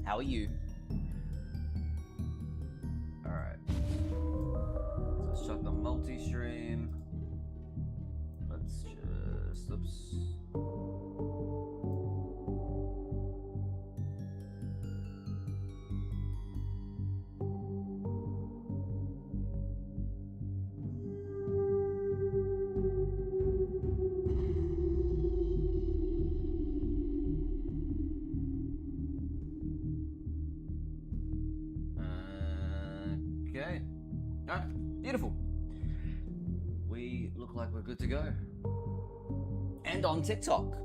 How are you? Alright. So let's chuck the multi-stream. Let's just... Oops. Okay. Alright, beautiful. We look like we're good to go. And on TikTok.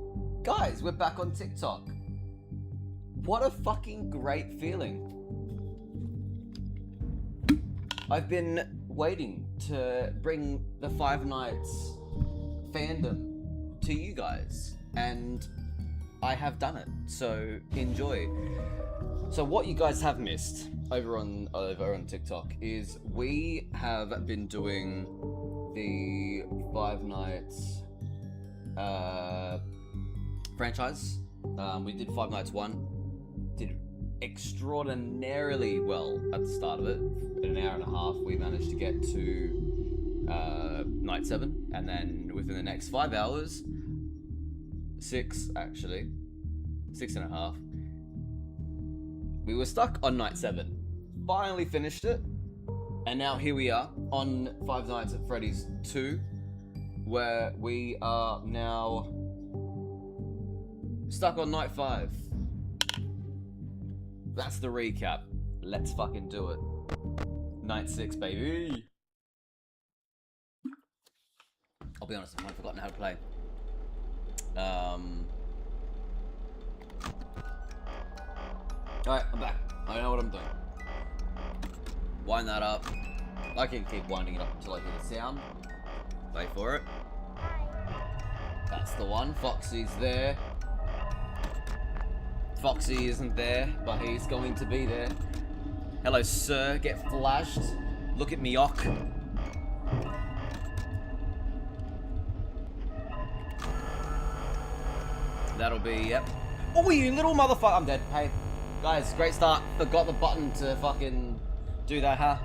Guys, we're back on TikTok. What a fucking great feeling. I've been waiting to bring the Five Nights fandom to you guys, and I have done it, so enjoy. So what you guys have missed over on TikTok is we have been doing the Five Nights franchise. We did Five Nights 1, did extraordinarily well at the start of it. In an hour and a half, we managed to get to night 7, and then within the next 5 hours, 6 actually, 6.5, we were stuck on night 7. Finally finished it, and now here we are on Five Nights at Freddy's 2, where we are now stuck on night 5. That's the recap. Let's fucking do it. Night 6, baby. I'll be honest, I've kind of forgotten how to play. Alright, I'm back. I know what I'm doing. Wind that up. I can keep winding it up until I hear the sound. Wait for it. That's the one. Foxy's there. Foxy isn't there, but he's going to be there. Hello, sir. Get flashed. Look at me, Ock. That'll be, yep. Oh, you little motherfucker. I'm dead. Hey, guys, great start. Forgot the button to fucking do that, huh?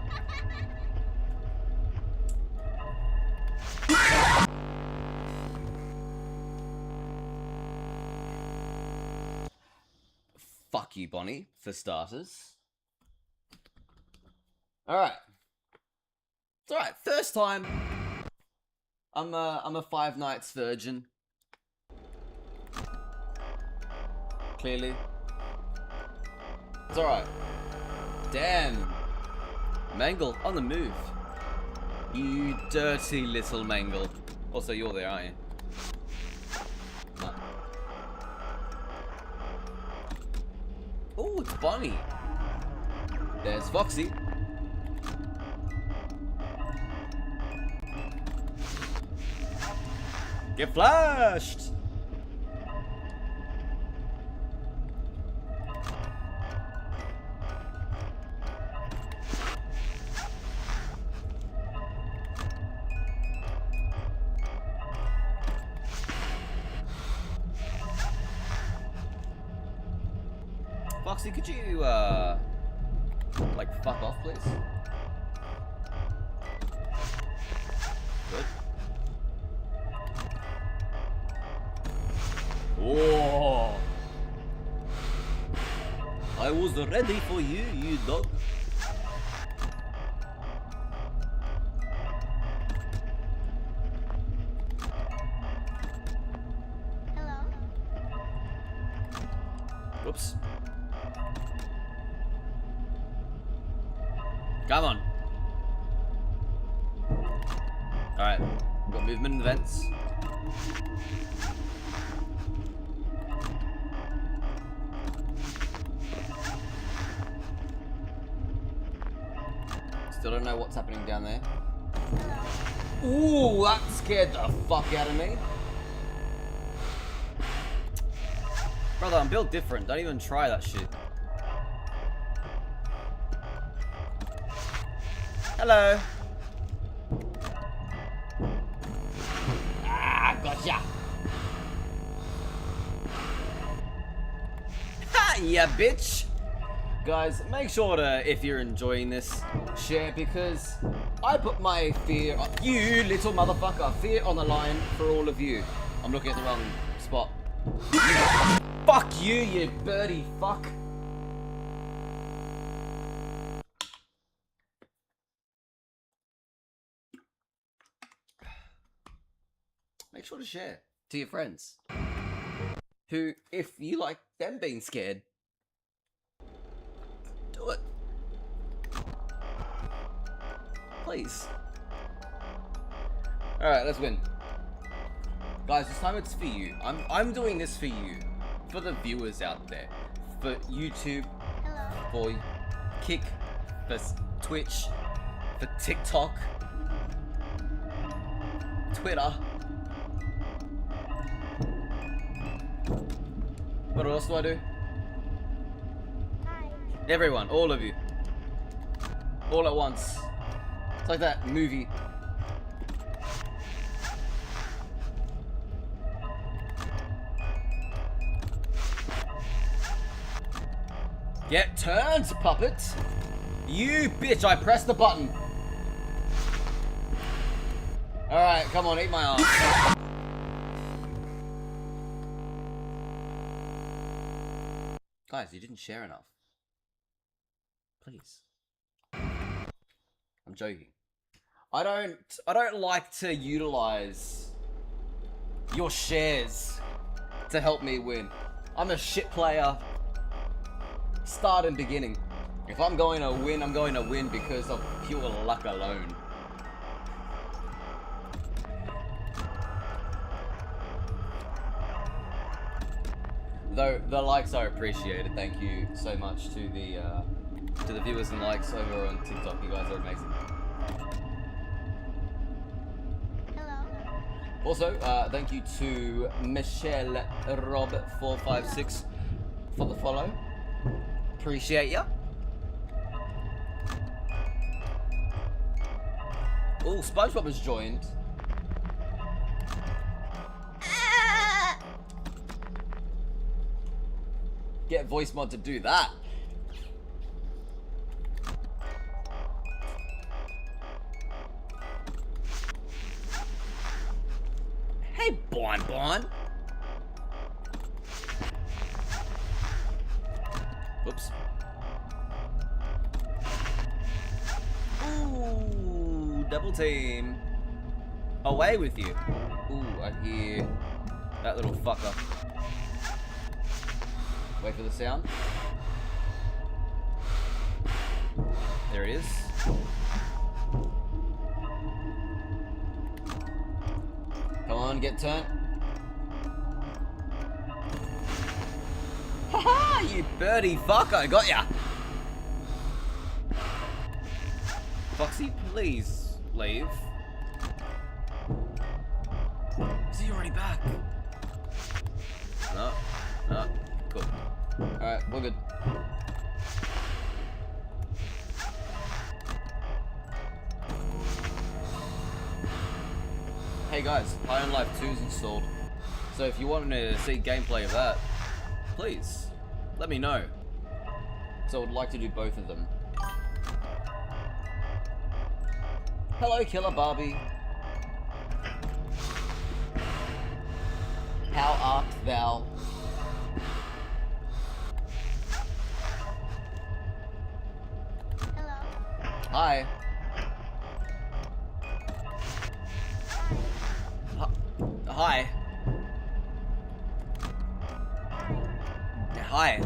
Fuck you, Bonnie, for starters. Alright. It's alright. First time. I'm a Five Nights virgin. Clearly. It's alright. Damn. Mangle on the move. You dirty little Mangle. Also, you're there, aren't you? No. Oh, it's Bonnie. There's Foxy. Get flashed! Foxy, could you, like, fuck off, please? Good. Oh! I was ready for you, you dog. Hello? Whoops. Come on. Alright, we've got movement in the vents. Still don't know what's happening down there. Ooh, that scared the fuck out of me. Brother, I'm built different. Don't even try that shit. Hello. Ah, gotcha. Ha, yeah, bitch. Guys, make sure to, if you're enjoying this, share, because I put my fear, you little motherfucker, fear on the line for all of you. I'm looking at the wrong spot. Fuck you, you birdie fuck. Make sure to share to your friends who, if you like them being scared, do it. Please. Alright, let's win. Guys, this time it's for you. I'm doing this for you. For the viewers out there. For YouTube. Hello. For Kick. For Twitch. For TikTok. Twitter. What else do I do? Hi. Everyone, all of you. All at once. It's like that movie. Get turned, puppet! You bitch, I pressed the button. Alright, come on, eat my arm. Guys, you didn't share enough. Please. I'm joking. I don't like to utilize your shares to help me win. I'm a shit player. Start and beginning. If I'm going to win, I'm going to win because of pure luck alone. Though the likes are appreciated. Thank you so much to the viewers and likes over on TikTok. You guys are amazing. Hello. Also, thank you to Michelle Rob 456 for the follow. Appreciate ya. Oh, SpongeBob has joined. Get voice mod to do that. Hey, Bon Bon. Oops. Ooh, double team. Away with you. Ooh, I hear that little fucker. Wait for the sound. There it is. Come on, get turned. Haha, you birdie fucker, I got ya. Foxy, please leave. Is he already back? No, no, cool. Alright, we're good. Hey guys, Iron Life 2 is installed. So if you want to see gameplay of that, please let me know. So I would like to do both of them. Hello, Killer Barbie. How art thou? Hello. Hi. Hi. Hi.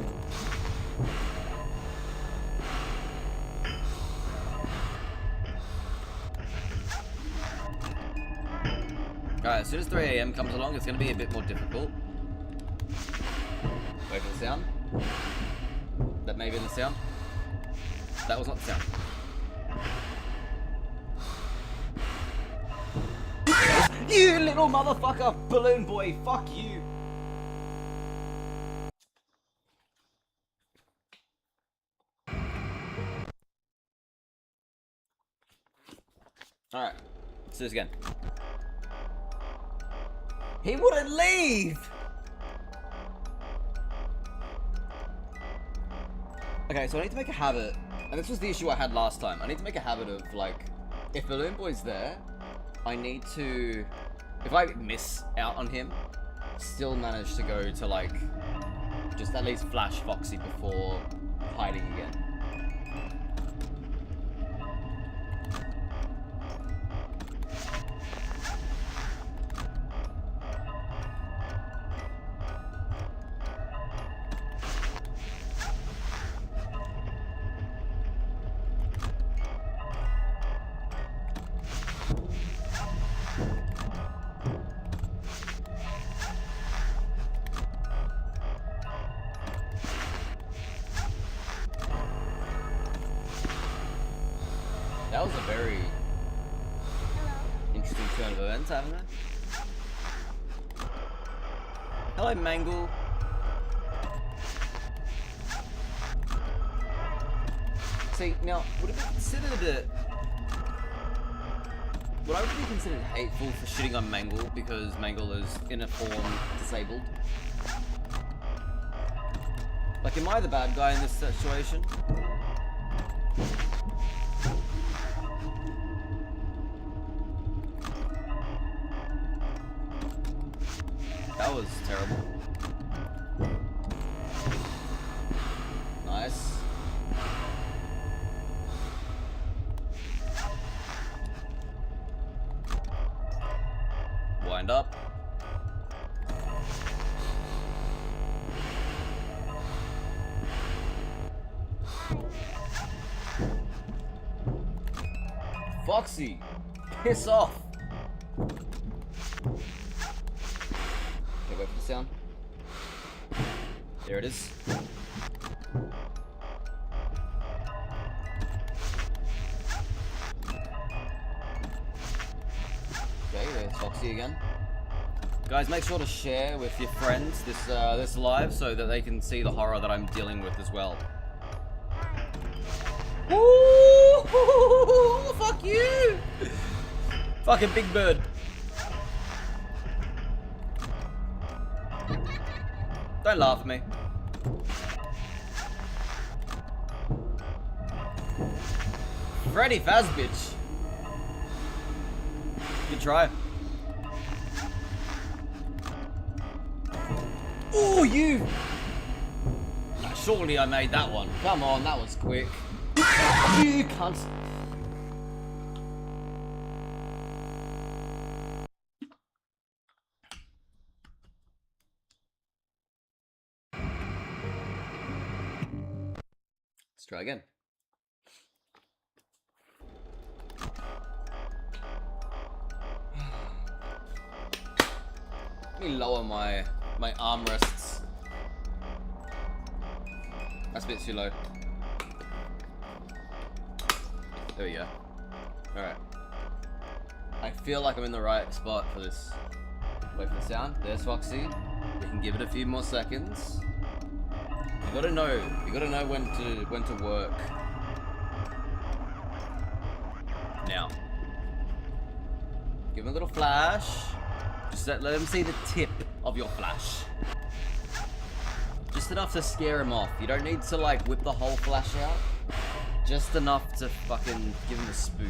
Alright, as soon as 3 AM comes along, it's going to be a bit more difficult. Wait for the sound. That may be the sound. That was not the sound. You little motherfucker! Balloon boy, fuck you! Alright, let's do this again. He wouldn't leave! Okay, so I need to make a habit, and this was the issue I had last time. I need to make a habit of, like, if Balloon Boy's there, I need to, if I miss out on him, still manage to go to, like, just at least flash Foxy before hiding again. That was a very interesting turn of events, haven't it? Hello, Mangle. See, now, would it be considered would I be considered hateful for shitting on Mangle because Mangle is in a form disabled? Like, am I the bad guy in this situation? That was terrible. Nice. Wind up. Foxy, piss off. Wait for the sound. There it is. Okay, there's Foxy again. Guys, make sure to share with your friends this live so that they can see the horror that I'm dealing with as well. Ooh, fuck you! Fucking Big Bird. Don't laugh at me. Freddy Fazbitch. Good try. Oh, you! Nah, surely I made that one. Come on, that was quick. You cunt. Let's try again. Let me lower my armrests. That's a bit too low. There we go. Alright. I feel like I'm in the right spot for this. Wait for the sound. There's Foxy. We can give it a few more seconds. You gotta know when to work. Now. Give him a little flash. Just let him see the tip of your flash. Just enough to scare him off. You don't need to like whip the whole flash out. Just enough to fucking give him a spook.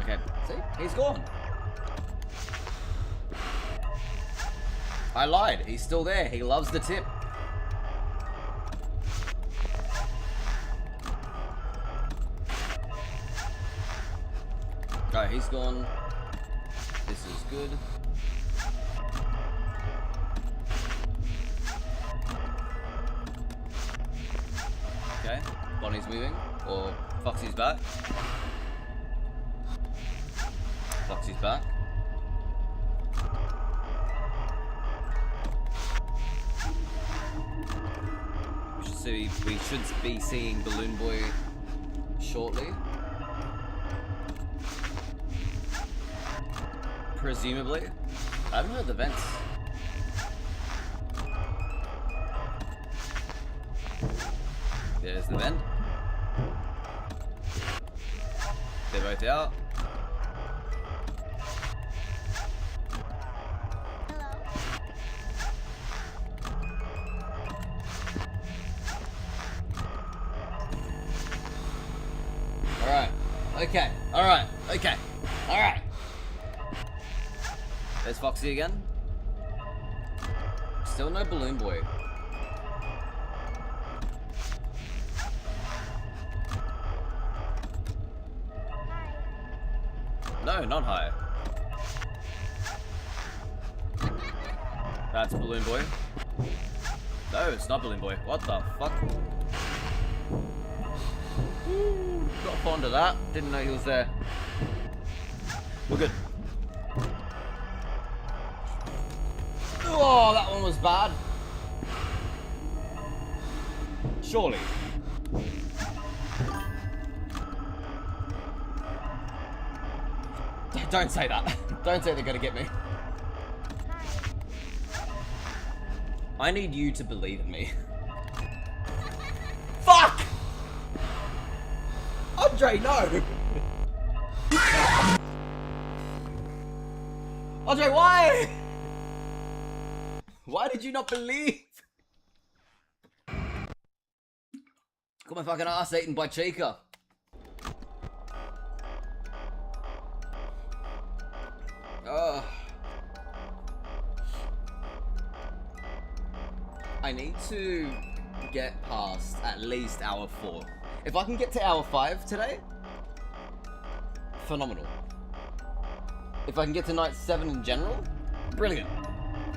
Okay, see? He's gone. I lied. He's still there. He loves the tip. Alright, he's gone. This is good. Okay, Bonnie's moving. Or Foxy's back. Foxy's back. We should be seeing Balloon Boy shortly. Presumably. I haven't heard the vents. There's the vent. They're both out. Okay. Alright. Okay. Alright. There's Foxy again. Still no Balloon Boy. No, not high. That's Balloon Boy. No, it's not Balloon Boy. What the fuck? Got fond of that. Didn't know he was there. We're good. Oh, that one was bad. Surely. Don't say that. Don't say they're gonna get me. I need you to believe in me. Fuck! Andre, no! Andre, why? Why did you not believe? Got my fucking ass eaten by Chica. Ugh. I need to get past at least hour 4. If I can get to hour 5 today, phenomenal. If I can get to night 7 in general, brilliant.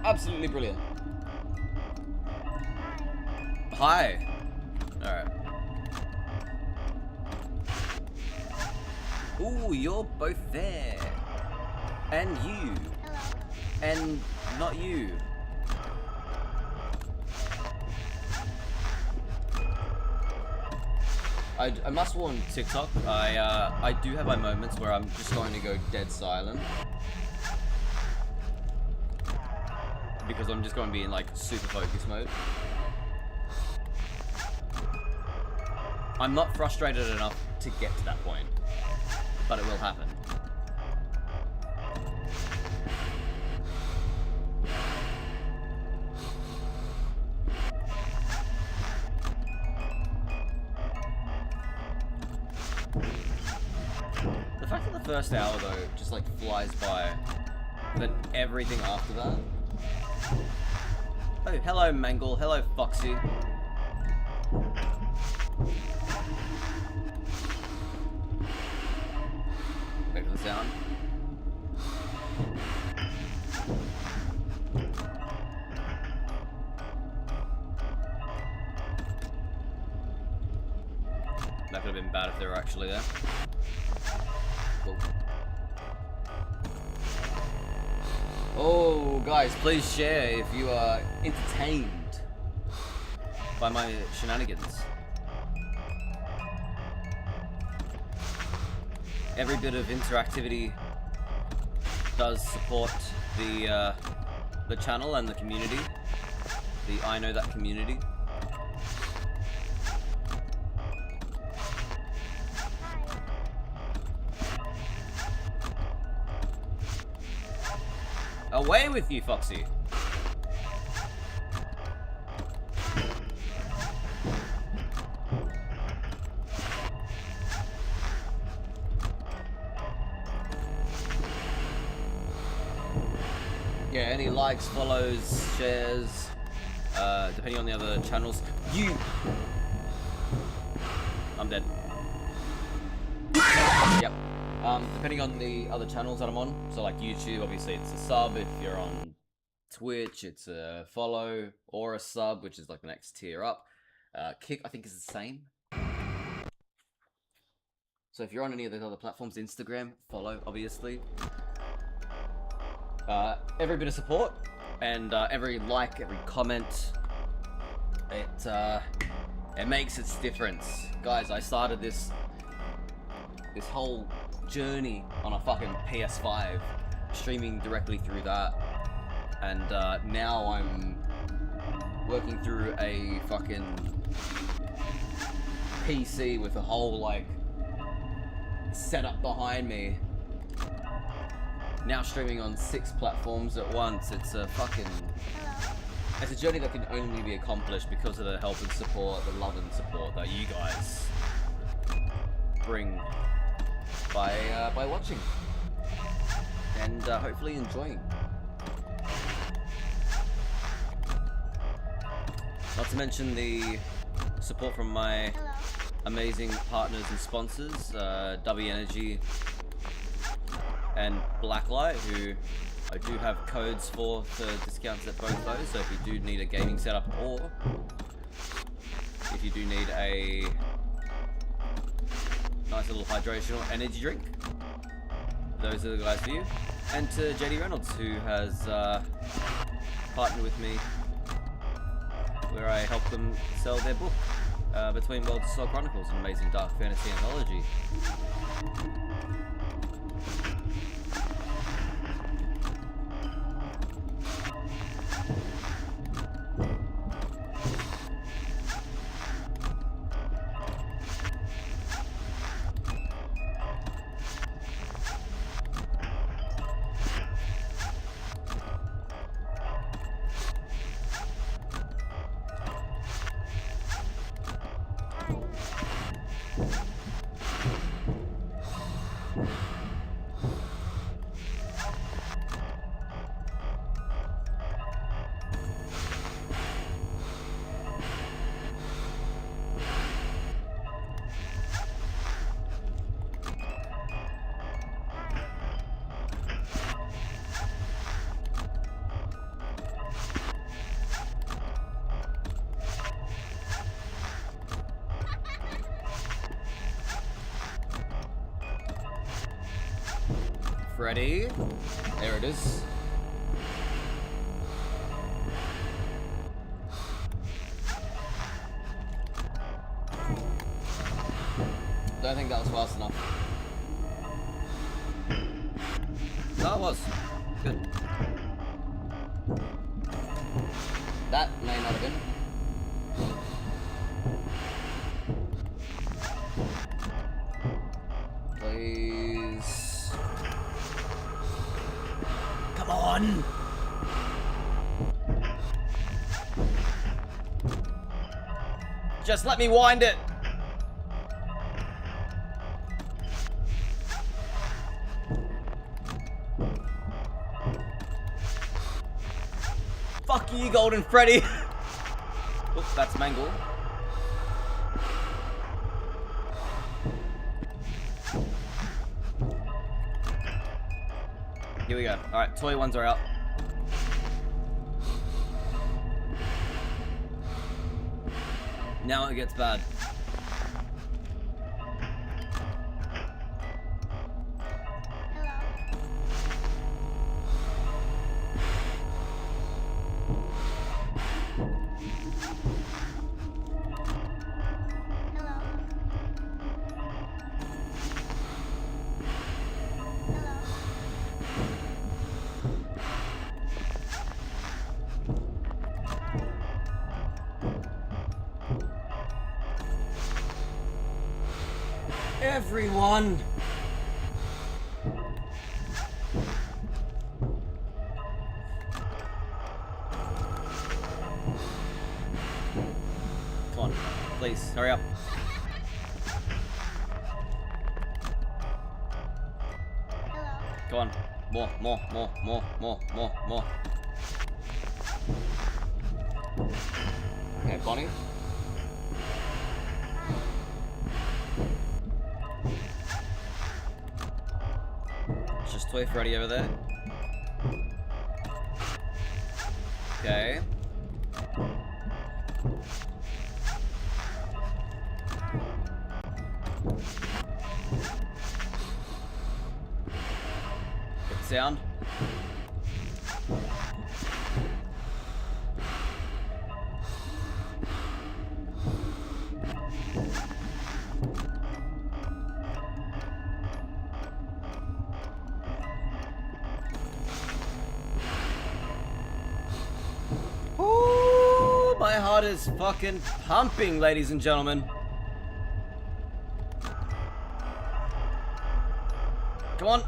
Absolutely brilliant. Hi. Alright. Ooh, you're both there. And you. Hello. And not you. I must warn TikTok, I do have my moments where I'm just going to go dead silent. Because I'm just going to be in like super focus mode. I'm not frustrated enough to get to that point, but it will happen. The fact that the first hour though just like flies by, then everything after that. Oh, hello Mangle, hello Foxy. Wait for the sound. That could have been bad if they were actually there. Cool. Oh, guys, please share if you are entertained by my shenanigans. Every bit of interactivity does support the channel and the community, the I Know That community. Away with you, Foxy. Yeah, any likes, follows, shares, depending on the other channels. You! I'm dead. Yep. Depending on the other channels that I'm on, so like YouTube, obviously it's a sub. If you're on Twitch, it's a follow or a sub, which is like the next tier up. Kick, I think, is the same. So if you're on any of those other platforms, Instagram, follow, obviously. Every bit of support and every like, every comment, it makes its difference. Guys, I started this whole journey on a fucking PS5, streaming directly through that, and now I'm working through a fucking PC with a whole like setup behind me. Now streaming on 6 platforms at once. It's a fucking... It's a journey that can only be accomplished because of the help and support, the love and support that you guys bring by watching and hopefully enjoying. Not to mention the support from my amazing partners and sponsors, W Energy and Blacklight, who I do have codes for discounts at both those. So if you do need a gaming setup, or if you do need a nice little hydration or energy drink, those are the guys for you. And to JD Reynolds, who has partnered with me, where I help them sell their book, Between Worlds of Soul Chronicles, an amazing dark fantasy anthology. Freddy, there it is. Don't think that was fast enough. No, it was. Good. That may not have been. Please. Come on! Just let me wind it! Fuck you, Golden Freddy! Oops, that's Mangle. Here we go. Alright, toy ones are out. Now it gets bad. Everyone! Come on, please, hurry up. Come on, more. Okay, Bonnie. Just toy Freddy over there. Okay. Good sound. Ooh, my heart is fucking pumping, ladies and gentlemen. Come on.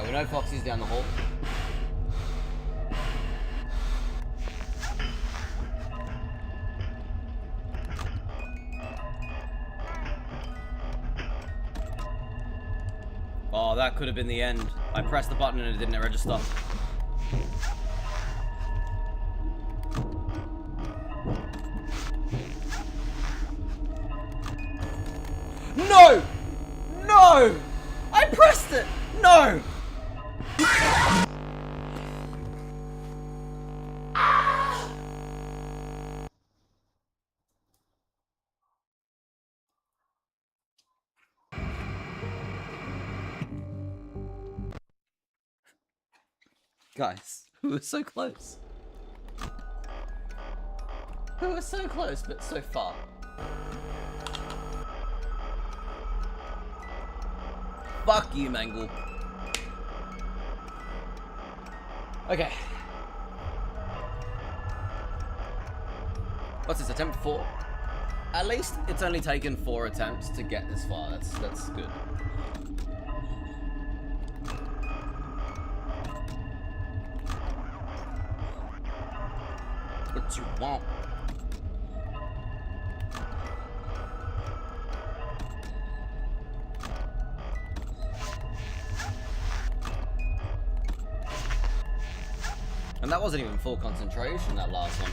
Alright, we know Foxy's down the hall. Oh, that could have been the end. I pressed the button and it didn't register. No! No! I pressed it! No! Guys, we were so close. We were so close, but so far. Fuck you, Mangle. Okay. What's this, attempt 4? At least it's only taken 4 attempts to get this far. That's good. What you want? And that wasn't even full concentration, that last one.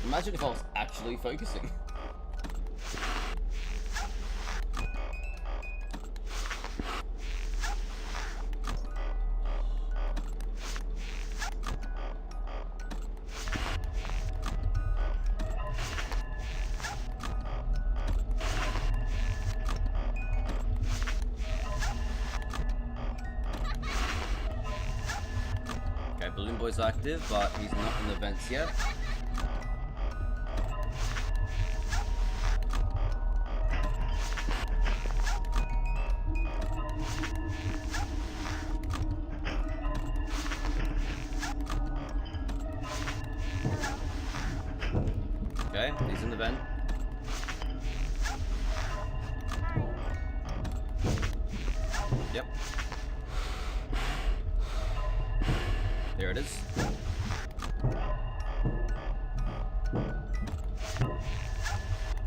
Imagine if I was actually focusing. Okay, Balloon Boy's active, but he's not in the vents yet. Okay, he's in the vent. Yep. There it is.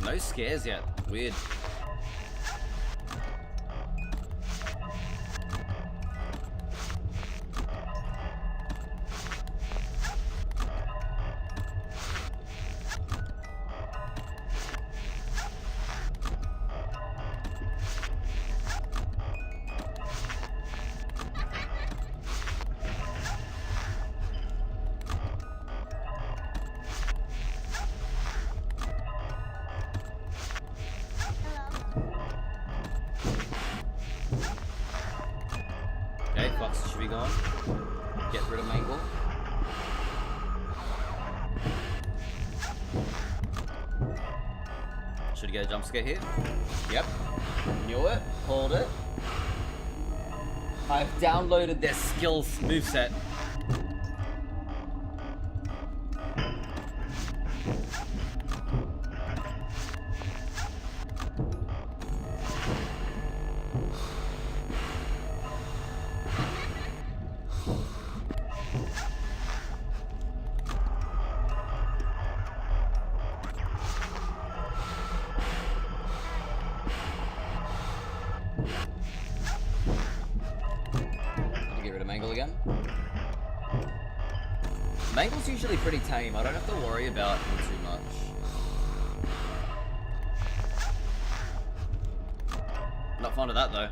No scares yet. Weird. Okay, Fox should be gone. Get rid of Mangle. Should he get a jump scare here? Yep. Knew it. Called it. I've downloaded their skills moveset. Get rid of Mangle again. Mangle's usually pretty tame. I don't have to worry about him too much. Not fond of that though.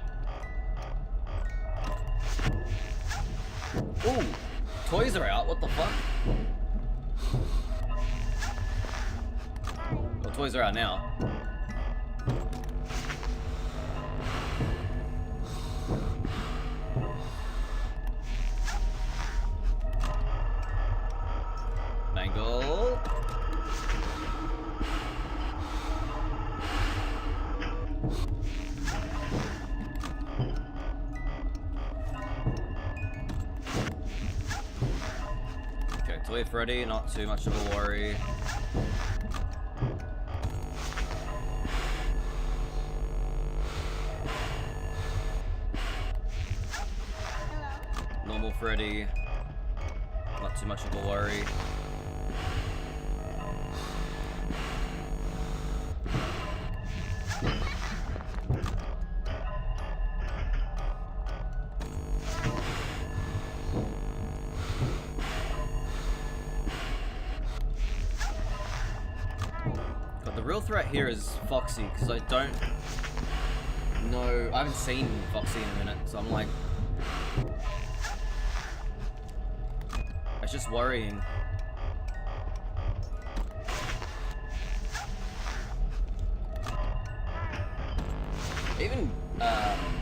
Ooh, toys are out. What the fuck? Well, toys are out now. Mangle. Okay, toy Freddy, not too much of a worry. Freddy. Not too much of a worry. But the real threat here is Foxy, because I don't know. I haven't seen Foxy in a minute, so I'm like, it's just worrying. Even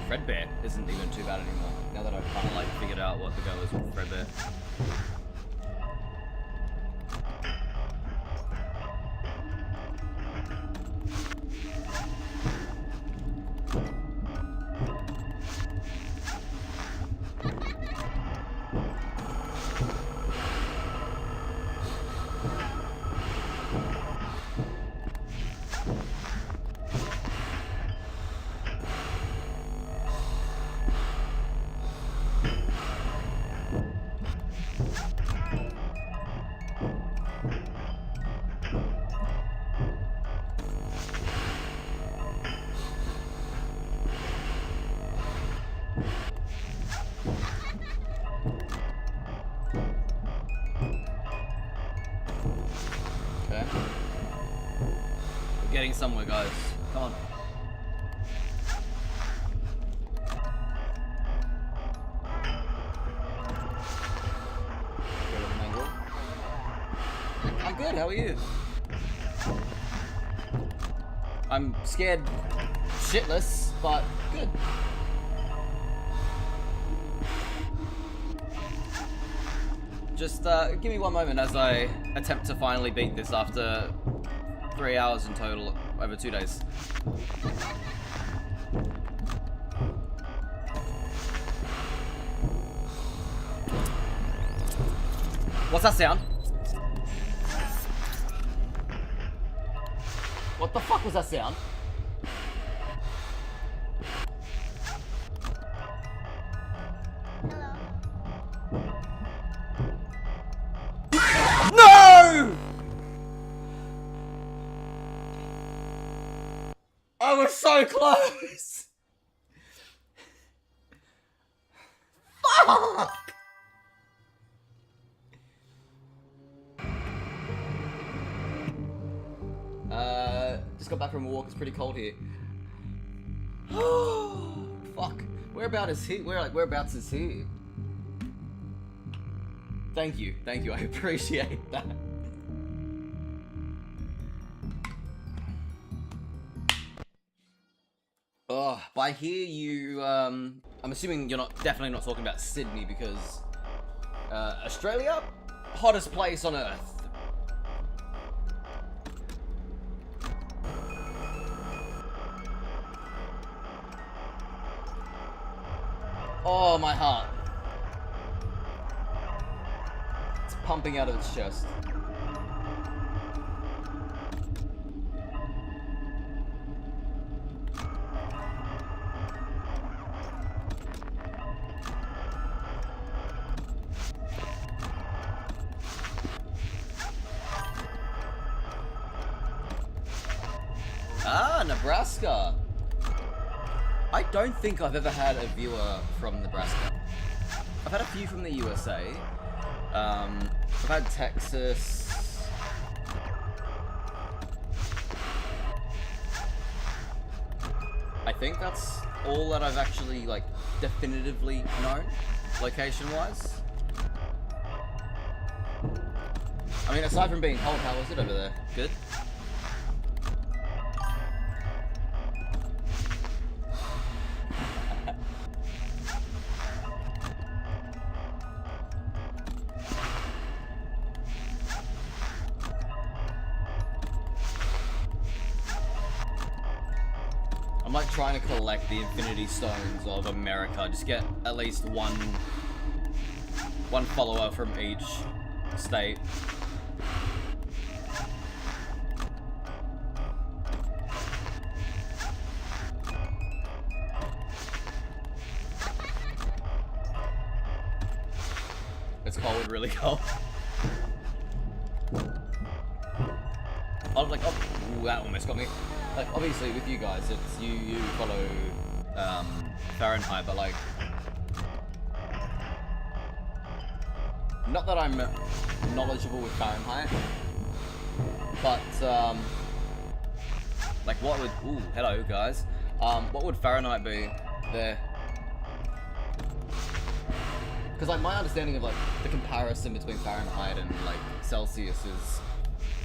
Fredbear isn't even too bad anymore, now that I've kind of like figured out what the go is with Fredbear. Getting somewhere, guys. Come on. I'm good, how are you? I'm scared shitless, but good. Just give me one moment as I attempt to finally beat this after 3 hours in total over 2 days. What's that sound? What the fuck was that sound? No! I was so close! Fuck! Just got back from a walk, it's pretty cold here. Fuck. Whereabouts is he? Thank you, I appreciate that. Oh, by here you, I'm assuming you're definitely not talking about Sydney because, Australia? Hottest place on earth. Oh, my heart. It's pumping out of its chest. Ah, Nebraska. I don't think I've ever had a viewer from Nebraska. I've had a few from the USA. I've had Texas. I think that's all that I've actually, like, definitively known, location-wise. I mean, aside from being cold, how was it over there? Good? I'm like trying to collect the Infinity Stones of America. Just get at least one follower from each state. It's cold, really cold. I was like, oh, ooh, that almost got me. Like, obviously, with you guys, it's you follow Fahrenheit, but like, not that I'm knowledgeable with Fahrenheit, but like, what would? Ooh, hello guys. What would Fahrenheit be there? Because like my understanding of like the comparison between Fahrenheit and like Celsius is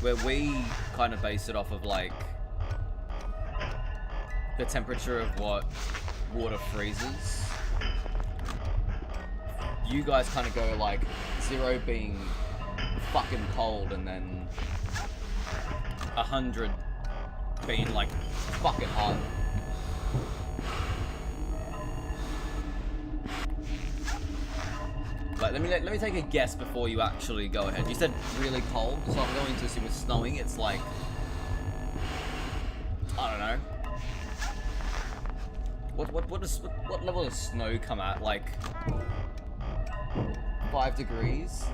where we kind of base it off of like the temperature of what water freezes. You guys kind of go like 0 being fucking cold and then 100 being like fucking hot. Like, let me take a guess before you actually go ahead. You said really cold, so I'm going to assume with snowing it's like, I don't know. What level does snow come at? Like 5 degrees?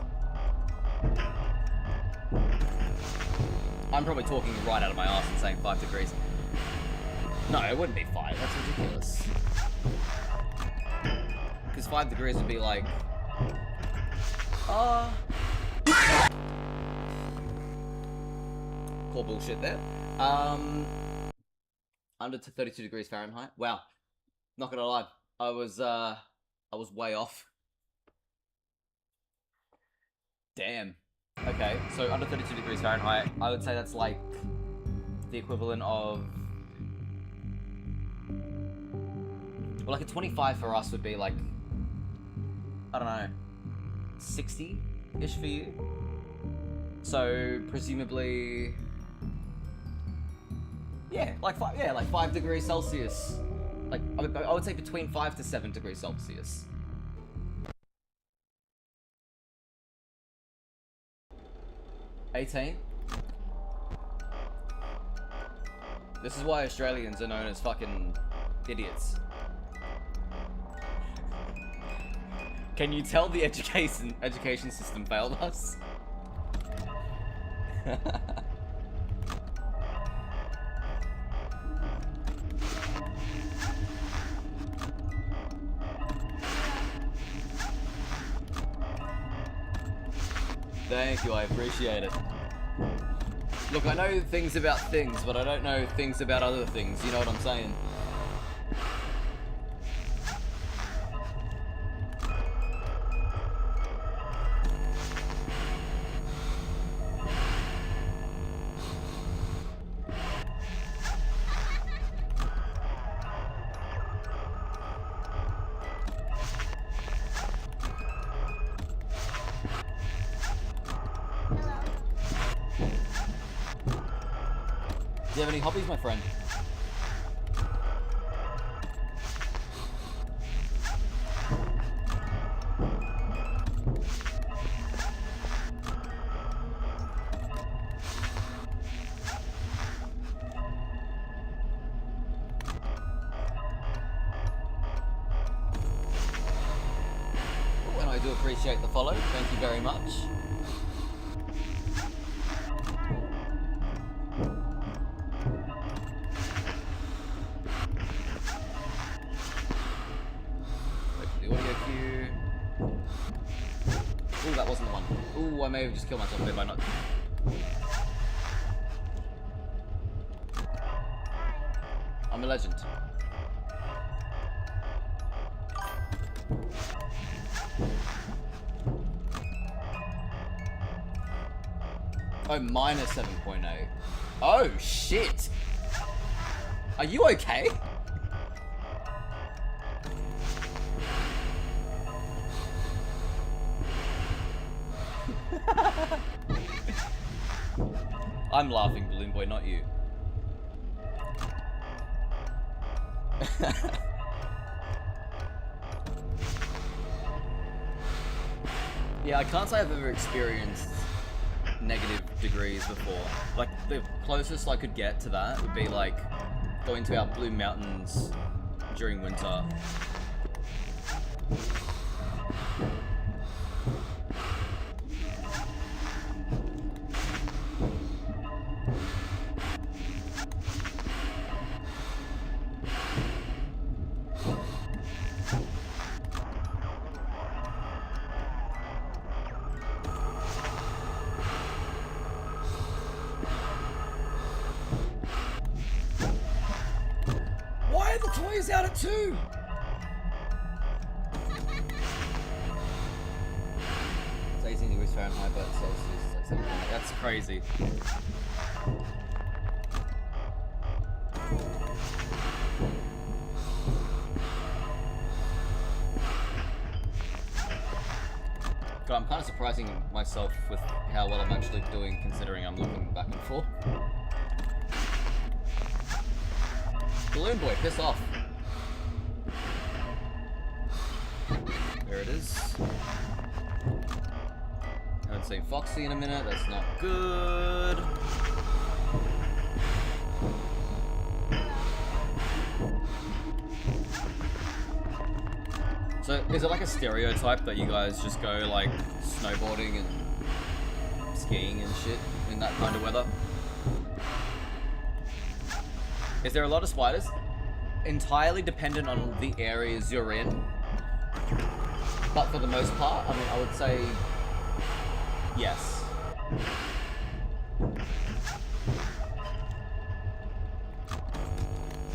I'm probably talking right out of my ass and saying 5 degrees. No, it wouldn't be 5. That's ridiculous. Because 5 degrees would be like, call bullshit there. Under to 32 degrees Fahrenheit. Wow. Not gonna lie. I was way off. Damn. Okay, so under 32 degrees Fahrenheit, I would say that's like the equivalent of, well, like a 25 for us would be like, I don't know, 60-ish for you. So presumably, yeah, like 5 degrees Celsius. Like I would say between 5 to 7 degrees Celsius. $18. This is why Australians are known as fucking idiots. Can you tell the education system failed us? Thank you, I appreciate it. Look, I know things about things, but I don't know things about other things, you know what I'm saying? Do you have any hobbies, my friend? Oh, and I do appreciate the follow. Thank you very much. Ooh, that wasn't the one. Ooh, I may have just killed myself a bit by not. I'm a legend. Oh, minus 7.8. Oh, shit. Are you okay? I'm laughing, Balloon Boy, not you. Yeah, I can't say I've ever experienced negative degrees before. Like, the closest I could get to that would be like going to our Blue Mountains during winter. the toy is out at 2. It's 18 degrees Fahrenheit, but Celsius. Like that's crazy. God, I'm kind of surprising myself with how well I'm actually doing, considering I'm looking back and forth. Balloon boy, piss off. There it is. Haven't seen Foxy in a minute, that's not good. So, is it like a stereotype that you guys just go like snowboarding and skiing and shit in that kind of weather? Is there a lot of spiders? Entirely dependent on the areas you're in. But for the most part, I mean, I would say yes.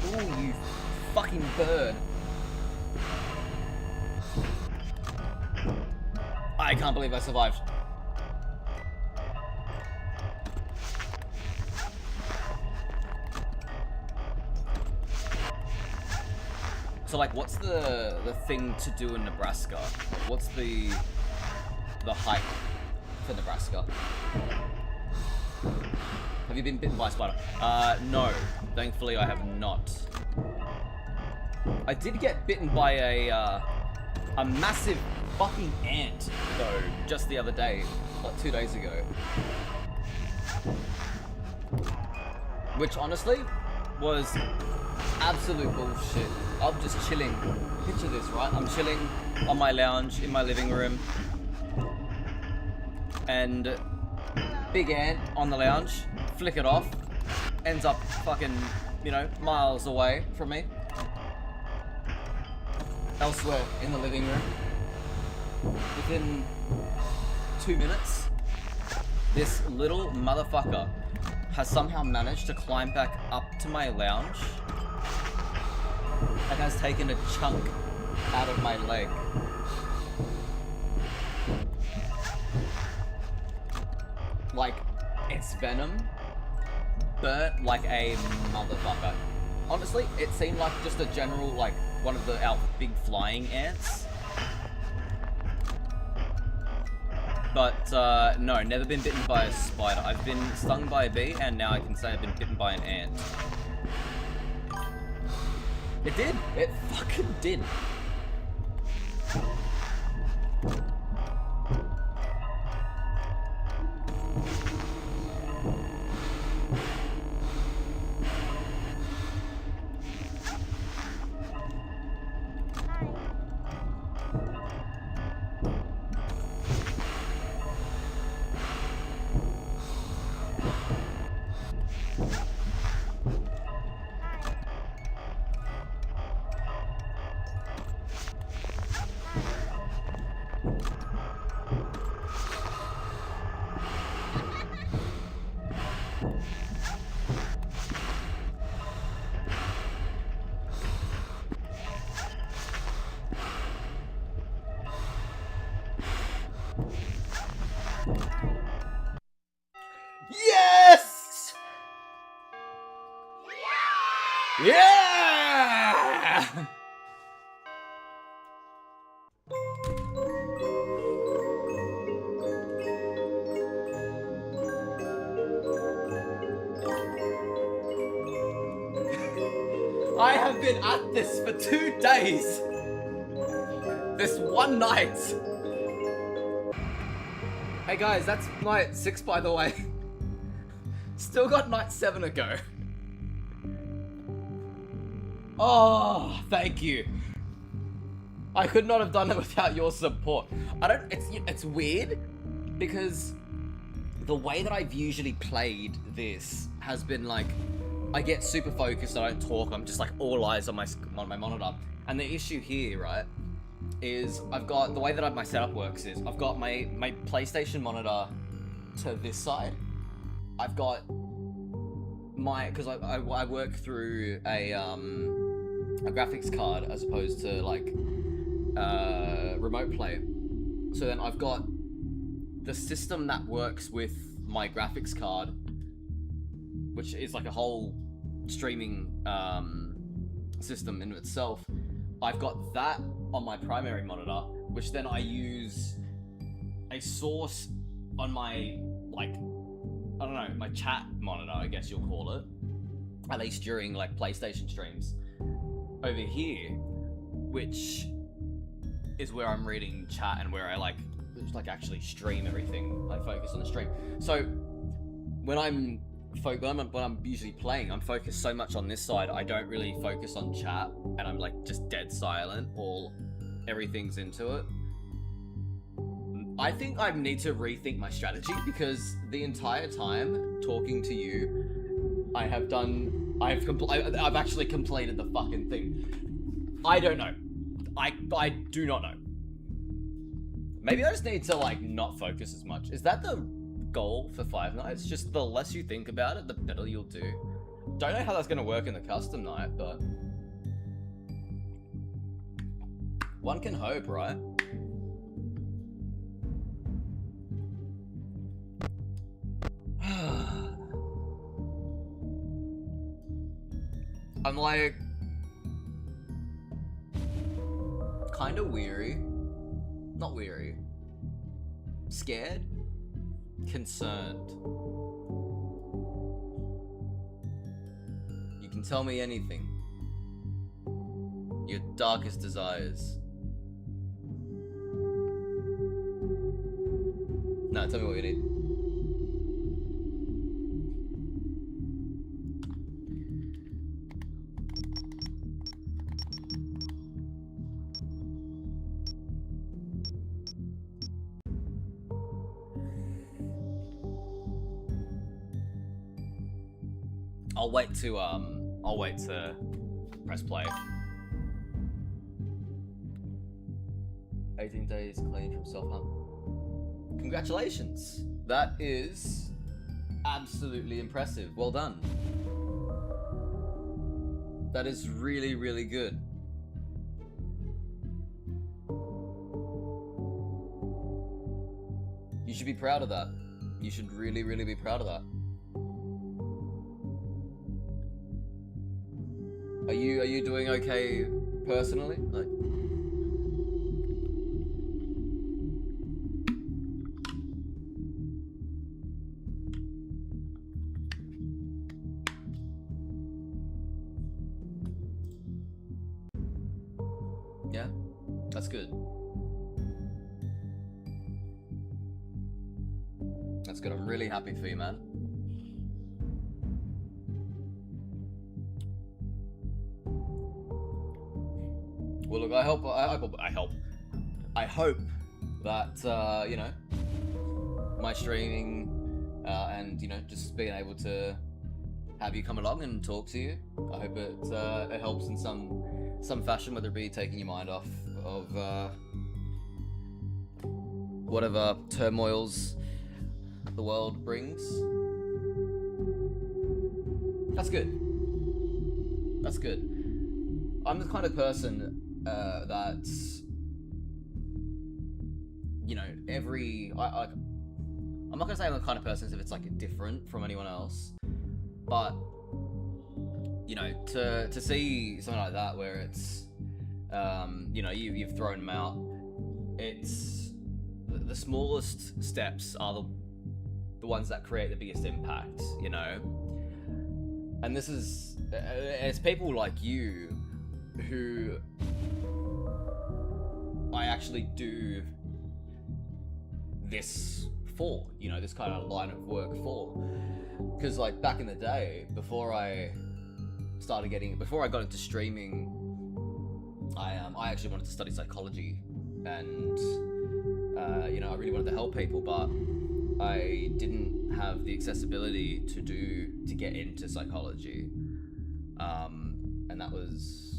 Ooh, you fucking bird. I can't believe I survived. So like, what's the thing to do in Nebraska? Like, what's the hike for Nebraska? Have you been bitten by a spider? No. Thankfully, I have not. I did get bitten by a massive fucking ant, though, just the other day, like 2 days ago. Which, honestly, was absolute bullshit. I'm just chilling. Picture this, right? I'm chilling on my lounge in my living room. And big ant on the lounge, flick it off, ends up fucking, you know, miles away from me. Elsewhere in the living room. Within 2 minutes, this little motherfucker has somehow managed to climb back up to my lounge and has taken a chunk out of my leg. Like, its venom burnt like a motherfucker. Honestly, it seemed like just a general, like, one of our big flying ants. But, no, never been bitten by a spider. I've been stung by a bee, and now I can say I've been bitten by an ant. It did! It fucking did! Yes! Yeah! I have been at this for 2 days. This one night. Hey guys, that's night 6 by the way. Still got night 7 to go. Oh, thank you. I could not have done it without your support. It's weird because the way that I've usually played this has been like, I get super focused, I don't talk, I'm just like all eyes on my monitor. And the issue here, right, is I've got, the way that my setup works is, I've got my PlayStation monitor to this side. I've got my, because I work through a a graphics card as opposed to like remote play. So then I've got the system that works with my graphics card, which is like a whole streaming system in itself. I've got that on my primary monitor, which then I use a source on my, like, I don't know, my chat monitor, I guess you'll call it, at least during like PlayStation streams over here, which is where I'm reading chat and where I like actually stream everything. I focus on the stream. So when I'm usually playing, I'm focused so much on this side, I don't really focus on chat, and I'm like just dead silent, everything's into it. I think I need to rethink my strategy, because the entire time talking to you, I've actually completed the fucking thing. I don't know. I do not know. Maybe I just need to like not focus as much. Is that the goal for Five Nights? Just the less you think about it, the better you'll do. Don't know how that's gonna work in the custom night, but one can hope, right? I'm like kind of weary. Not weary. Scared? Concerned. You can tell me anything. Your darkest desires. No, tell me what you need. I'll wait to press play. 18 days clean from self-harm. Congratulations. That is absolutely impressive. Well done. That is really, really good. You should be proud of that. You should really, really be proud of that. Are you doing okay personally? Like, yeah, that's good. That's good. I'm really happy for you, man. Well, look, I hope that you know, my streaming and you know, just being able to have you come along and talk to you, I hope it helps in some fashion, whether it be taking your mind off of whatever turmoils the world brings. That's good. That's good. I'm the kind of person that, you know, I'm not gonna say I'm the kind of person if it's like different from anyone else, but you know, to see something like that where it's, you know, you've thrown them out. It's the smallest steps are the ones that create the biggest impact, you know. And this is, it's people like you who I actually do this for, you know, this kind of line of work for. Because like back in the day, before I got into streaming, I actually wanted to study psychology, and you know, I really wanted to help people, but I didn't have the accessibility to get into psychology, and that was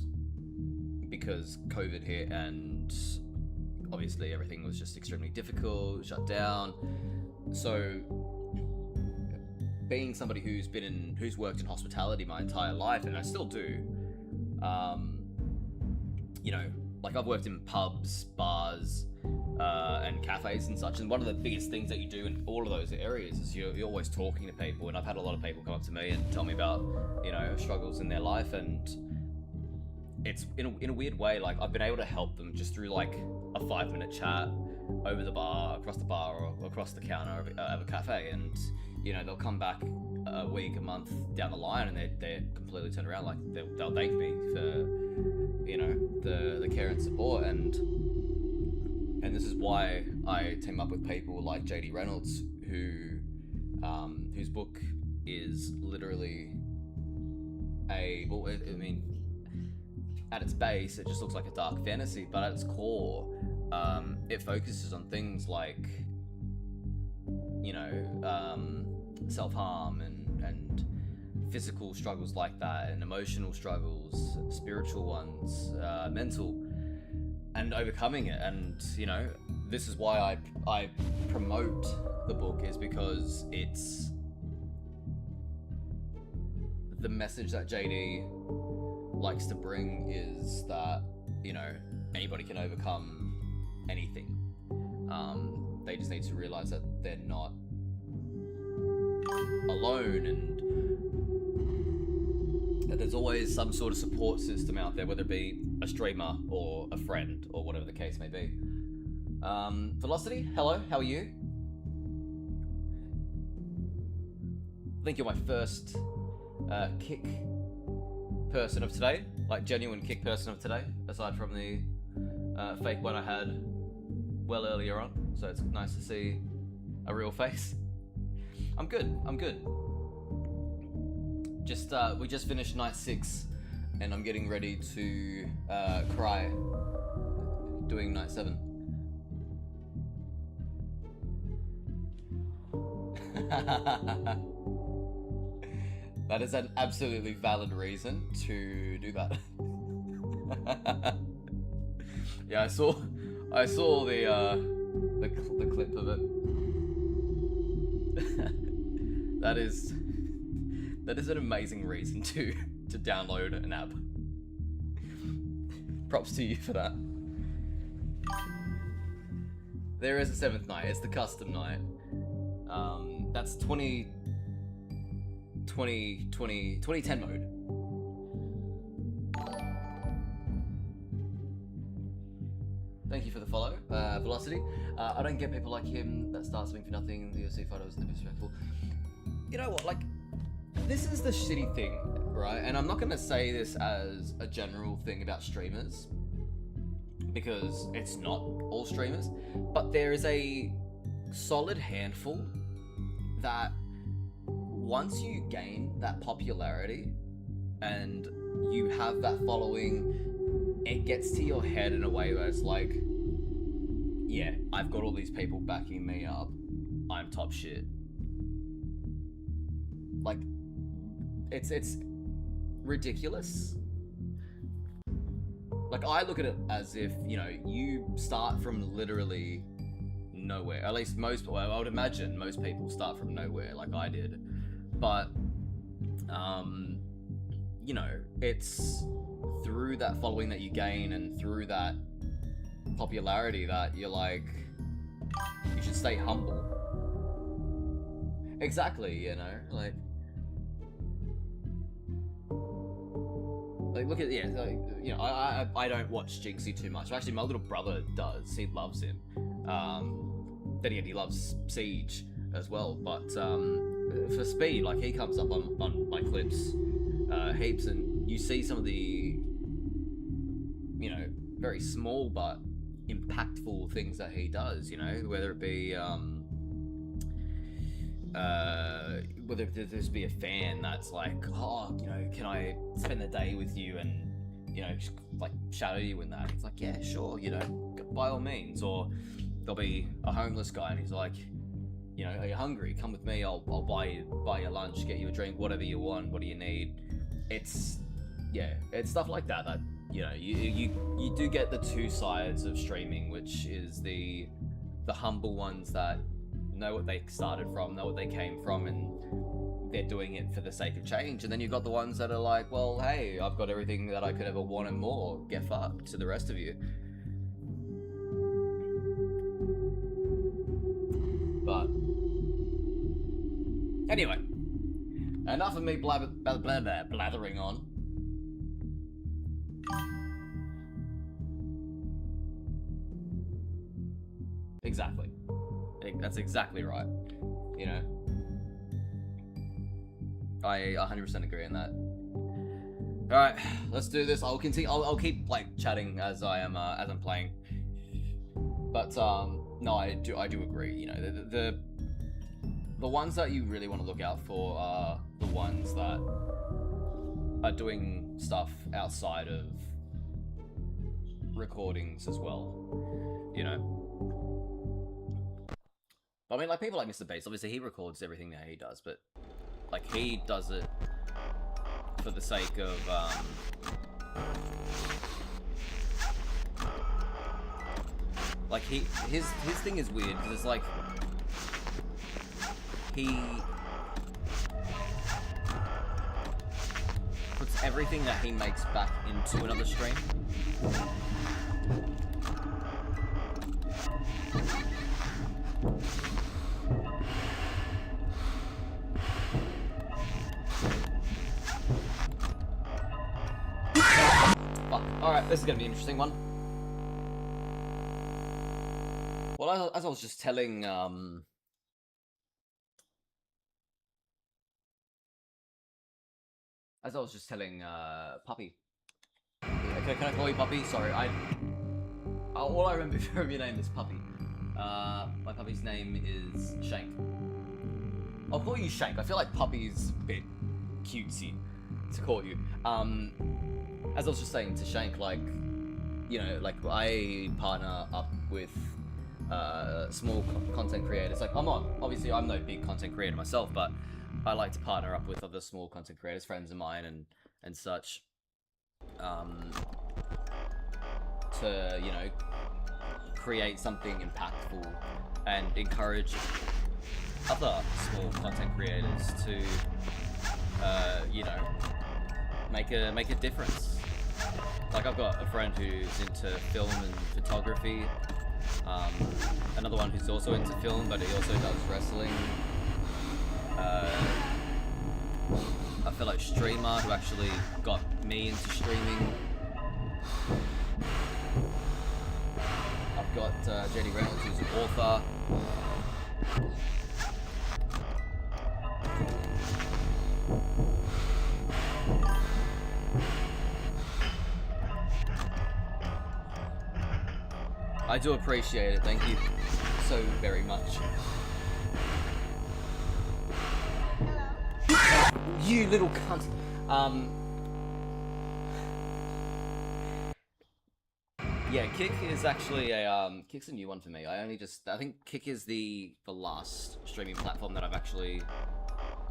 because COVID hit, and obviously everything was just extremely difficult, shut down. So being somebody who's worked in hospitality my entire life, and I still do, you know, like I've worked in pubs, bars, and cafes and such, and one of the biggest things that you do in all of those areas is you're always talking to people. And I've had a lot of people come up to me and tell me about, you know, struggles in their life, and it's in a weird way, like I've been able to help them just through like a 5-minute chat over the bar, across the bar, or across the counter of a cafe, and you know, they'll come back a week, a month down the line, and they're completely turned around. Like they'll thank me for, you know, the care and support, and this is why I team up with people like JD Reynolds, whose book is literally I mean, at its base, it just looks like a dark fantasy, but at its core, it focuses on things like, you know, self-harm and physical struggles like that, and emotional struggles, spiritual ones, mental, and overcoming it. And you know, this is why I promote the book, is because it's the message that JD likes to bring is that, you know, anybody can overcome anything. They just need to realize that they're not alone, and that there's always some sort of support system out there, whether it be a streamer or a friend or whatever the case may be. Velocity, hello, how are you? I think you're my first kick person of today, like genuine kick person of today, aside from the fake one I had well earlier on. So it's nice to see a real face. I'm good. We just finished night 6, and I'm getting ready to cry doing night 7. That is an absolutely valid reason to do that. Yeah, I saw the clip of it. That is an amazing reason to download an app. Props to you for that. There is a 7th night. It's the custom night. That's 2010 mode. Thank you for the follow, Velocity. I don't get people like him that start something for nothing. The UFC fighter was disrespectful. You know what? Like, this is the shitty thing, right? And I'm not gonna say this as a general thing about streamers, because it's not all streamers, but there is a solid handful that once you gain that popularity and you have that following, it gets to your head in a way where it's like, yeah, I've got all these people backing me up, I'm top shit. Like, it's ridiculous. Like, I look at it as if, you know, you start from literally nowhere. At least I would imagine most people start from nowhere, like I did. But, you know, it's through that following that you gain and through that popularity that you're like, you should stay humble. Exactly, you know, like look at, yeah, like, you know, I don't watch Jinxie too much. Actually, my little brother does. He loves him. Then again, he loves Siege as well. But for Speed, like, he comes up on my clips heaps, and you see some of the, you know, very small but impactful things that he does, you know, whether it be whether there's be a fan that's like, oh, you know, can I spend the day with you and, you know, just, like, shadow you in that? It's like, yeah, sure, you know, by all means. Or there'll be a homeless guy and he's like, you know, are you hungry? Come with me, I'll buy you lunch, get you a drink, whatever you want, what do you need? It's, yeah, it's stuff like that that, you know, you do get the two sides of streaming, which is the humble ones that know what they started from, know what they came from, and they're doing it for the sake of change, and then you've got the ones that are like, well, hey, I've got everything that I could ever want and more. Get fucked to the rest of you. But anyway, enough of me blathering on. Exactly. That's exactly right. You know, I 100% agree on that. All right, let's do this. I'll continue. I'll keep like chatting as I'm playing. But no, I do agree. You know, the ones that you really want to look out for are the ones that are doing stuff outside of recordings as well. You know. I mean, like, people like Mr. Beast, obviously he records everything that he does, but, like, he does it for the sake of, like, his thing is weird, because it's like, he puts everything that he makes back into another stream. Alright, this is going to be an interesting one. Well, as I was just telling, Puppy. Okay, can I call you Puppy? Sorry, all I remember from your name is Puppy. My puppy's name is Shank. I'll call you Shank. I feel like Puppy's a bit cutesy to call you. As I was just saying to Shank, like, you know, like, I partner up with small content creators. Like, I'm no big content creator myself, but I like to partner up with other small content creators, friends of mine and such, to, you know, create something impactful and encourage other small content creators to, you know, make a difference. Like, I've got a friend who's into film and photography, another one who's also into film, but he also does wrestling, a fellow streamer who actually got me into streaming. I've got JD Reynolds, who's an author. I do appreciate it, thank you so very much. Hello? You little cunt. Yeah, Kick is actually Kick's a new one for me. I think Kick is the last streaming platform that I've actually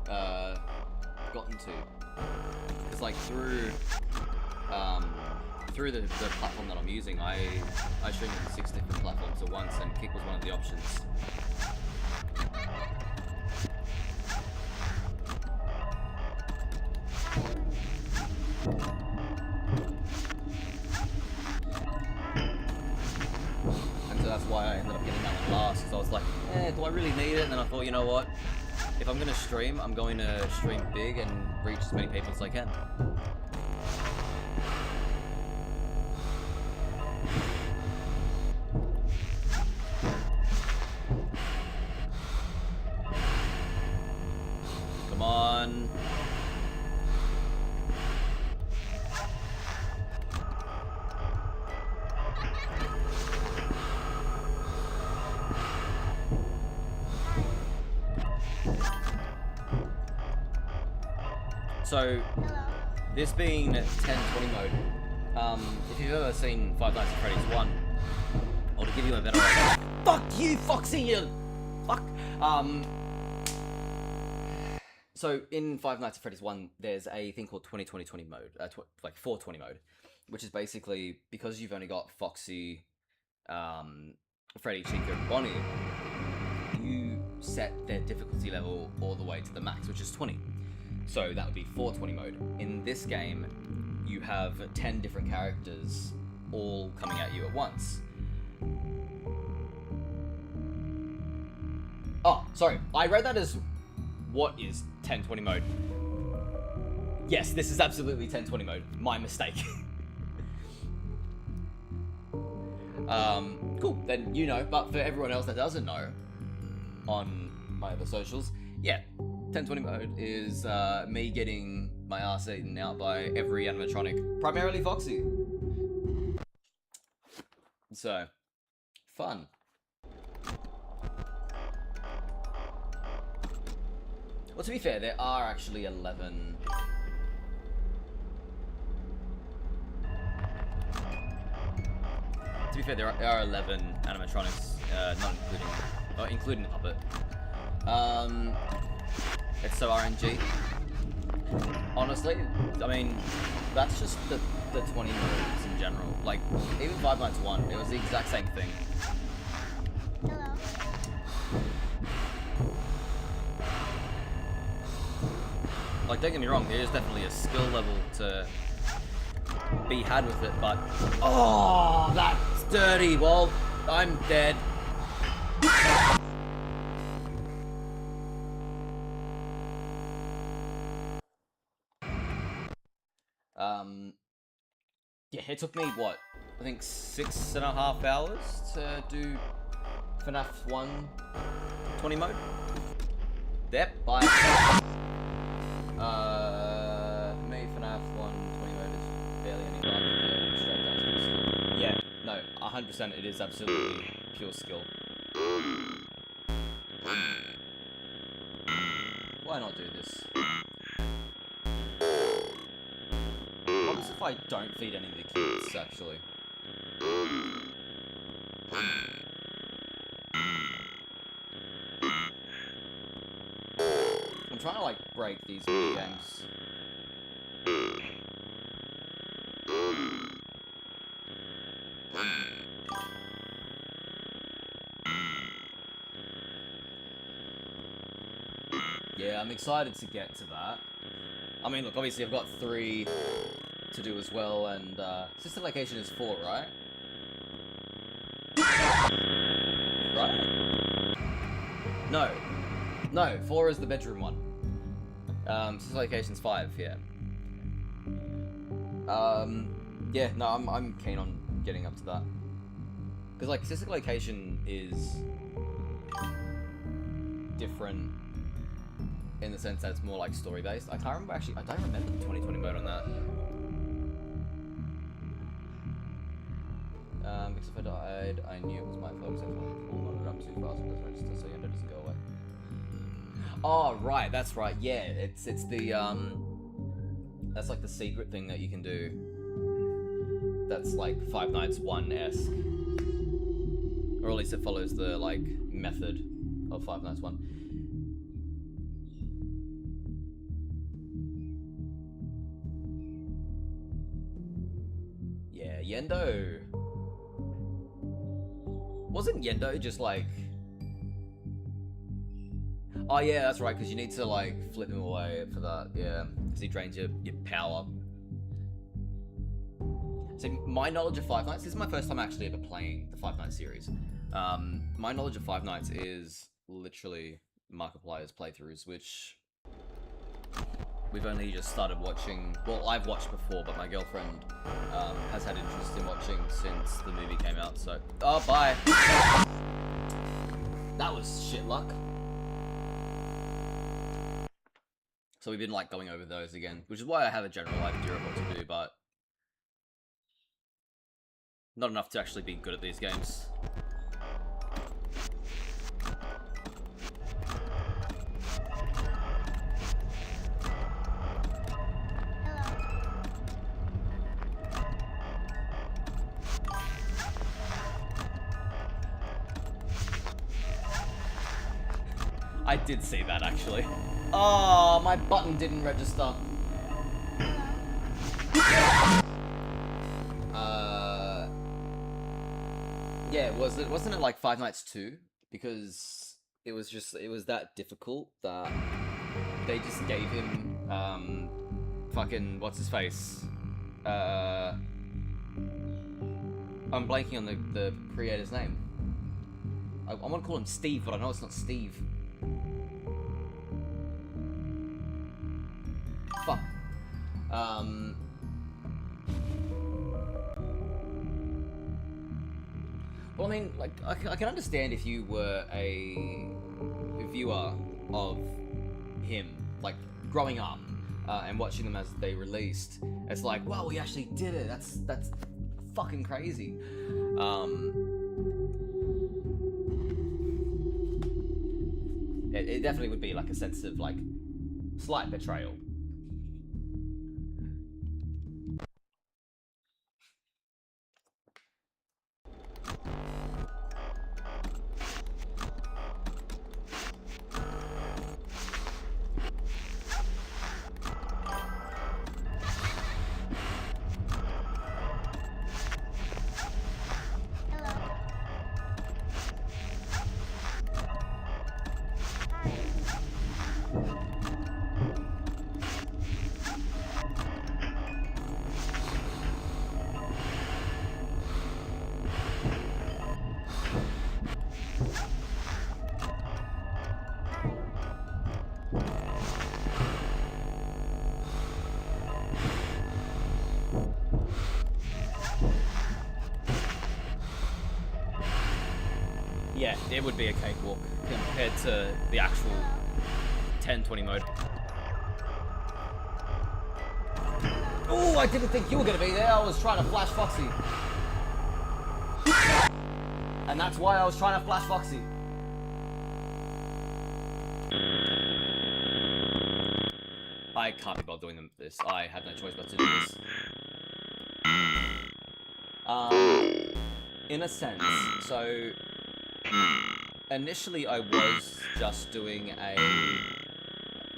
gotten to. Because, like, through the platform that I'm using, I stream on 6 different platforms at once, and Kick was one of the options. And so that's why I ended up getting that one last, because I was like, do I really need it? And then I thought, you know what? If I'm going to stream, I'm going to stream big and reach as many people as I can. Come on. So, this being 1020 mode, if you've ever seen Five Nights at Freddy's 1, or to give you a better idea, fuck you, Foxy, you fuck! So, in Five Nights at Freddy's 1, there's a thing called 2020 mode, like 420 mode, which is basically, because you've only got Foxy, Freddy, Chica, and Bonnie, you set their difficulty level all the way to the max, which is 20. So that would be 420 mode. In this game, you have 10 different characters all coming at you at once. Oh, sorry. I read that as what is 1020 mode. Yes, this is absolutely 1020 mode. My mistake. Cool. Then you know, but for everyone else that doesn't know, on my other socials, yeah, 1020 mode is me getting my ass eaten out by every animatronic, primarily Foxy. So, fun. Well, to be fair, there are actually 11... To be fair, there are 11 animatronics, not including the puppet. It's so RNG. Honestly, I mean, that's just the 20 moves in general. Like, even Five Nights 1, it was the exact same thing. Hello. Like, don't get me wrong, there is definitely a skill level to be had with it, but... Oh, that's dirty. Well, I'm dead. Yeah, it took me, what, I think 6.5 hours to do FNAF 1 20 mode. Yep, bye. For me, FNAF 1 20 mode is barely any luck. Straight down to skill. Yeah, no, 100% it is absolutely pure skill. Why not do this? What happens if I don't feed any of the kids, actually? I'm trying to, like, break these mini games. Yeah, I'm excited to get to that. I mean, look, obviously I've got 3 to do as well, and sister location is 4, right? Right? No, 4 is the bedroom one. Sister location's 5, yeah. Yeah, no, I'm keen on getting up to that. Because, like, sister location is different in the sense that it's more like story based. I can't remember actually. I don't remember the 2020 mode on that. Because if I died, I knew it was my fault. Except for I loaded up too fast and doesn't register, so Yendo doesn't go away. Oh right, that's right. Yeah, it's the that's like the secret thing that you can do. That's like Five Nights 1-esque, or at least it follows the like method of Five Nights 1. Yeah, Yendo. Wasn't Yendo just like... Oh yeah, that's right, because you need to like flip him away for that, yeah. Because he drains your power. So my knowledge of Five Nights, this is my first time actually ever playing the Five Nights series. My knowledge of Five Nights is literally Markiplier's playthroughs, which we've only just started watching. Well, I've watched before, but my girlfriend has had interest in watching since the movie came out, so... Oh, bye! That was shit luck. So we've been, like, going over those again, which is why I have a general idea of what to do, but... not enough to actually be good at these games. I did see that, actually. Oh, my button didn't register. Yeah, wasn't it like Five Nights 2? Because it was that difficult that they just gave him fucking what's his face. I'm blanking on the creator's name. I want to call him Steve, but I know it's not Steve. Fuck. Well, I mean, like, I can understand if you were a viewer of him, like, growing up, and watching them as they released. It's like, wow, we actually did it. That's fucking crazy. It definitely would be like a sense of like slight betrayal. Yeah, it would be a cakewalk compared to the actual 10-20 mode. Oh, I didn't think you were going to be there. I was trying to flash Foxy. And that's why I was trying to flash Foxy. I can't be bothered doing this. I had no choice but to do this. In a sense, so initially I was just doing a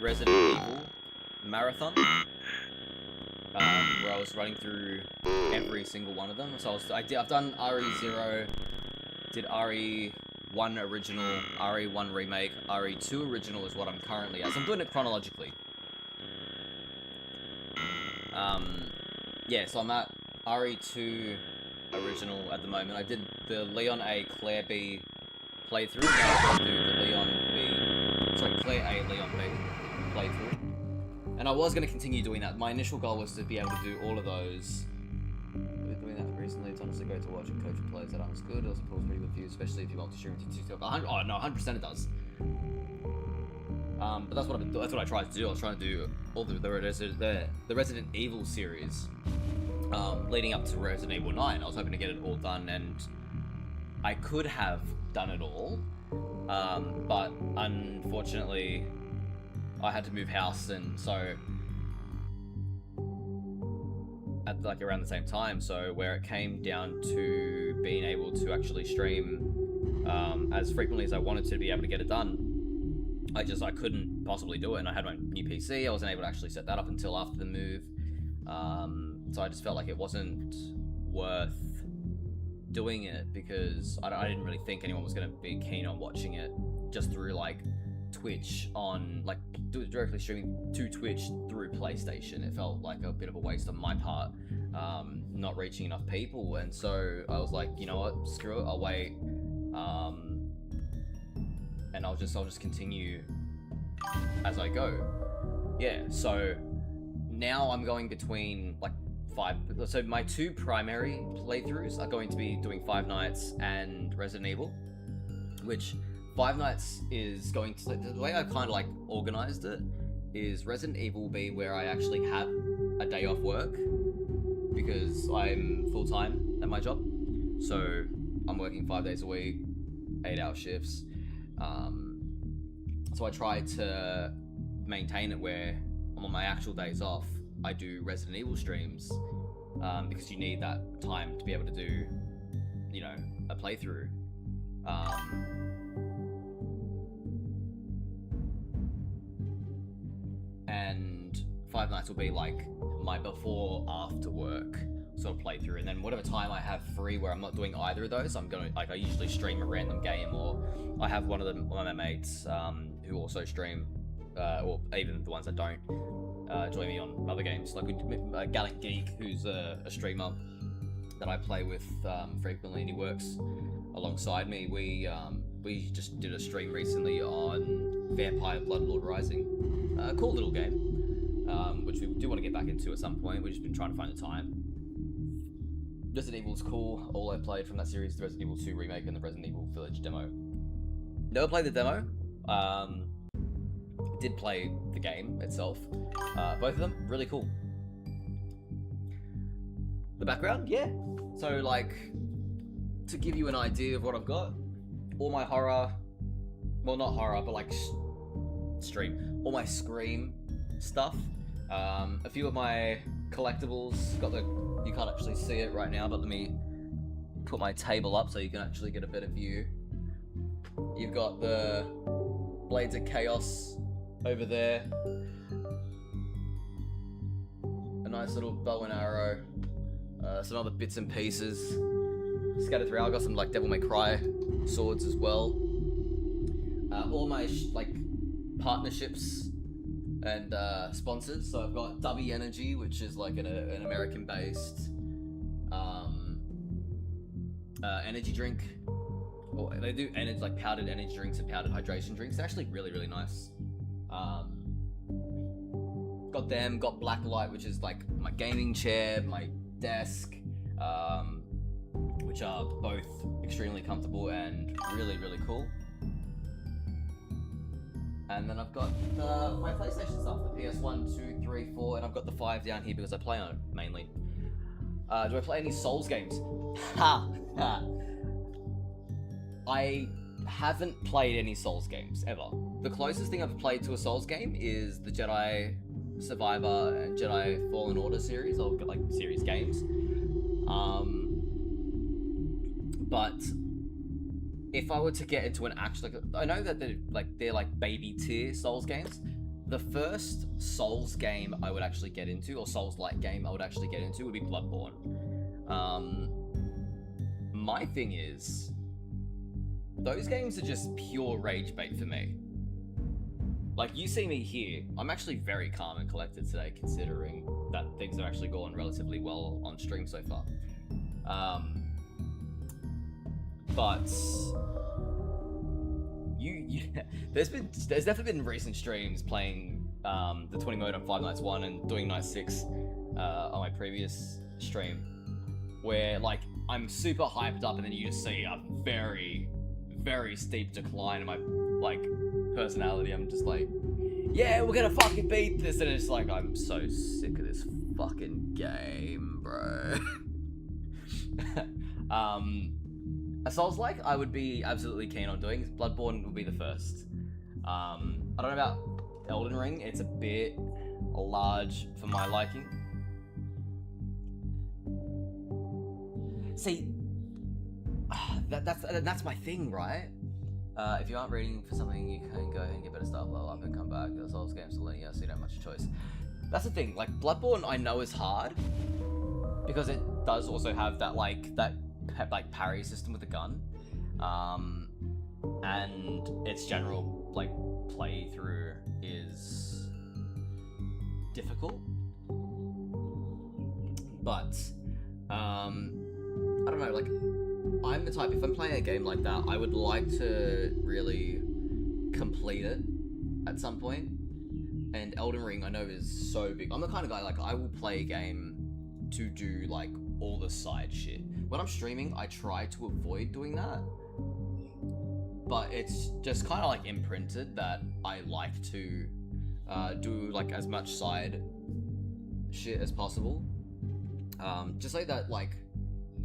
Resident Evil marathon, where I was running through every single one of them. So I've done RE0, did RE1 original, RE1 remake, RE2 original is what I'm currently at. So I'm doing it chronologically. Yeah, so I'm at RE2 original at the moment. I did the Leon A, Claire B playthrough. Now I'm going to do the Leon B, sorry, Claire A, Leon B playthrough. And I was going to continue doing that. My initial goal was to be able to do all of those. I've been doing that recently. It's honestly great to watch and coach and players that aren't as good. It also pulls pretty good views, especially if you multi-stream to TikTok. Oh no, 100% it does. But that's what that's what I tried to do. I was trying to do all the Resident Evil series, leading up to Resident Evil 9. I was hoping to get it all done, and I could have done it all, but unfortunately, I had to move house, and so at like around the same time. So where it came down to being able to actually stream as frequently as I wanted to be able to get it done, I couldn't possibly do it, and I had my new PC. I wasn't able to actually set that up until after the move. So I just felt like it wasn't worth doing it because I didn't really think anyone was going to be keen on watching it just through like Twitch on like directly streaming to Twitch through PlayStation. It felt like a bit of a waste on my part, not reaching enough people. And so I was like, you know what, screw it, I'll wait. And I'll just continue as I go. Yeah, so now I'm going between like 5. So my 2 primary playthroughs are going to be doing Five Nights and Resident Evil, which Five Nights is going to, the way I've kind of like organized it is Resident Evil will be where I actually have a day off work because I'm full-time at my job. So I'm working 5 days a week, 8-hour shifts. So I try to maintain it where on my actual days off, I do Resident Evil streams, because you need that time to be able to do, you know, a playthrough. And Five Nights will be like my before after work sort of play through, and then whatever time I have free where I'm not doing either of those, I'm gonna, like, I usually stream a random game, or I have one of my mates who also stream, or even the ones that don't, join me on other games. Like Gallant Geek, who's a streamer that I play with frequently, and he works alongside me. We just did a stream recently on Vampire Bloodlord Rising. Cool little game, which we do want to get back into at some point. We've just been trying to find the time. Resident Evil's cool. All I played from that series is the Resident Evil 2 remake and the Resident Evil Village demo. Never played the demo. Did play the game itself. Both of them, really cool. The background, yeah. So, like, to give you an idea of what I've got, all my horror, well, not horror, but like stream, all my Scream stuff, a few of my collectibles, you can't actually see it right now, but let me put my table up so you can actually get a better view. You've got the Blades of Chaos over there, a nice little bow and arrow, some other bits and pieces scattered throughout. I've got some like Devil May Cry swords as well. All my like partnerships and sponsors. So I've got Dubby Energy, which is like an American-based energy drink. Or they do like powdered energy drinks and powdered hydration drinks. They're actually really, really nice. Got them. Got Blacklight, which is like my gaming chair, my desk, which are both extremely comfortable and really, really cool. And then I've got my PlayStation stuff, the PS1, 2, 3, 4, and I've got the 5 down here because I play on it mainly. Do I play any Souls games? Ha! I haven't played any Souls games, ever. The closest thing I've played to a Souls game is the Jedi Survivor and Jedi Fallen Order series, or like series games. But if I were to get into an actual, like, I know that they're like baby tier Souls games. The first Souls game I would actually get into, or Souls-like game I would actually get into, would be Bloodborne. My thing is, those games are just pure rage bait for me. Like, you see me here, I'm actually very calm and collected today, considering that things have actually gone relatively well on stream so far. But there's definitely been recent streams playing the 20 mode on Five Nights 1 and doing Night 6 on my previous stream, where like I'm super hyped up and then you just see a very, very steep decline in my like personality. I'm just like, yeah, we're gonna fucking beat this, and it's like, I'm so sick of this fucking game, bro. A Souls-like I would be absolutely keen on doing. Bloodborne would be the first. I don't know about Elden Ring. It's a bit large for my liking. See, that's my thing, right? If you aren't reading for something, you can go ahead and get better stuff, level up, and come back. The Souls games are linear, so you don't have much choice. That's the thing. Like, Bloodborne, I know is hard because it does also have that parry system with the gun, and its general like playthrough is difficult. But I don't know, like, I'm the type, if I'm playing a game like that, I would like to really complete it at some point. And Elden Ring, I know, is so big. I'm the kind of guy, like, I will play a game to do, like, all the side shit. When I'm streaming, I try to avoid doing that. But it's just kind of, like, imprinted that I like to do, like, as much side shit as possible. Just so that, like,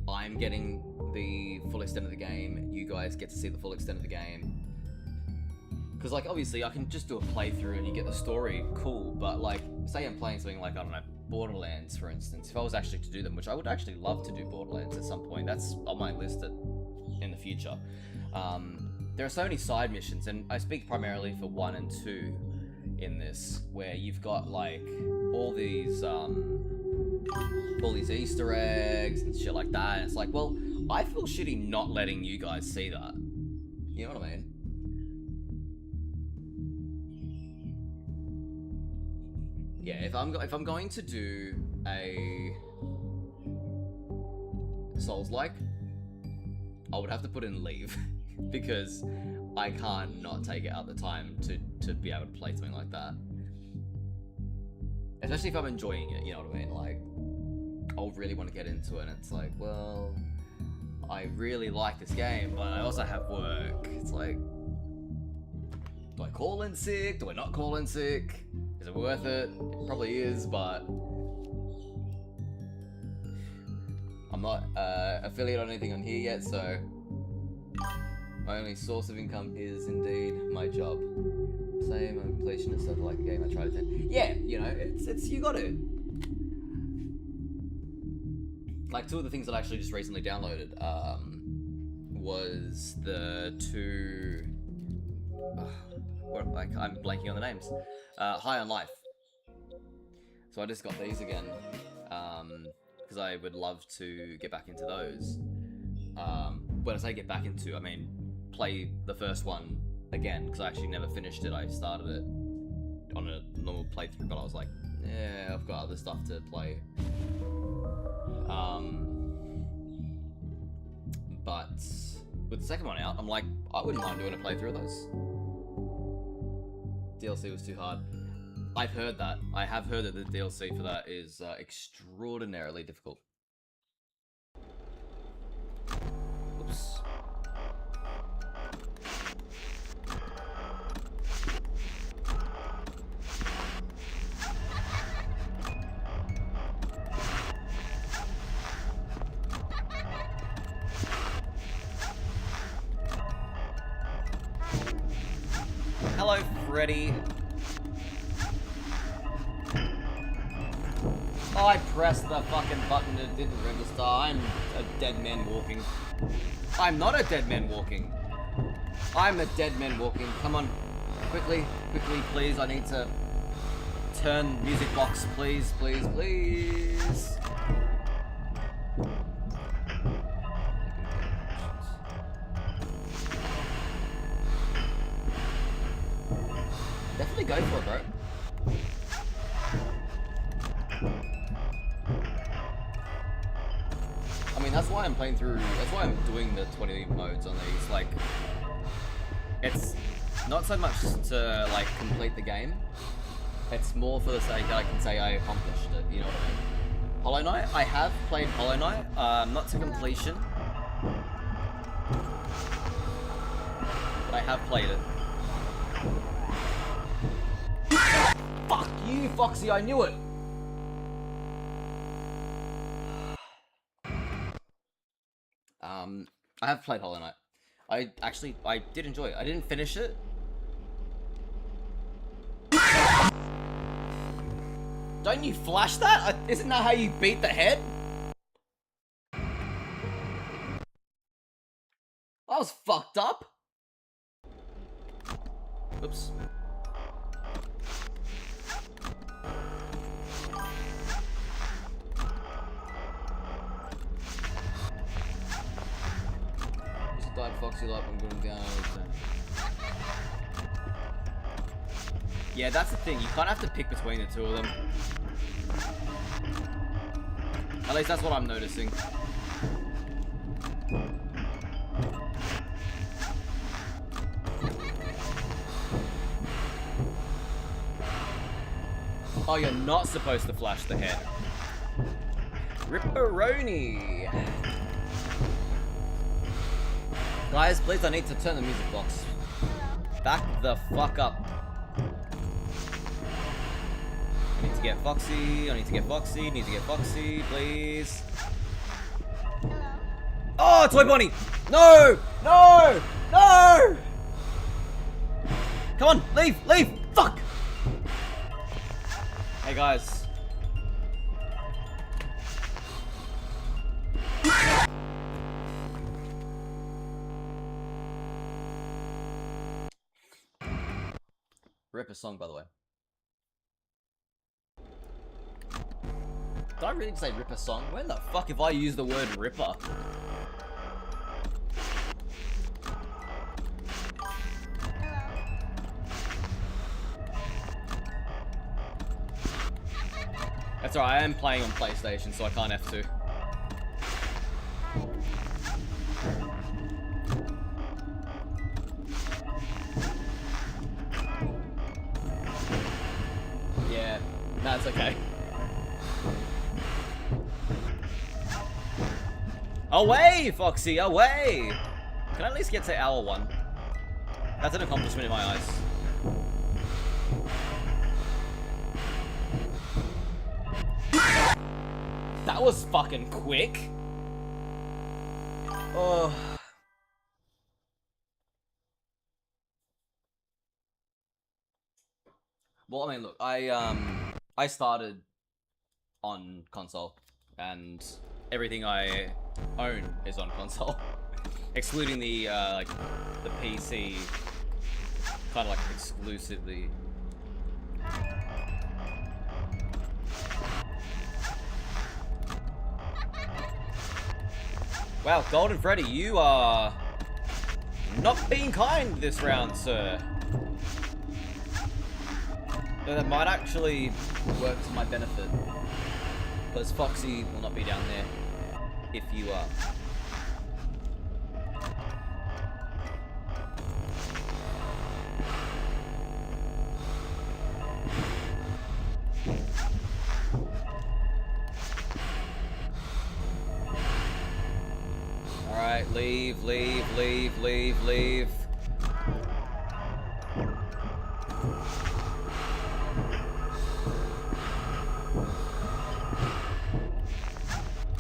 I'm getting the full extent of the game, you guys get to see the full extent of the game. Because, like, obviously, I can just do a playthrough and you get the story, cool, but, like, say I'm playing something like, I don't know, Borderlands, for instance. If I was actually to do them, which I would actually love to do Borderlands at some point, that's on my list in the future. There are so many side missions, and I speak primarily for 1 and 2 in this, where you've got, like, all these all these Easter eggs and shit like that. And it's like, well, I feel shitty not letting you guys see that. You know what I mean? Yeah, if I'm going to do a Souls-like, I would have to put in leave because I can't not take out the time to be able to play something like that. Especially if I'm enjoying it, you know what I mean? Like, I'll really want to get into it, and it's like, well, I really like this game, but I also have work. It's like, do I call in sick? Do I not call in sick? Is it worth it? It probably is, but I'm not affiliate on anything on here yet, so my only source of income is indeed my job. Same, I'm completion and stuff like a game I try to attend. Yeah, you know, it's you got to. Like, two of the things that I actually just recently downloaded was the two. I'm blanking on the names. High on Life. So I just got these again because I would love to get back into those. When I say get back into, I mean play the first one again, because I actually never finished it. I started it on a normal playthrough, but I was like, yeah, I've got other stuff to play. But with the second one out, I'm like, I wouldn't mind doing a playthrough of those. DLC was too hard. I've heard that. I have heard that the DLC for that is extraordinarily difficult. Oops. Hello, Freddy. Oh, I pressed the fucking button and it didn't register. I'm a dead man walking. I'm not a dead man walking. I'm a dead man walking. Come on. Quickly, quickly, please. I need to turn music box, please, please, please. Definitely go for it, bro. I mean, that's why I'm playing through, that's why I'm doing the 20 modes on these. Like, it's not so much to, like, complete the game. It's more for the sake that I can say I accomplished it, you know what I mean? Hollow Knight, I have played Hollow Knight, not to completion. But I have played it. Fuck you, Foxy, I knew it! I have played Hollow Knight. I did enjoy it. I didn't finish it. Don't you flash that? Isn't that how you beat the head? That was fucked up. Oops. Died Foxy like I'm going down. Yeah, that's the thing. You kind of have to pick between the two of them. At least that's what I'm noticing. Oh, you're not supposed to flash the head. Ripperoni. Guys, please, I need to turn the music box back the fuck up. I need to get Foxy, I need to get Foxy, need to get Foxy, please. Oh, Toy Bonnie! No! No! No! Come on, leave, leave! Fuck! Hey guys. Rip a song, by the way. Did I really say Ripper song? When the fuck have I used the word Ripper? That's alright, I am playing on PlayStation, so I can't F2. Yeah, that's okay. Away, Foxy, away! Can I at least get to hour 1? That's an accomplishment in my eyes. That was fucking quick. Oh. Well, I mean, look, I started on console, and everything I own is on console, excluding the like the PC, kind of like exclusively. Wow, Golden Freddy, you are not being kind this round, sir. Though that might actually work to my benefit, because Foxy will not be down there if you are. Alright, leave, leave, leave, leave, leave.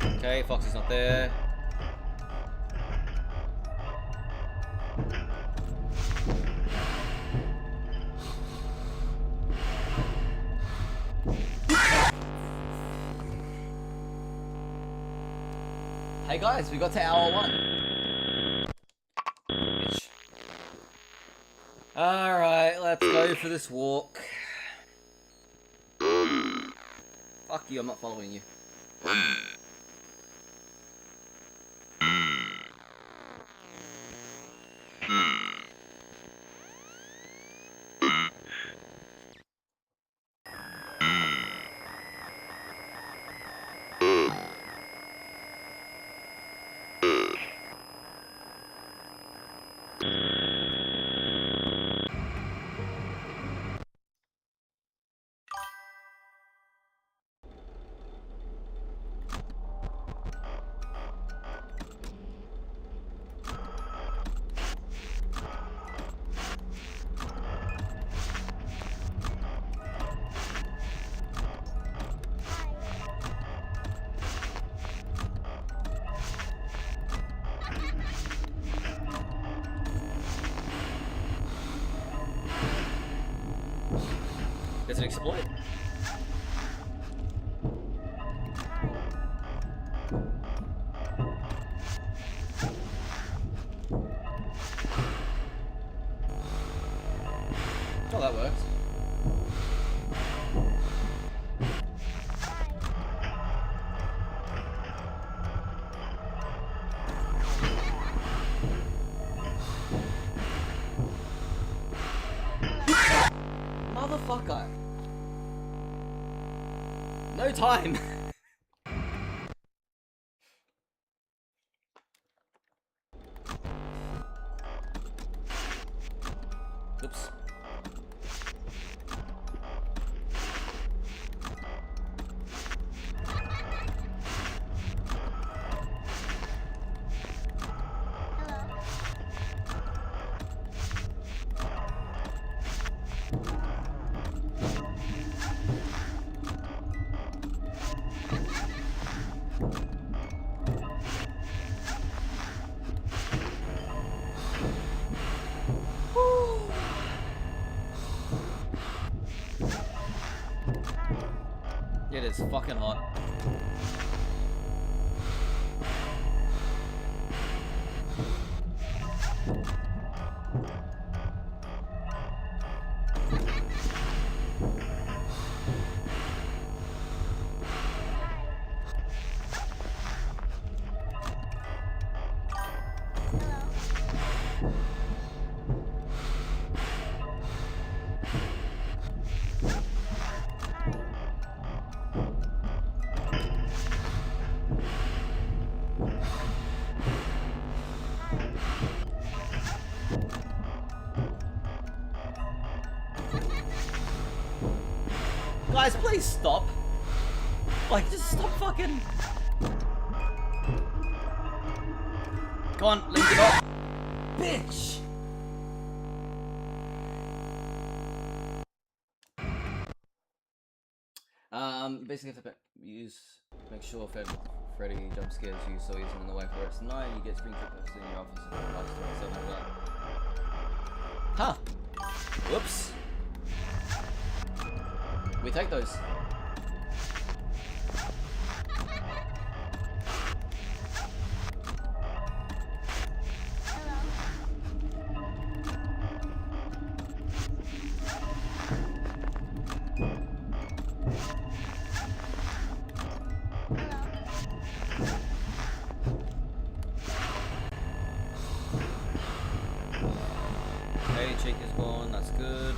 Okay, Foxy's not there. Hey guys, we got to hour 1. Bitch. Alright, let's go for this walk. Fuck you, I'm not following you. Does it explode? Oh, that works. Motherfucker. No time. Oops. It is fucking hot. Guys, please stop. Like, just stop fucking. Come on, leave it off. Bitch. Basically have to make sure Freddy jump scares you so he isn't in the way for the rest of the night. You get screen clips in your office and plus 27 of that. Huh. Whoops. We take those. Okay, check is gone, that's good.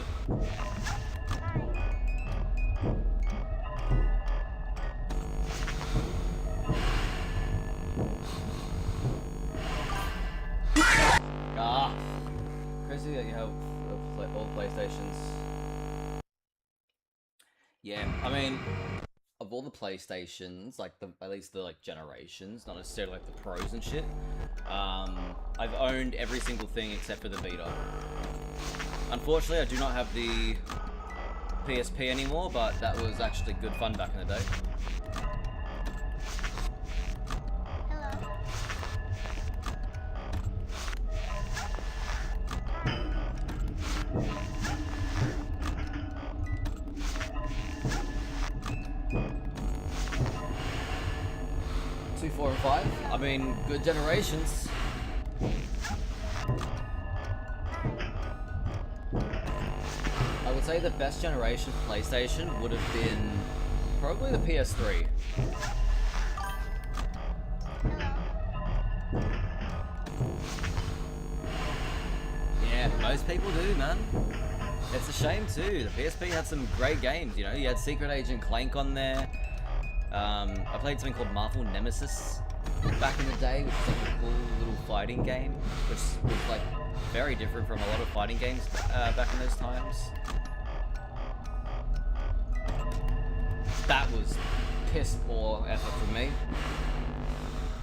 Ah, crazy that you have all PlayStations. Yeah, I mean, of all the PlayStations, like at least the like generations, not necessarily like the pros and shit. I've owned every single thing except for the Vita. Unfortunately, I do not have the PSP anymore, but that was actually good fun back in the day. Two, 4, and 5. I mean, good generations. I would say the best generation for PlayStation would have been probably the PS3. Yeah, most people do, man. It's a shame too. The PSP had some great games, you know. You had Secret Agent Clank on there. I played something called Marvel Nemesis back in the day, which was like a cool little fighting game, which was like very different from a lot of fighting games back in those times. That was piss poor effort from me.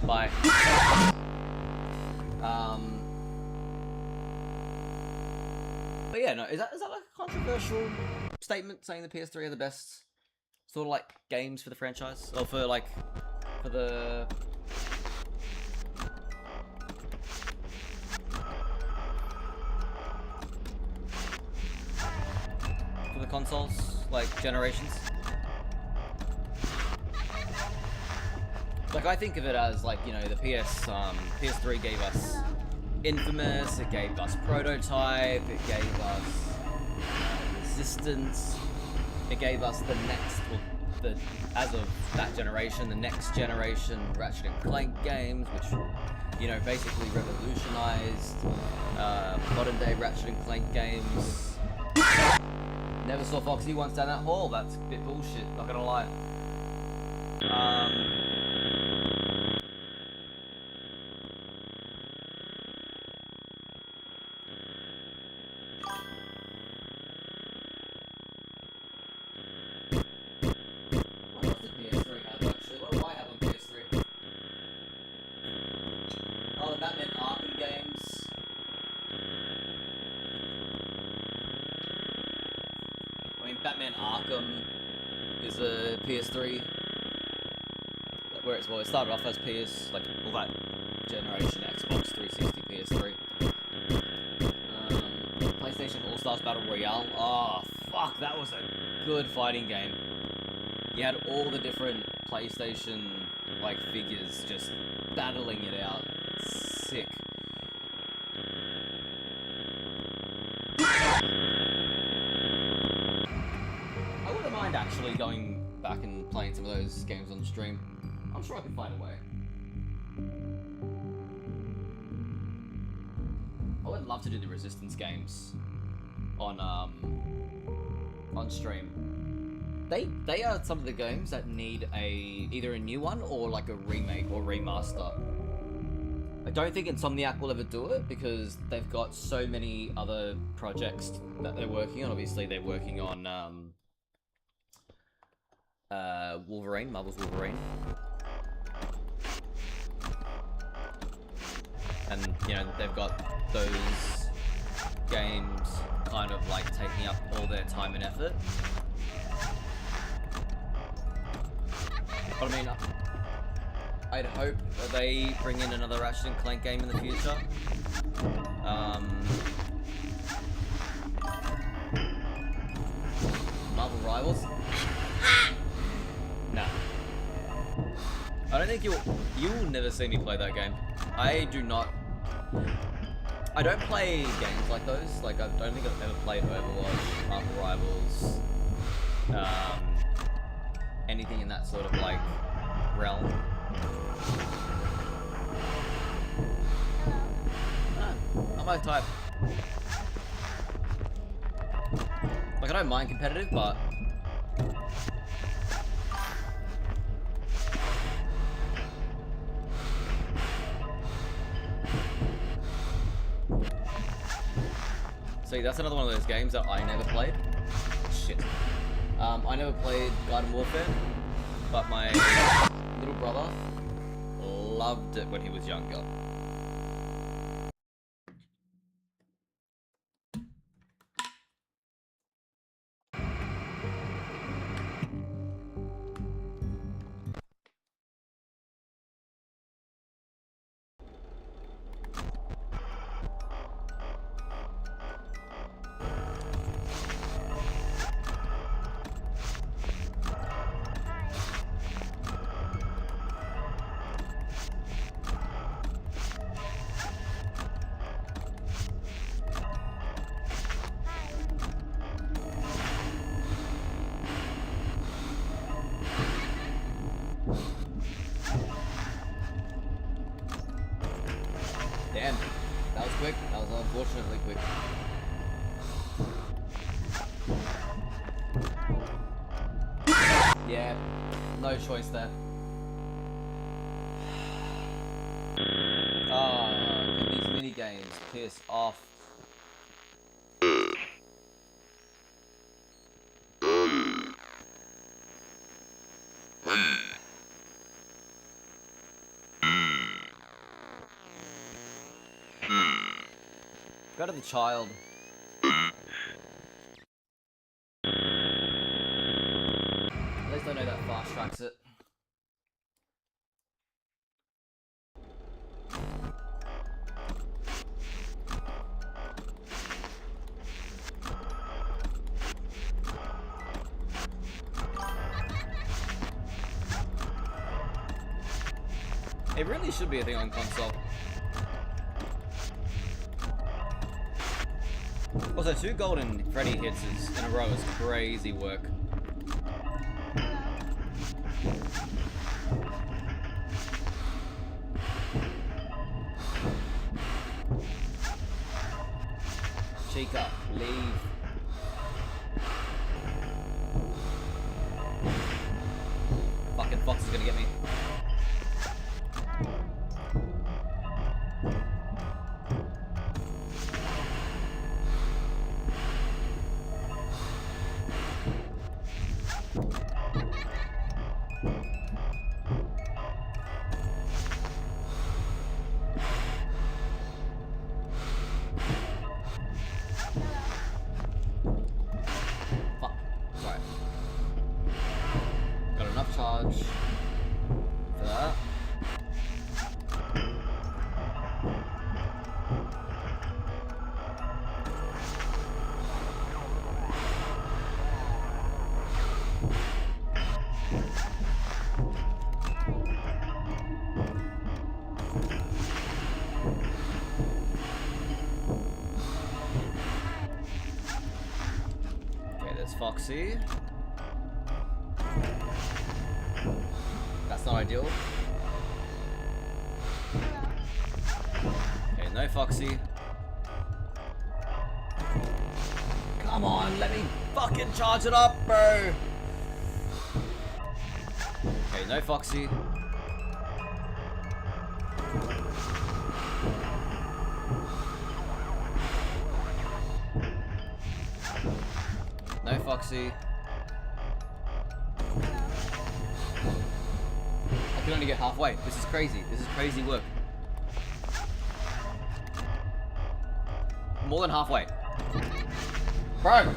Bye. But yeah, no, is that like a controversial statement saying the PS3 are the best sort of like games for the franchise, or for like for the consoles, like generations? Like I think of it as like, you know, the PS3 gave us Infamous, it gave us Prototype, it gave us Resistance, it gave us the next, well, as of that generation, the next generation Ratchet and Clank games, which, you know, basically revolutionized modern day Ratchet and Clank games. Never saw Foxy once down that hall, that's a bit bullshit, not gonna lie. Batman Arkham is a PS3, where it started off as PS, like all that generation, Xbox 360, PS3. PlayStation All-Stars Battle Royale. Oh fuck, that was a good fighting game. You had all the different PlayStation like figures just battling it out. Sick. Actually going back and playing some of those games on stream. I'm sure I can find a way. I would love to do the Resistance games on stream. They are some of the games that need either a new one or like a remake or remaster. I don't think Insomniac will ever do it because they've got so many other projects that they're working on. Obviously they're working on Wolverine, Marvel's Wolverine. And, you know, they've got those games kind of like taking up all their time and effort. But I mean, I'd hope that they bring in another Ratchet and Clank game in the future. Marvel Rivals? Nah. I don't think you'll never see me play that game. I don't play games like those. Like, I don't think I've ever played Overwatch, Marvel Rivals, anything in that sort of like realm. Not my type. Like, I don't mind competitive, but see, that's another one of those games that I never played. Shit. I never played Garden Warfare, but my little brother loved it when he was younger. Damn, that was quick. That was unfortunately quick. Yeah, no choice there. Oh, these mini games piss off. Go to the child. At least I know that fast tracks it. It really should be a thing on console. Also, 2 golden Freddy hits in a row is crazy work. Chica, leave. Fucking Fox is gonna get me. Charge for that. Okay, there's Foxy. That's not ideal. Okay, no Foxy. Come on, let me fucking charge it up, bro. Okay, no Foxy. No Foxy. can only get halfway. This is crazy. This is crazy work. More than halfway. Bro!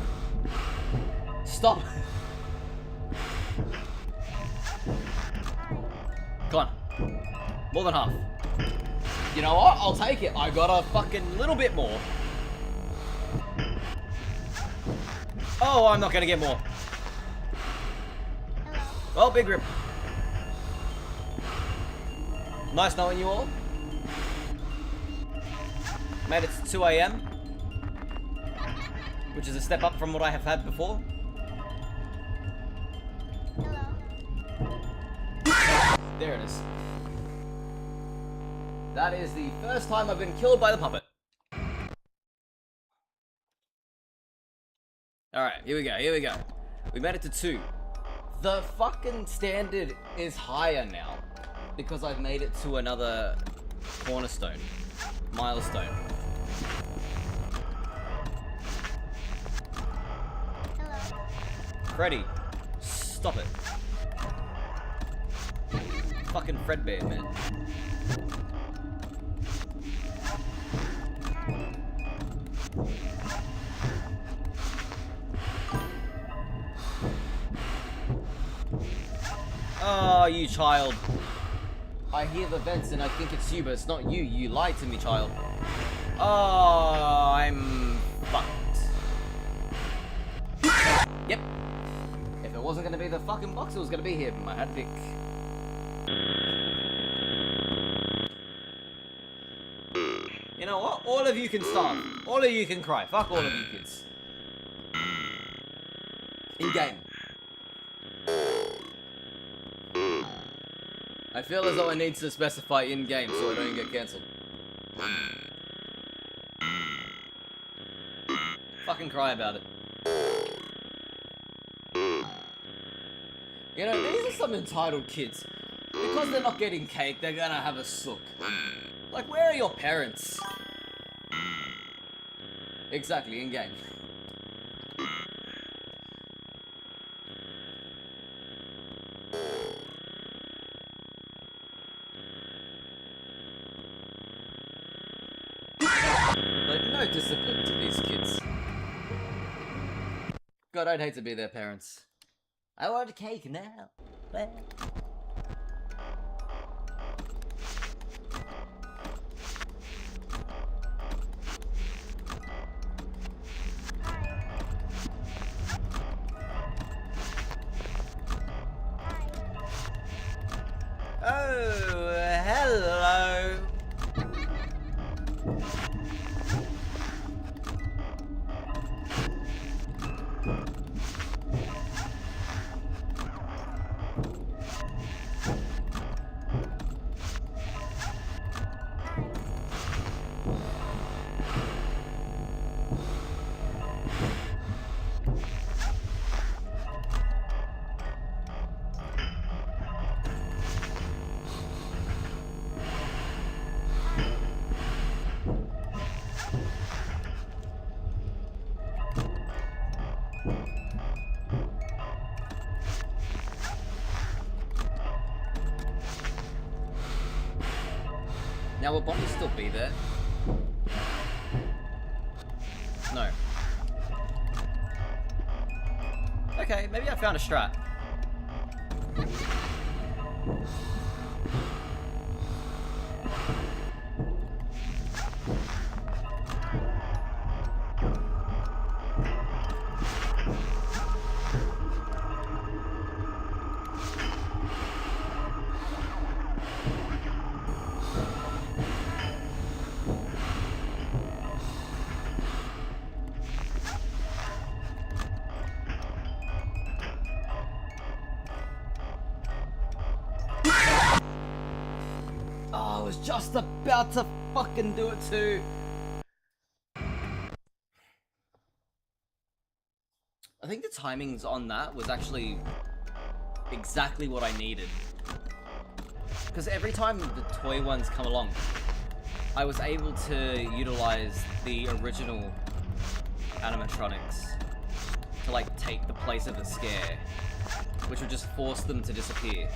Stop! Come on. More than half. You know what? I'll take it. I got a fucking little bit more. Oh, I'm not gonna get more. Hello. Well, big rip. Nice knowing you all. Made it to 2 AM, which is a step up from what I have had before. Hello. There it is. That is the first time I've been killed by the puppet. Alright, here we go, here we go. We made it to 2. The fucking standard is higher now because I've made it to another cornerstone. Milestone. Hello. Freddy, stop it. Fucking Fredbear, man. Oh, you child. I hear the vents and I think it's you, but it's not you. You lied to me, child. Oh, I'm fucked. Yep. If it wasn't gonna be the fucking box, it was gonna be him. I had to pick. You know what? All of you can starve. All of you can cry. Fuck all of you kids. In game. I feel as though I need to specify in game so I don't get cancelled. Fucking cry about it. You know, these are some entitled kids. Because they're not getting cake, they're gonna have a sook. Like, where are your parents? Exactly, in game. Like, no discipline to these kids. God, I'd hate to be their parents. I want cake now. Oh, hello. Now, will Bonnie still be there? No. Okay, maybe I found a strat. Oh, I was just about to fucking do it too. I think the timings on that was actually exactly what I needed. Because every time the toy ones come along, I was able to utilize the original animatronics to like take the place of the scare, which would just force them to disappear.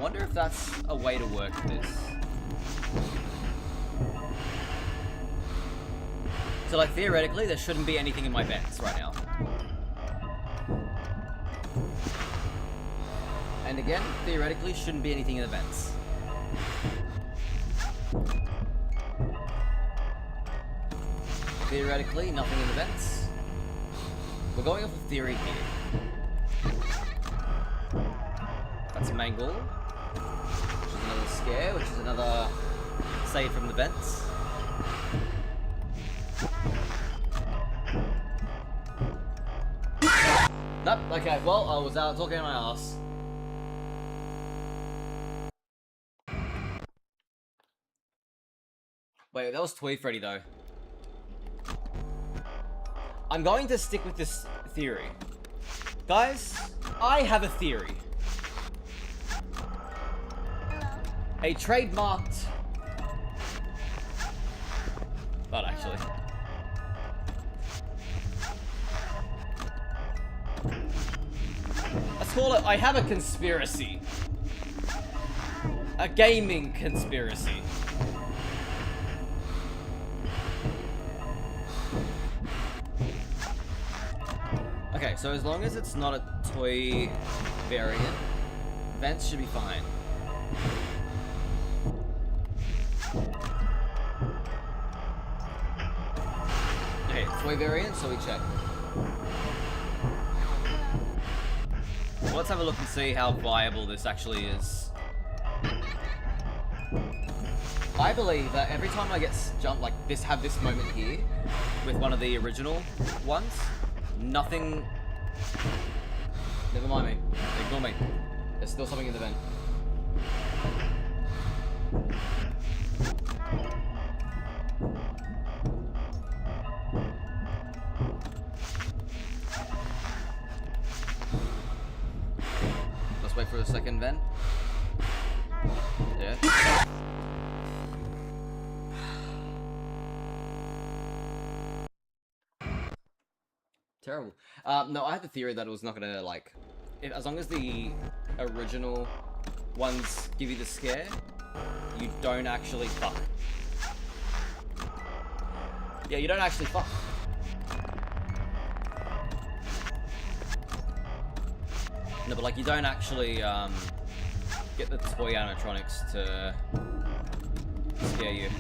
wonder if that's a way to work this. So, like, theoretically, there shouldn't be anything in my vents right now. And again, theoretically, shouldn't be anything in the vents. Theoretically, nothing in the vents. We're going off of theory here. That's a mangle, which is another scare, which is another save from the vents. Nope, okay, well, I was out talking to my ass. Wait, that was Toy Freddy though. I'm going to stick with this theory. Guys, I have a theory. Hello. A trademarked... Not actually. Let's call it, I have a conspiracy. A gaming conspiracy. Okay, so as long as it's not a toy variant, vents should be fine. Okay, toy variant, so we check. Let's have a look and see how viable this actually is. I believe that every time I get jumped like this, have this moment here with one of the original ones, nothing. Never mind me. Ignore me. There's still something in the vent. Let's wait for a second vent. Yeah. Terrible. No, I had the theory that it was not gonna, like... as long as the original ones give you the scare, you don't actually fuck. Yeah, you don't actually fuck. No, but like, you don't actually, get the toy animatronics to scare you.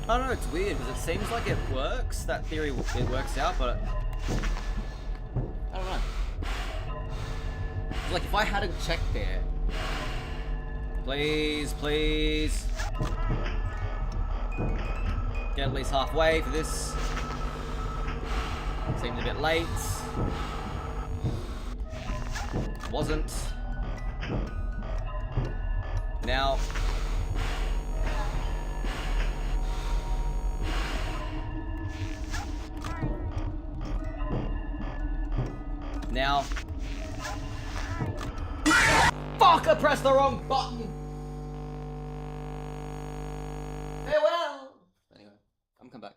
I don't know, it's weird, because it seems like it works, that theory, it works out, but... I don't know. Like, if I hadn't checked there... Please, please... Get at least halfway for this. Seemed a bit late. Wasn't. Now... Now. Fuck! I pressed the wrong button! Farewell! Anyway, come back.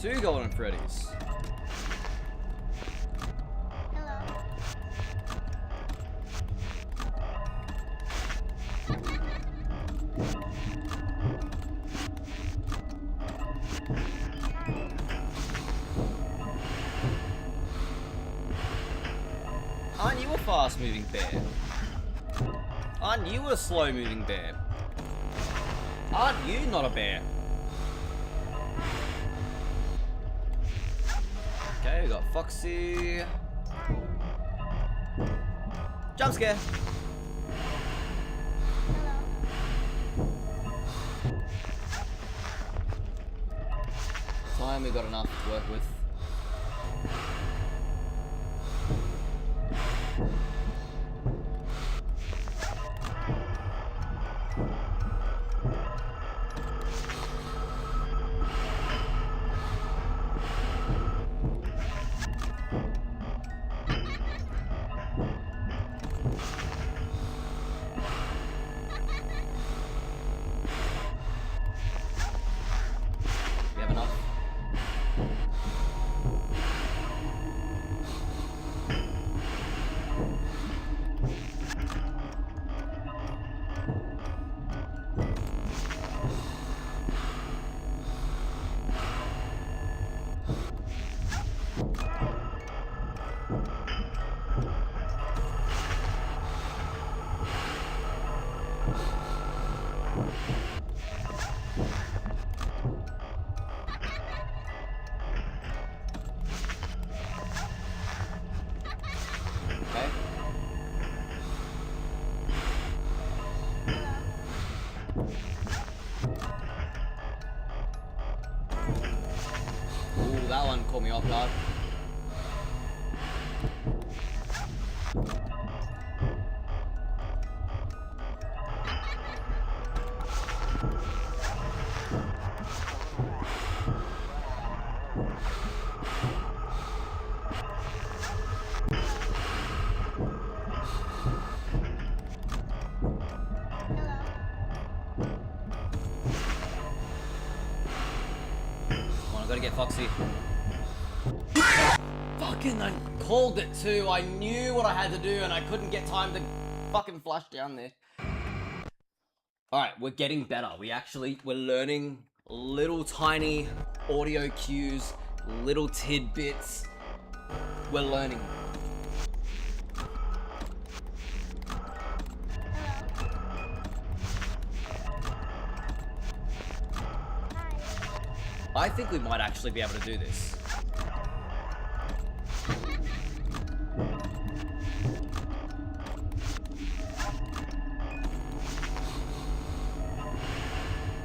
Hello. 2 golden Freddys. Aren't you a fast-moving bear? Aren't you a slow-moving bear? Aren't you not a bear? Okay, we got Foxy. Jump scare. Time, we got enough to work with. We have enough. Okay. Ooh, that one caught me off guard. Come on, I gotta get Foxy. Fucking, I called it too. I knew what I had to do and I couldn't get time to fucking flash down there. Alright, we're getting better. We're learning little tiny audio cues, little tidbits. We're learning. I think we might actually be able to do this.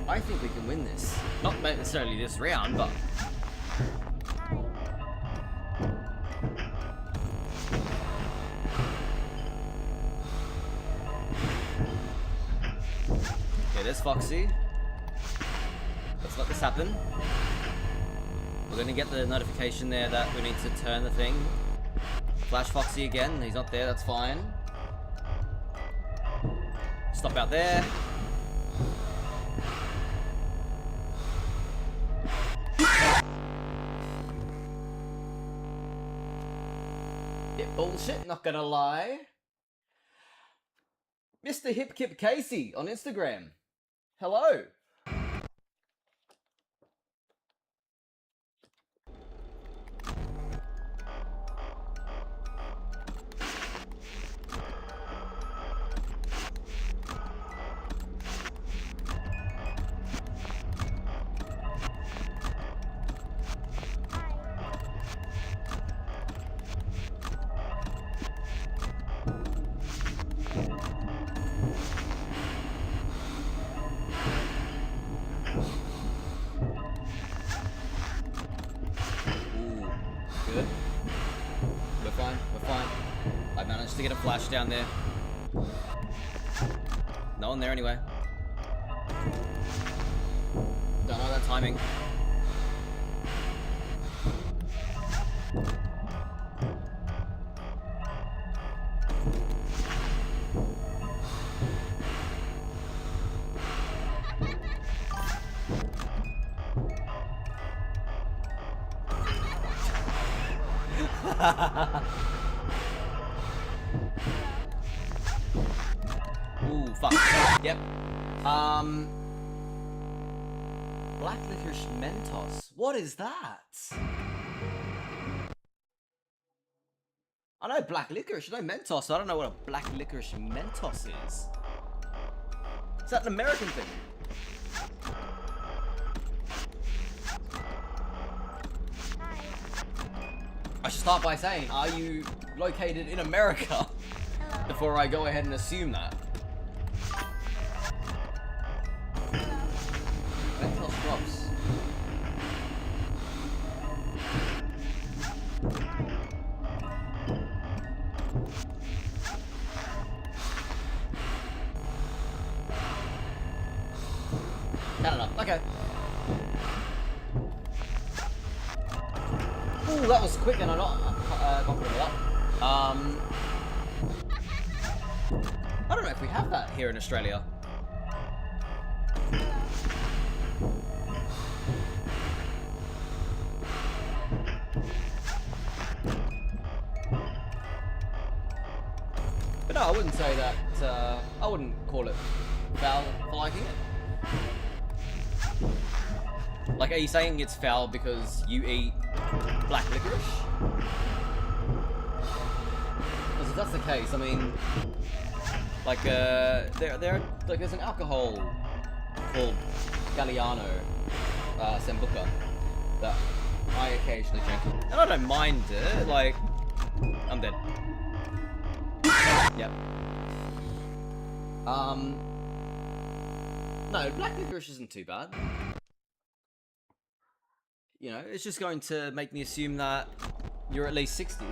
I think we can win this. Not necessarily this round, but... Okay, there's Foxy. Let's let this happen. We're gonna get the notification there that we need to turn the thing. Flash Foxy again. He's not there, that's fine. Stop out there. Yeah, bullshit, not gonna lie. Mr. Hip Kip Casey on Instagram. Hello. Good. We're fine, we're fine. I managed to get a flash down there. No one there anyway. Don't know that timing. Ooh, fuck. Yep. Black licorice Mentos. What is that? I know black licorice, I know Mentos. I don't know what a black licorice Mentos is. Is that an American thing? I should start by saying, are you located in America? before I go ahead and assume that. Mental drops. Canada. Okay. Ooh, that was quick and I'm not confident with that. I don't know if we have that here in Australia. But no, I wouldn't say that, I wouldn't call it foul for liking it. Like, are you saying it's foul because you eat black licorice? Because if that's the case, I mean, like, there's an alcohol called Galliano Sambuca that I occasionally drink, and I don't mind it. Like, I'm dead. Yep. No, black licorice isn't too bad. You know, it's just going to make me assume that you're at least 60.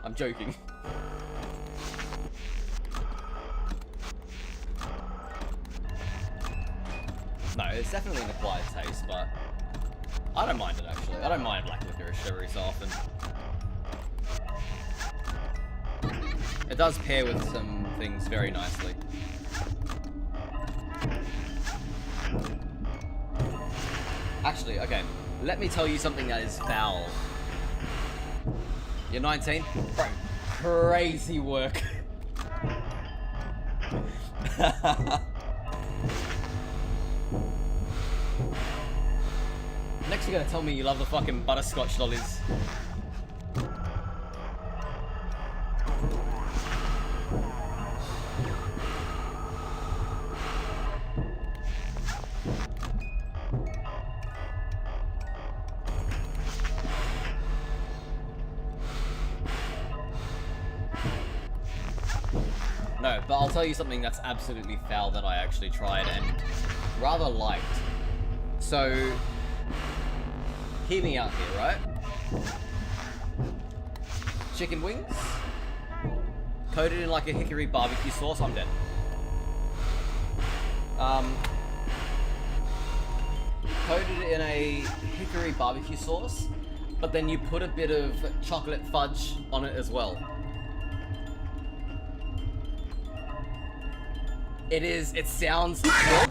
I'm joking. No, it's definitely an acquired taste, but I don't mind it actually. I don't mind black licorice every so often. It does pair with some things very nicely. Actually, okay, let me tell you something that is foul. You're 19? Bro, crazy work. Next you're gonna tell me you love the fucking butterscotch lollies. No, but I'll tell you something that's absolutely foul that I actually tried and rather liked. So, hear me out here, right? Chicken wings, coated in like a hickory barbecue sauce. I'm dead. Coated in a hickory barbecue sauce, but then you put a bit of chocolate fudge on it as well. It sounds good,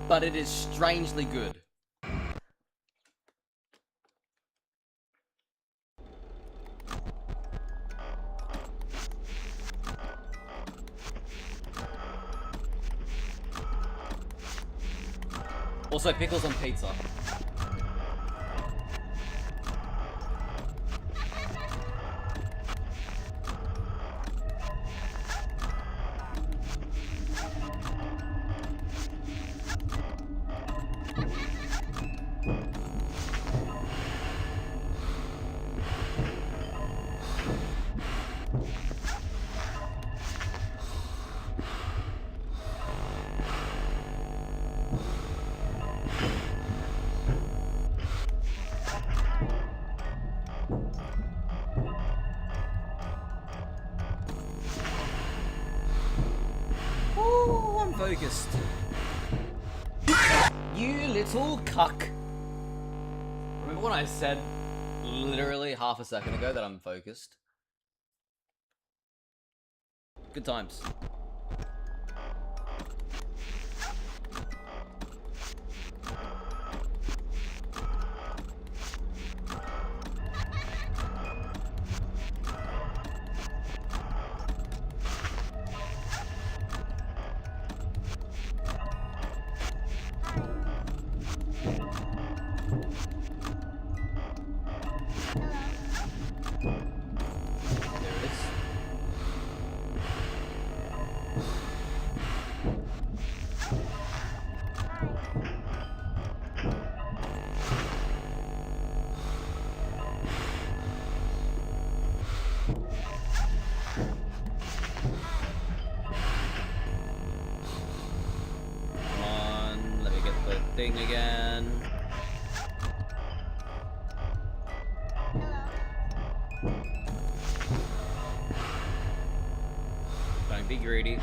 but it is strangely good. Also, pickles on pizza. Ooh, I'm focused. You little cuck. Remember when I said literally half a second ago that I'm focused? Good times. There it is. thing again. Hello. Don't be greedy.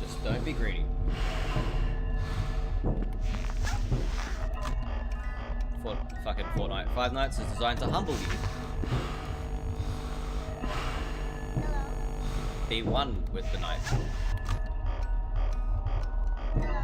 Just don't be greedy. Fucking Fortnite. Five Nights is designed to humble you. Hello. Be one with the night. Hello.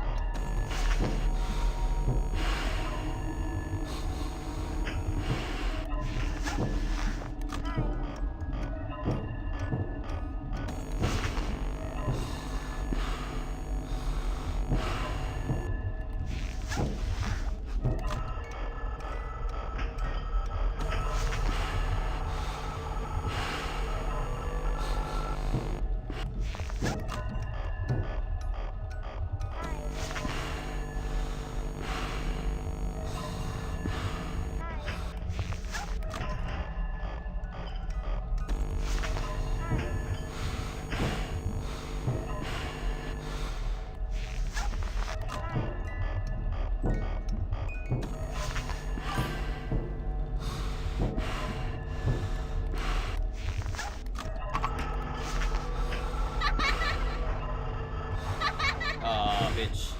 Ah, bitch.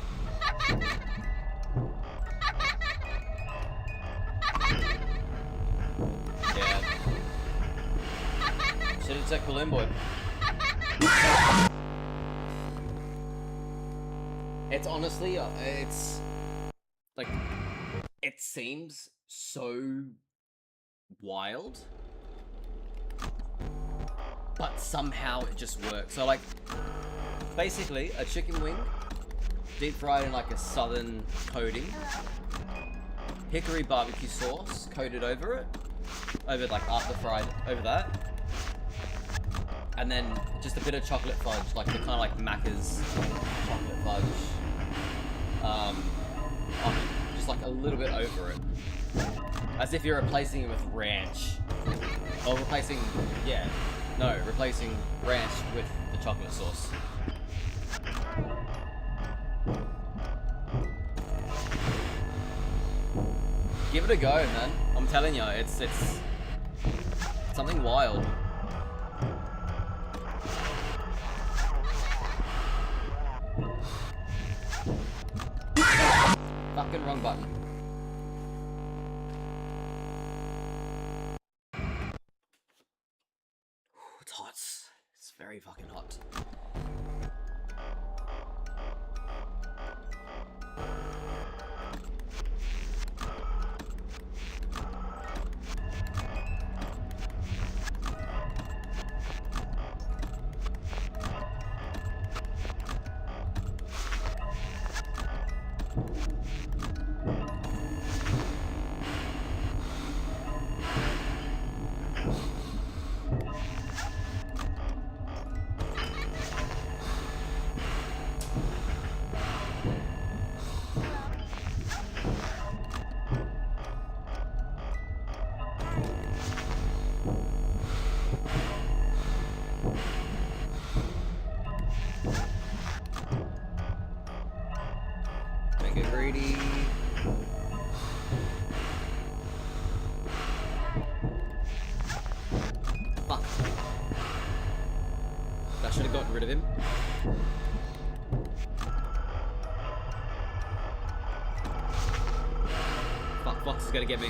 Yeah. Should have checked the limb boy. It's honestly, it's like, it seems so wild, but somehow it just works. So like, basically a chicken wing, deep fried in like a southern coating, hickory barbecue sauce coated over it, over like after fried over that, and then just a bit of chocolate fudge, like the kind of like Macca's chocolate fudge, on it, just like a little bit over it, as if you're replacing it with ranch, or replacing ranch with the chocolate sauce. Give it a go, man. I'm telling you, it's something wild. Fucking wrong button. It's hot. It's very fucking hot. Make it greedy. Fuck. That should have gotten rid of him. Fuck, Fox is gonna get me.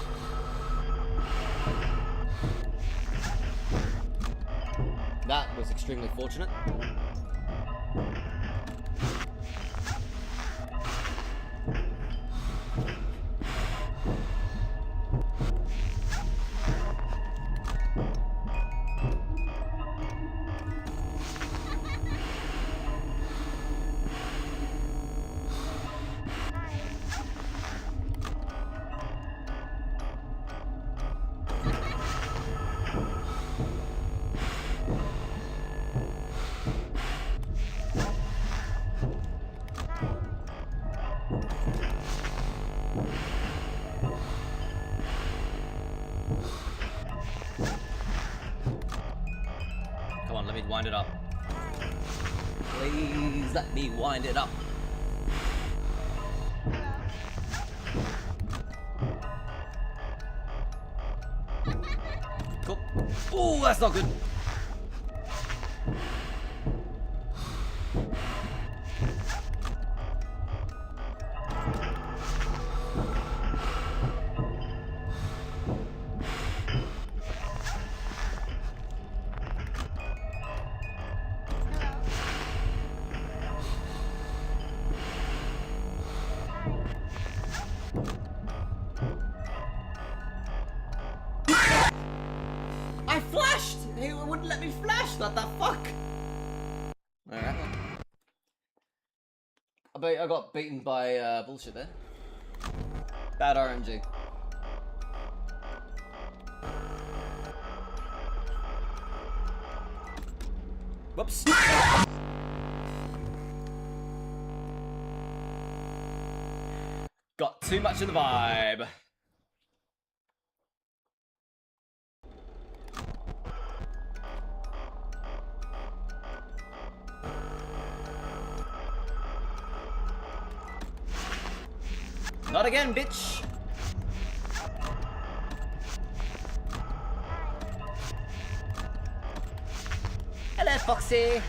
That was extremely fortunate. Come on, let me wind it up. Please let me wind it up. Cool. Oh, that's not good. I flashed! He wouldn't let me flash! What the fuck? Alright. I got beaten by bullshit there. Bad RNG. Whoops. Got too much of the vibe. Not again, bitch! Hello, Foxy!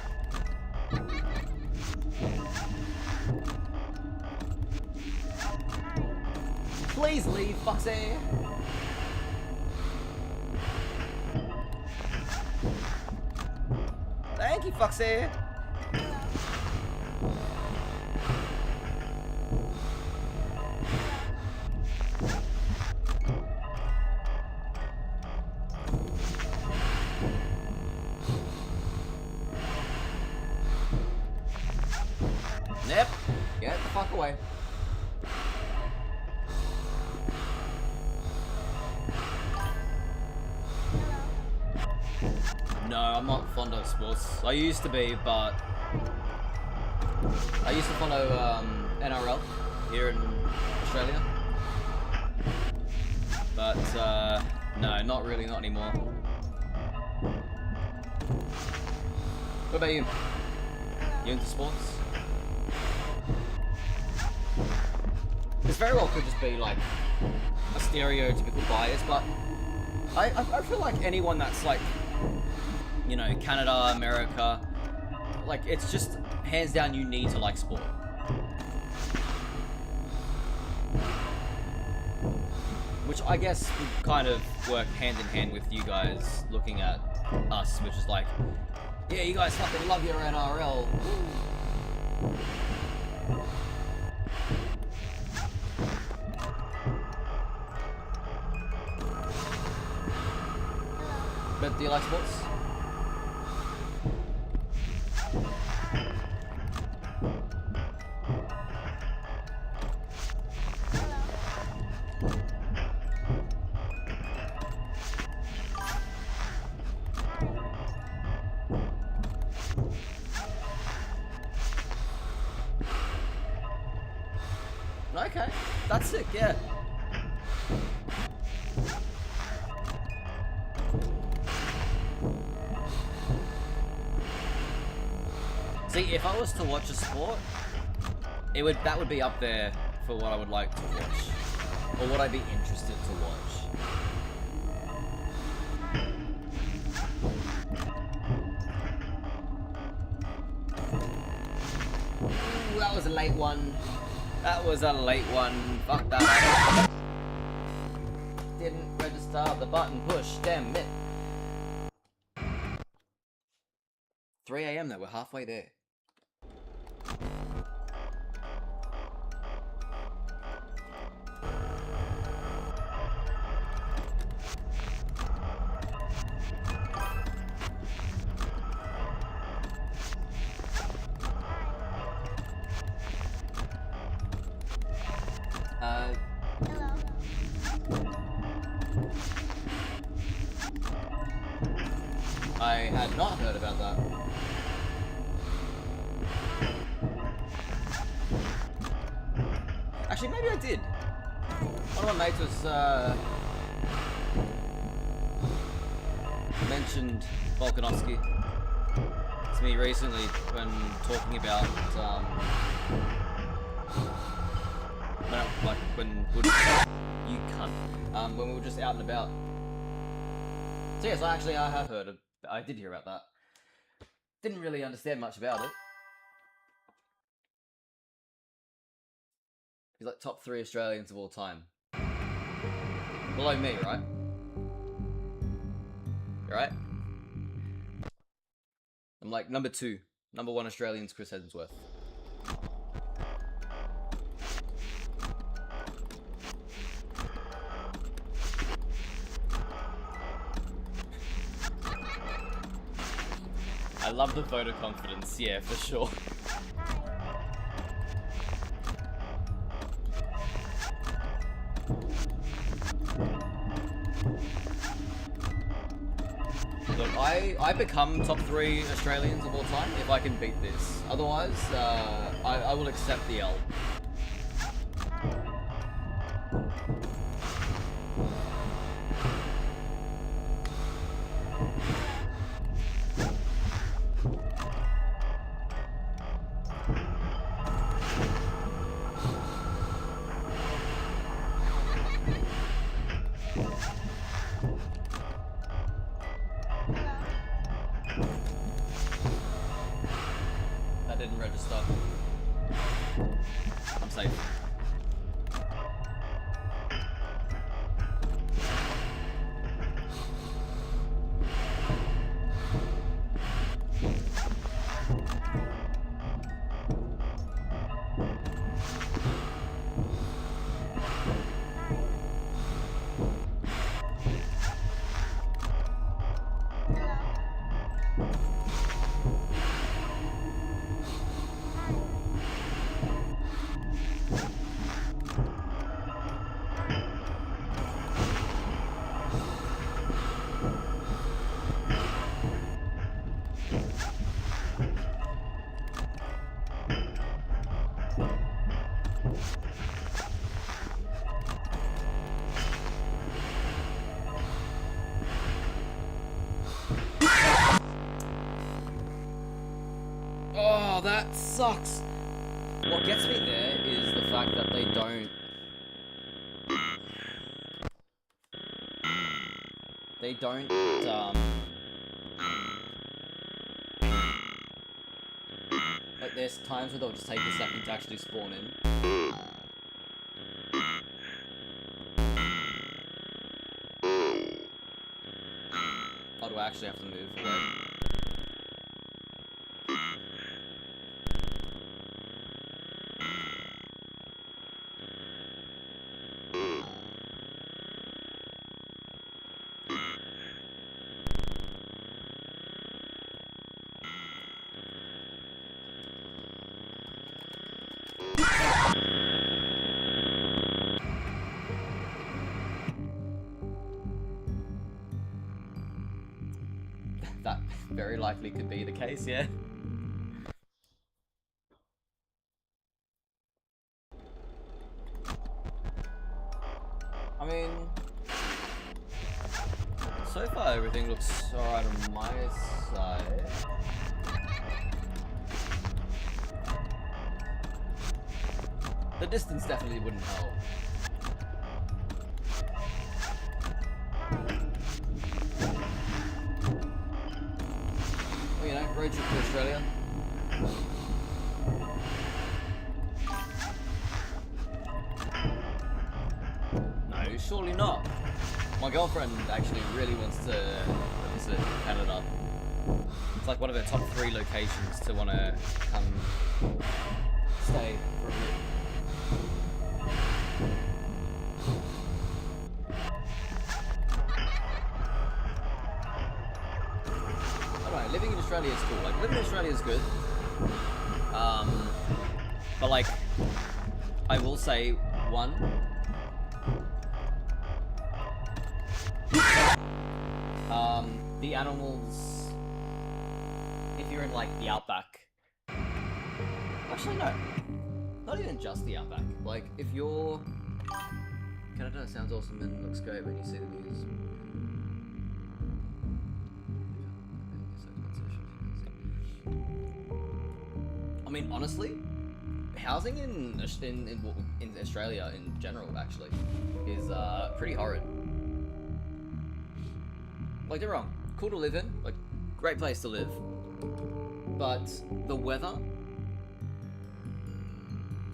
Please leave, Foxy! Thank you, Foxy! Yep, get the fuck away. No, I'm not fond of sports. I used to be, but I used to follow NRL here in Australia. But no, not really, not anymore. What about you? You into sports? This very well could just be like a stereotypical bias, but I feel like anyone that's like, you know, Canada, America, like it's just hands down you need to like sport. Which I guess would kind of work hand in hand with you guys looking at us, which is like, yeah, you guys fucking love your NRL. But do you like sports? Okay, that's sick, yeah. See, if I was to watch a sport, that would be up there for what I would like to watch, or what I'd be interested to watch. Ooh, that was a late one. That was a late one. Fuck that. Didn't register the button push. Damn it. 3 AM though. We're halfway there. Hello. I had not heard about that. Actually, maybe I did. One of my mates was mentioned Volkanovski. to me recently when talking about you cunt. When we were just out and about. So yes, I have heard of. I did hear about that. Didn't really understand much about it. He's like top 3 Australians of all time. Below me, right? Right? I'm like number 2. Number 1 Australian's Chris Hemsworth. I love the voter confidence, yeah, for sure. Look, I become top 3 Australians of all time if I can beat this. Otherwise, I will accept the L. That didn't register. I'm safe. Oh, that sucks. What gets me there is the fact that they don't... Like, there's times where they'll just take a second to actually spawn in. Oh, do I actually have to move away? That very likely could be the case, yeah. I mean, so far everything looks alright on my side. The distance definitely wouldn't help. Well, you know, road trip to Australia. No, surely not. My girlfriend actually really wants to visit Canada. It's like one of her top 3 locations to want to come stay for a bit. I don't know, living in Australia is cool. Like, living in Australia is good. But like, I will say, one, the animals, if you're in like the outback, actually no, not even just the outback, like if you're, Canada sounds awesome and looks great when you see the views. I mean, honestly, housing in Australia in general actually is pretty horrid. Like, don't get me wrong, cool to live in, like great place to live, but the weather,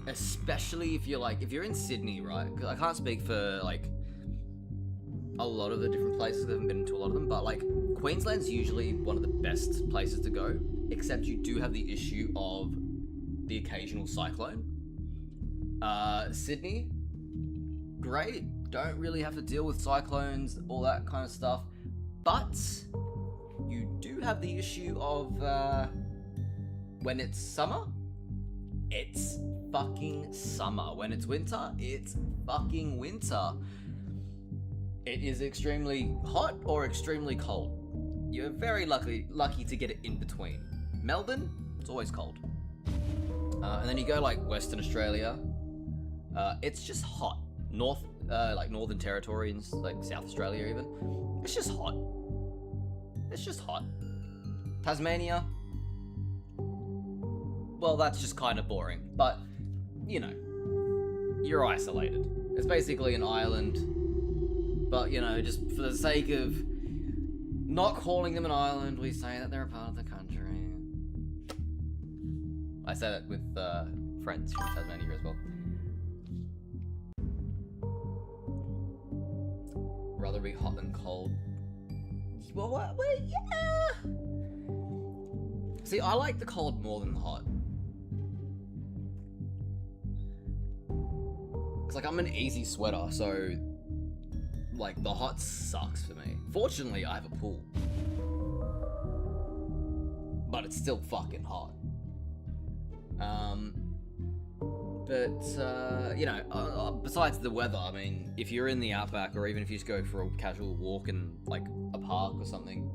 especially if you're in Sydney, right? Because I can't speak for like a lot of the different places. I haven't been to a lot of them, but like Queensland's usually one of the best places to go, except you do have the issue of the occasional cyclone. Sydney, great, don't really have to deal with cyclones, all that kind of stuff, but you do have the issue of when it's summer, it's fucking summer. When it's winter, it's fucking winter. It is extremely hot or extremely cold. You're very lucky to get it in between. Melbourne, it's always cold. And then you go like Western Australia, it's just hot. Like Northern Territory and like South Australia even, it's just hot. It's just hot. Tasmania, well, that's just kind of boring, but you know, you're isolated. It's basically an island, but you know, just for the sake of not calling them an island, we say that they're a part of the country. I say that with friends from Tasmania as well. Rather be hot than cold. Well, yeah. See, I like the cold more than the hot. Cause like I'm an easy sweater, so like the hot sucks for me. Fortunately, I have a pool, but it's still fucking hot. You know, besides the weather, I mean, if you're in the outback or even if you just go for a casual walk in like a park or something,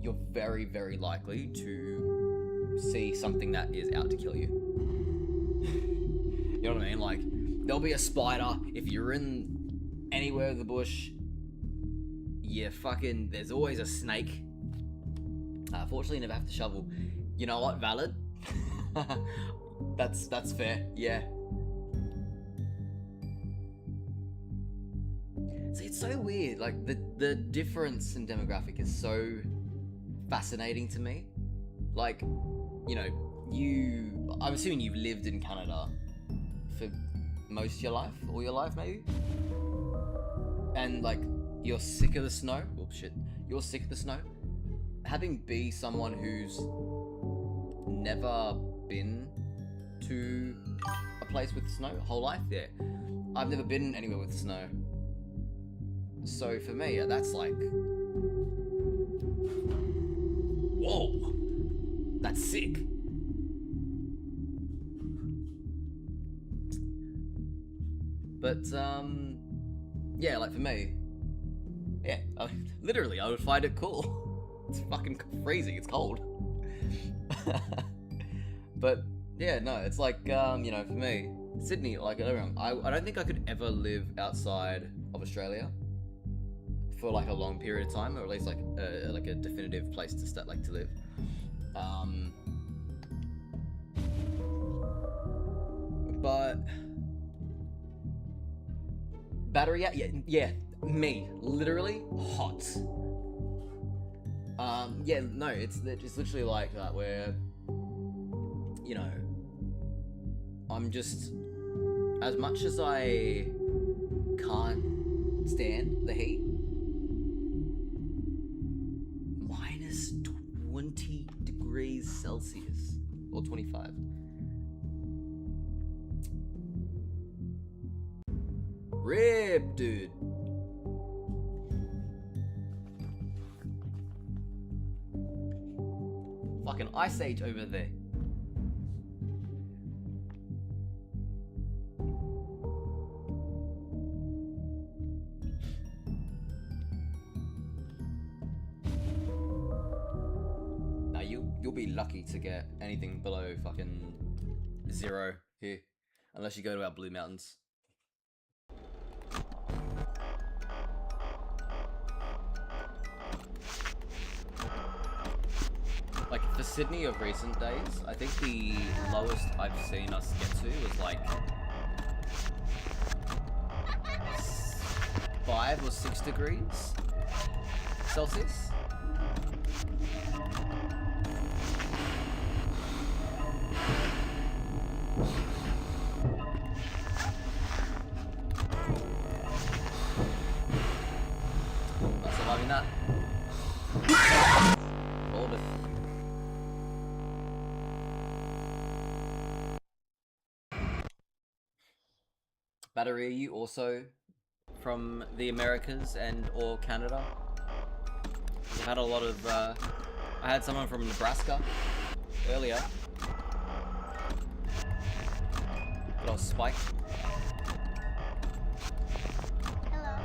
you're very, very likely to see something that is out to kill you. You know what I mean? Like, there'll be a spider. If you're in anywhere in the bush, there's always a snake. Fortunately, you never have to shovel. You know what? Valid. That's fair. Yeah. See, it's so weird. Like the difference in demographic is so fascinating to me. Like, you know, I'm assuming you've lived in Canada for most of your life, all your life maybe, and like you're sick of the snow. Oh shit, you're sick of the snow. Having be someone who's never been to a place with snow whole life, yeah, I've never been anywhere with snow. So for me, that's like, whoa, that's sick. But yeah, like for me, yeah, literally, I would find it cool. It's fucking freezing. It's cold. But yeah, no, it's like you know, for me, Sydney, like I don't think I could ever live outside of Australia for like a long period of time, or at least like a definitive place to start, like to live. But battery, yeah, me, literally hot. Yeah, no, it's literally like that where, you know, I'm just, as much as I can't stand the heat, minus 20 degrees Celsius, or 25. Rip, dude. Fucking ice age over there. Now you'll be lucky to get anything below fucking 0 here, unless you go to our Blue Mountains. Like for Sydney of recent days, I think the lowest I've seen us get to was like 5 or 6 degrees Celsius. Not surviving that. All of it. Battery, are you also from the Americas and or Canada? We've had a lot of, I had someone from Nebraska earlier. Good old Spike. Hello.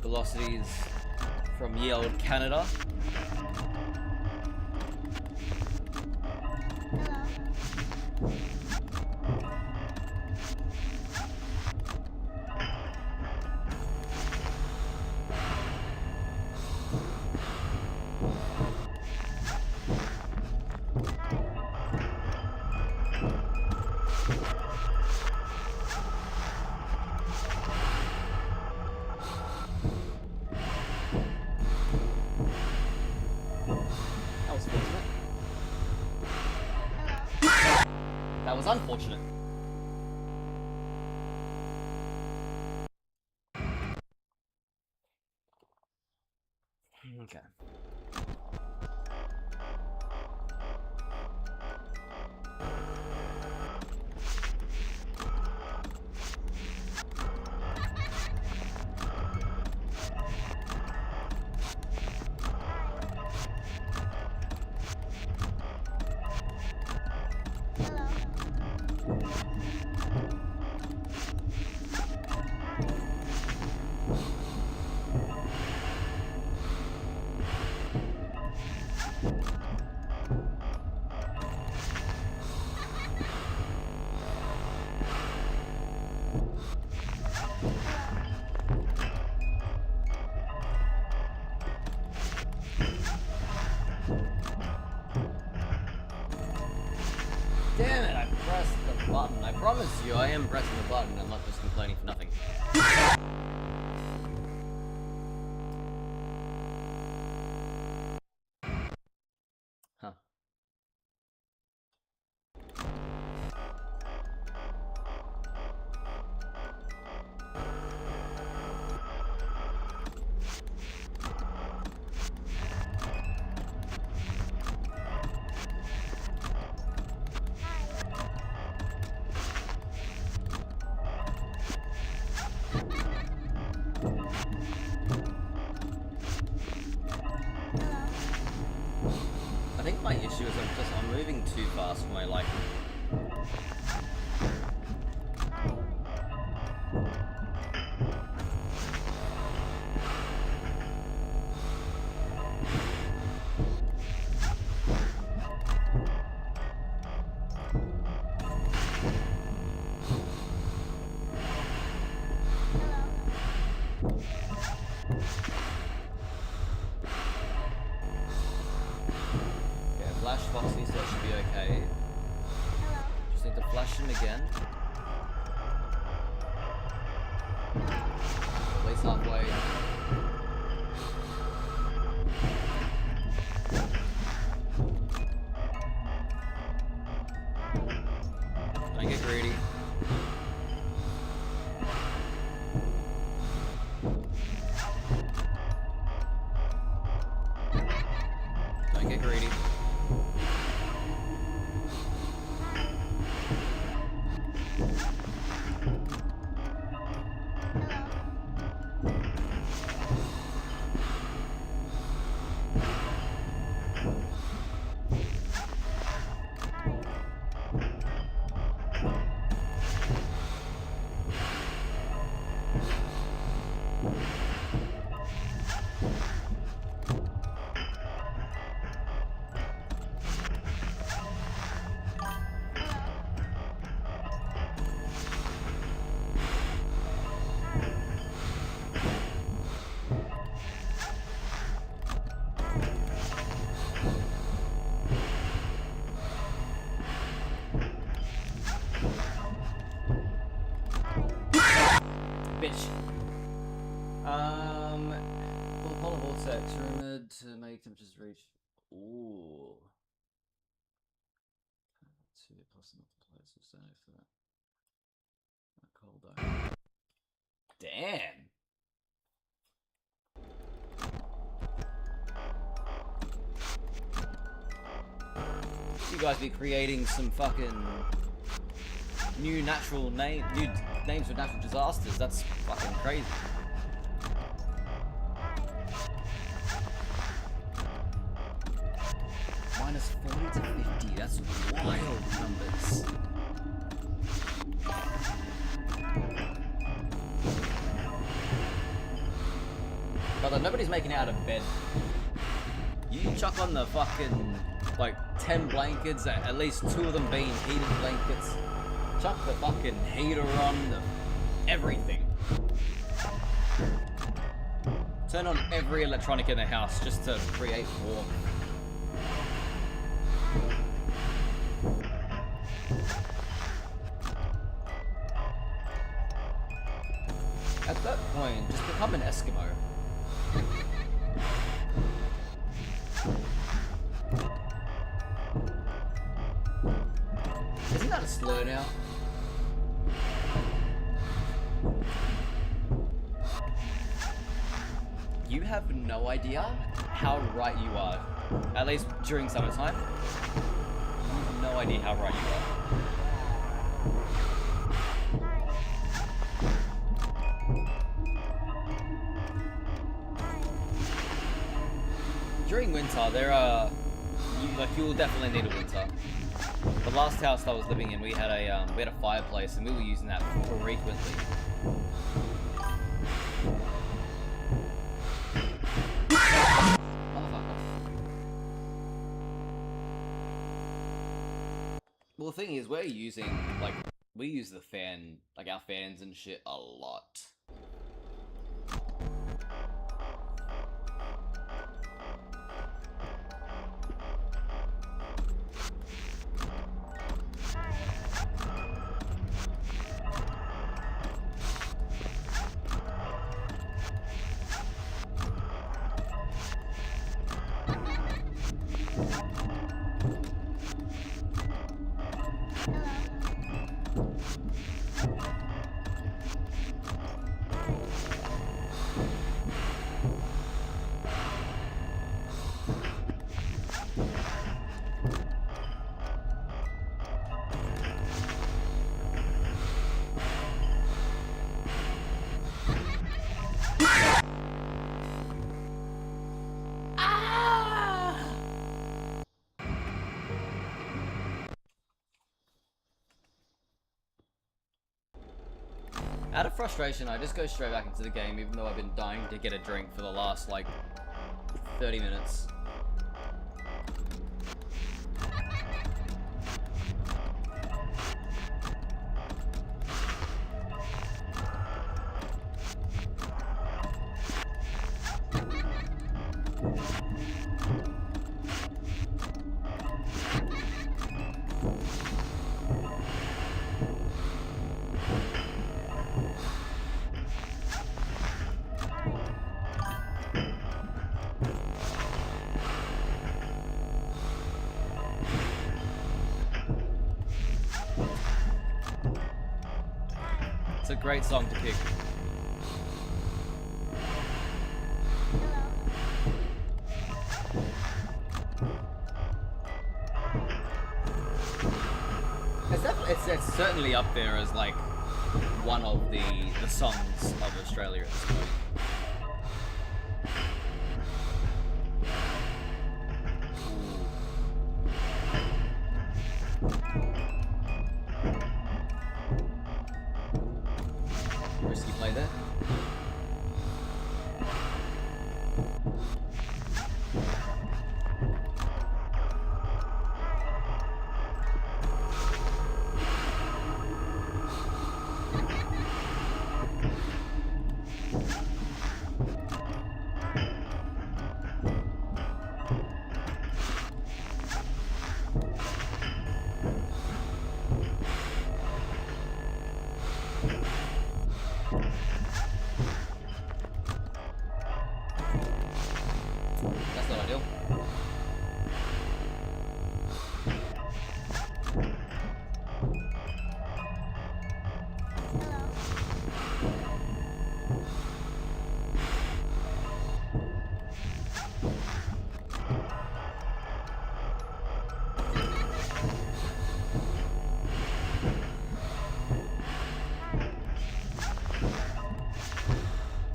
Velocities from ye old Canada. Hello. That was fortunate. Hello. That was unfortunate. Okay. Hello. Damn it, I pressed the button. I promise you, I am pressing the button. I'm not just complaining for nothing. Huh. I think my issue is I'm moving too fast for my liking. Okay, flash Foxy, so that should be okay. Just need to flash him again. At least halfway. Don't get greedy. Don't get greedy. bitch. Well, polar vortex rumored to make temperatures reach. Ooh. 2 plus another place will stay for that cold though. Damn. You guys be creating some fucking new names for natural disasters. That's fucking crazy. Minus 40 to 50. That's wild numbers. Brother, nobody's making it out of bed. You chuck on the fucking, like, 10 blankets, at least 2 of them being heated blankets. Chuck the fucking heater on, everything. Turn on every electronic in the house just to create warmth. At that point, just become an Eskimo. Isn't that a slur now? You have no idea how right you are. At least during summertime. You have no idea how right you are. During winter, there are you'll definitely need a winter. The last house I was living in, we had a fireplace, and we were using that frequently. Well, the thing is, we use the fan, like our fans and shit, a lot. Out of frustration, I just go straight back into the game, even though I've been dying to get a drink for the last, like, 30 minutes. It's a great song to pick. It's certainly up there as like one of the songs of Australia at this point. Risky play there.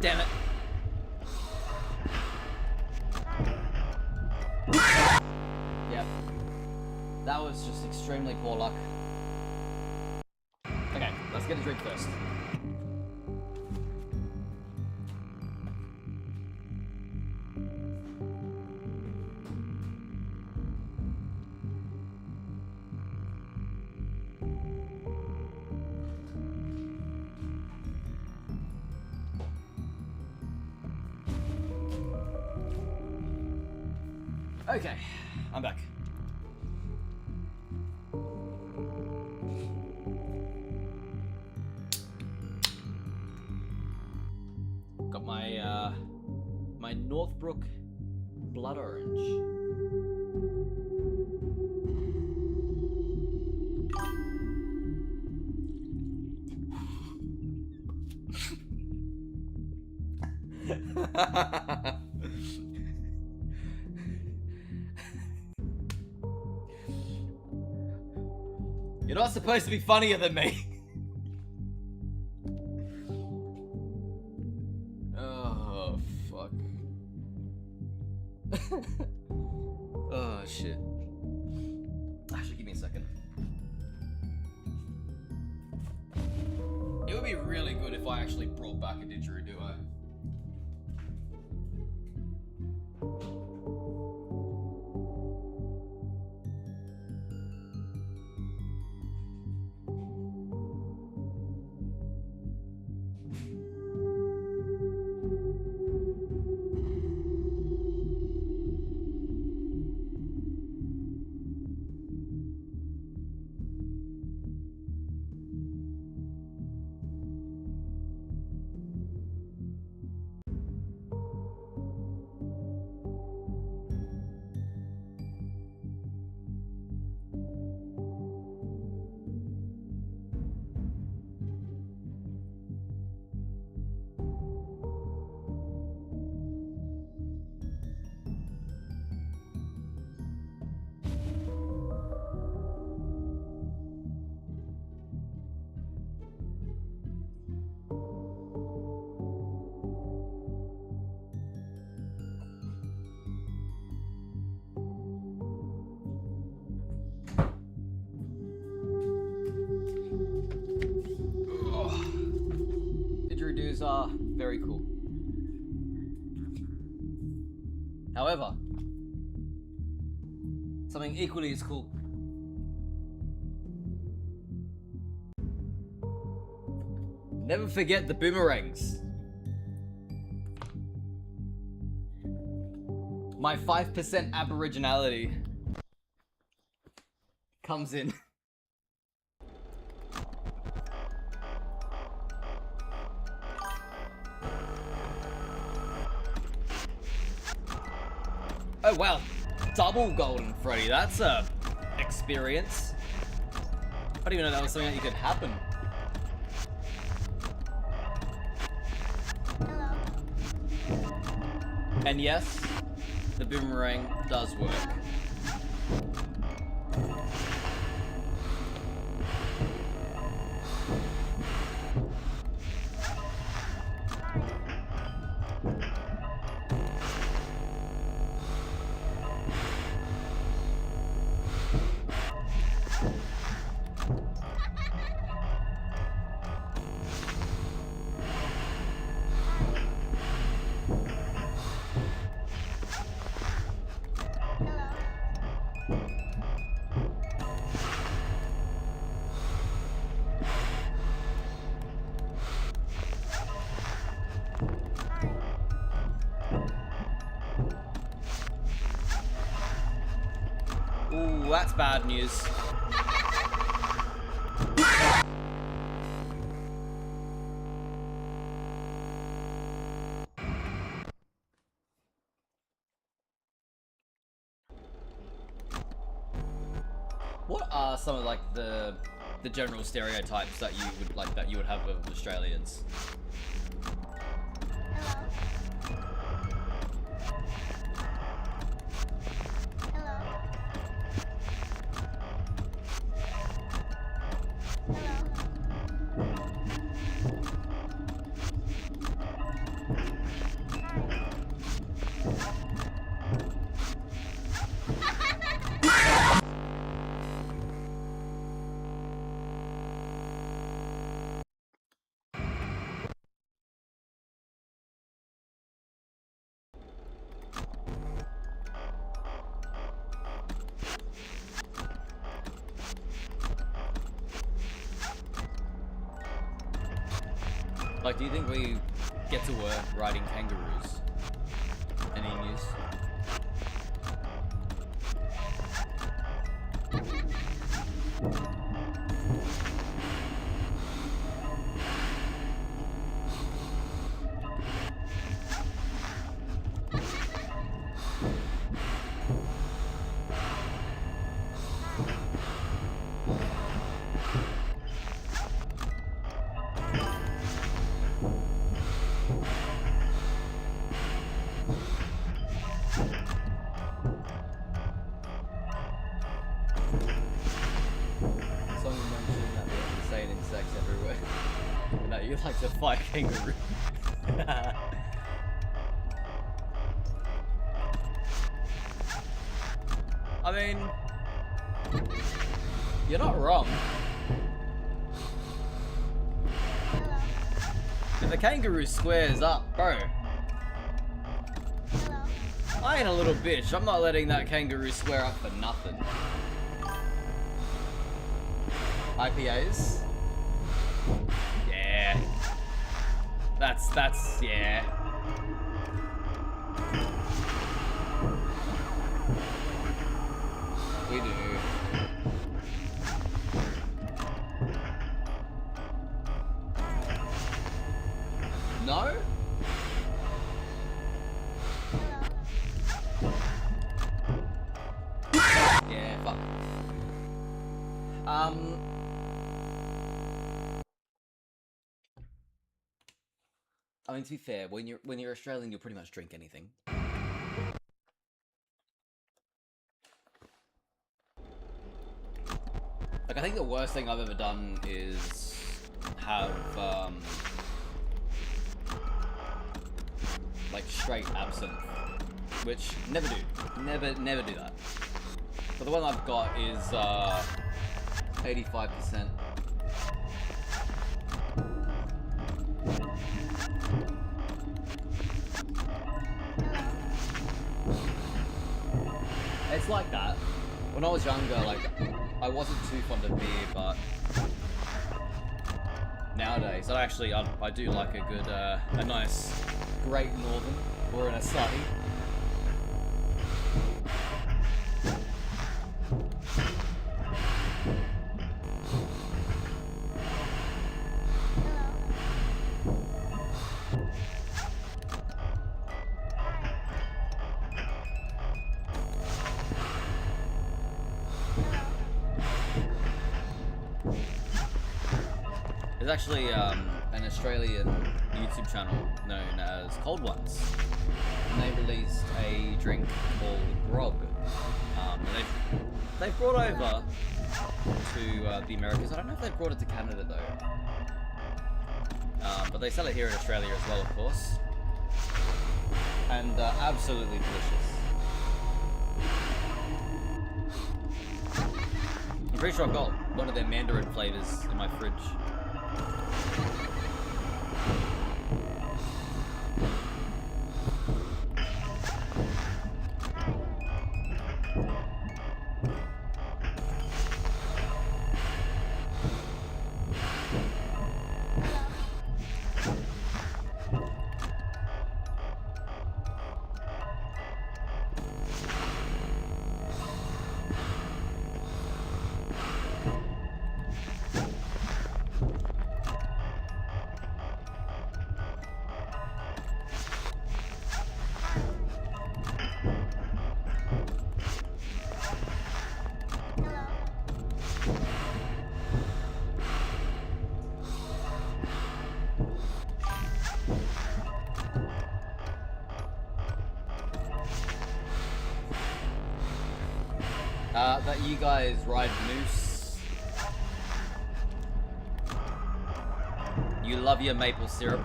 Damn it. Yep. That was just extremely poor luck. Okay, let's get a drink first. Okay, I'm back. Got my my Northbrook blood orange. You're not supposed to be funnier than me. Oh, fuck. Oh, shit. Actually, give me a second. It would be really good if I actually brought back a didgeridoo. Didgeridoos are very cool. However, something equally as cool. Never forget the boomerangs. My 5% aboriginality comes in. Oh wow, double golden Freddy, that's a experience. I didn't even know that was something that could happen. Hello. And yes, the boomerang does work. Ooh, that's bad news. What are some of like the general stereotypes that you would have of Australians? Like, do you think we get to work riding kangaroos? Any news? Someone mentioned that there are insane insects everywhere. And that you like to fight kangaroo. I mean, you're not wrong. If a kangaroo squares up, bro, I ain't a little bitch. I'm not letting that kangaroo square up for nothing. IPAs? Yeah. That's, yeah. We do. No? Yeah, fuck. I mean, to be fair, when you're Australian, you'll pretty much drink anything. Like, I think the worst thing I've ever done is have like straight absinthe, which never do, never do that. But the one I've got is 85%. It's like that. When I was younger, like, I wasn't too fond of beer, but nowadays, I do like a good, a nice Great Northern, or an Asahi. There's actually an Australian YouTube channel known as Cold Ones, and they released a drink called Grog. And they've brought over to the Americas. I don't know if they've brought it to Canada though, but they sell it here in Australia as well, of course, and absolutely delicious. I'm pretty sure I've got one of their Mandarin flavors in my fridge. That you guys ride moose. You love your maple syrup.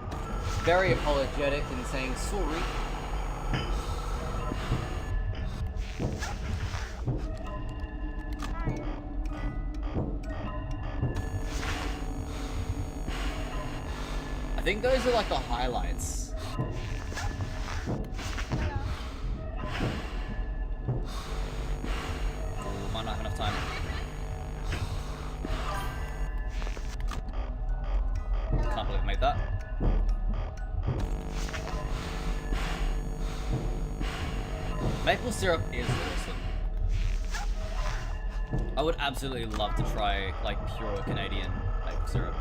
Very apologetic and saying sorry. I think those are like the highlights. Might not have enough time. Can't believe I made that. Maple syrup is awesome. I would absolutely love to try like pure Canadian maple syrup.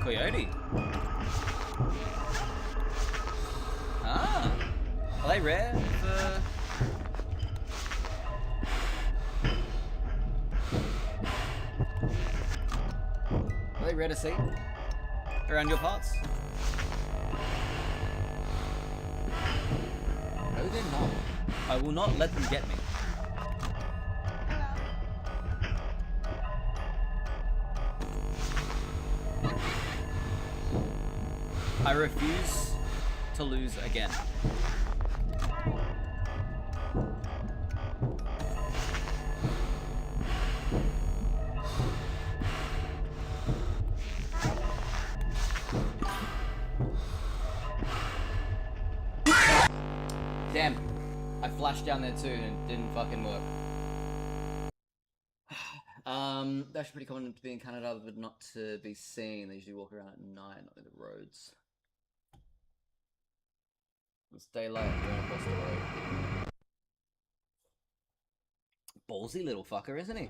Coyote. Ah, are they rare for... Are they rare to see around your parts? No, they're not. I will not let them get me. I refuse to lose again. Damn, I flashed down there too and it didn't fucking work. That's pretty common to be in Canada, but not to be seen. They usually walk around at night, not in the roads. It's daylight going across the road. Ballsy little fucker, isn't he?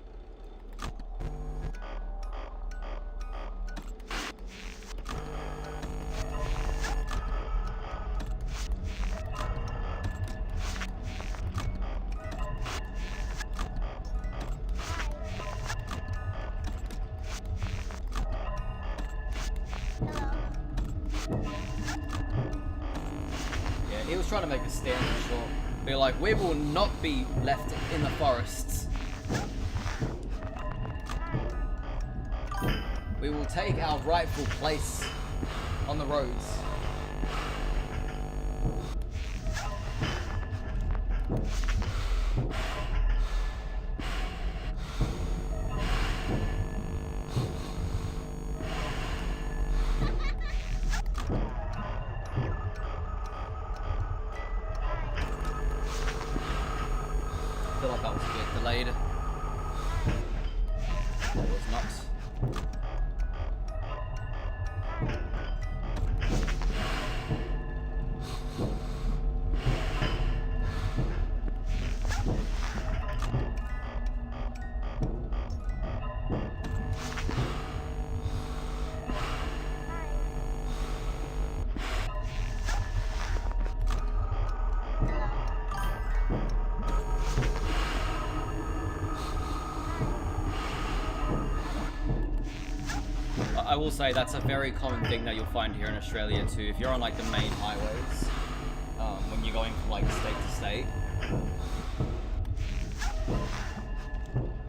He was trying to make a stand for sure. Be like, we will not be left in the forests. We will take our rightful place on the roads. I feel like that was a bit delayed. That was not. I will say that's a very common thing that you'll find here in Australia too. If you're on like the main highways, when you're going from like state to state,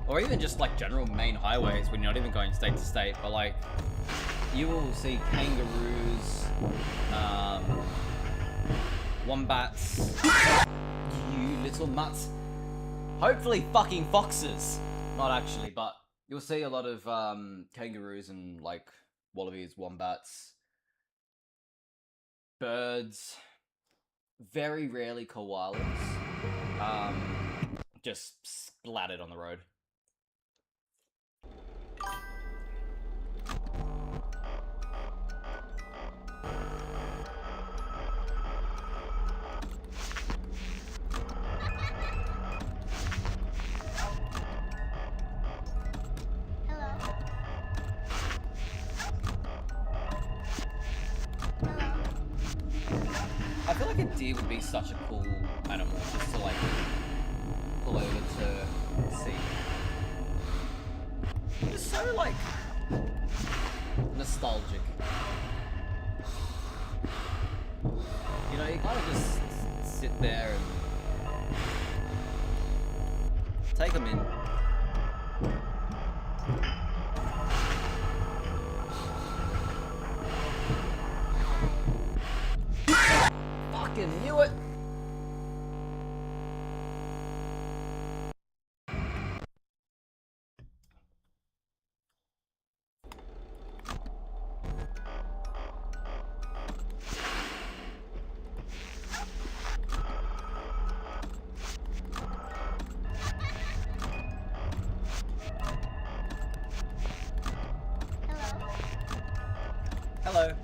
or even just like general main highways when you're not even going state to state, but like you will see kangaroos, wombats, you little mutts, hopefully fucking foxes, not actually, but you'll see a lot of kangaroos and like wallabies, wombats, birds, very rarely koalas, just splattered on the road. I feel like a deer would be such a cool animal just to like pull over to see. It's so like nostalgic. You know, you kind of just sit there and take them in. fucking knew it. Hello.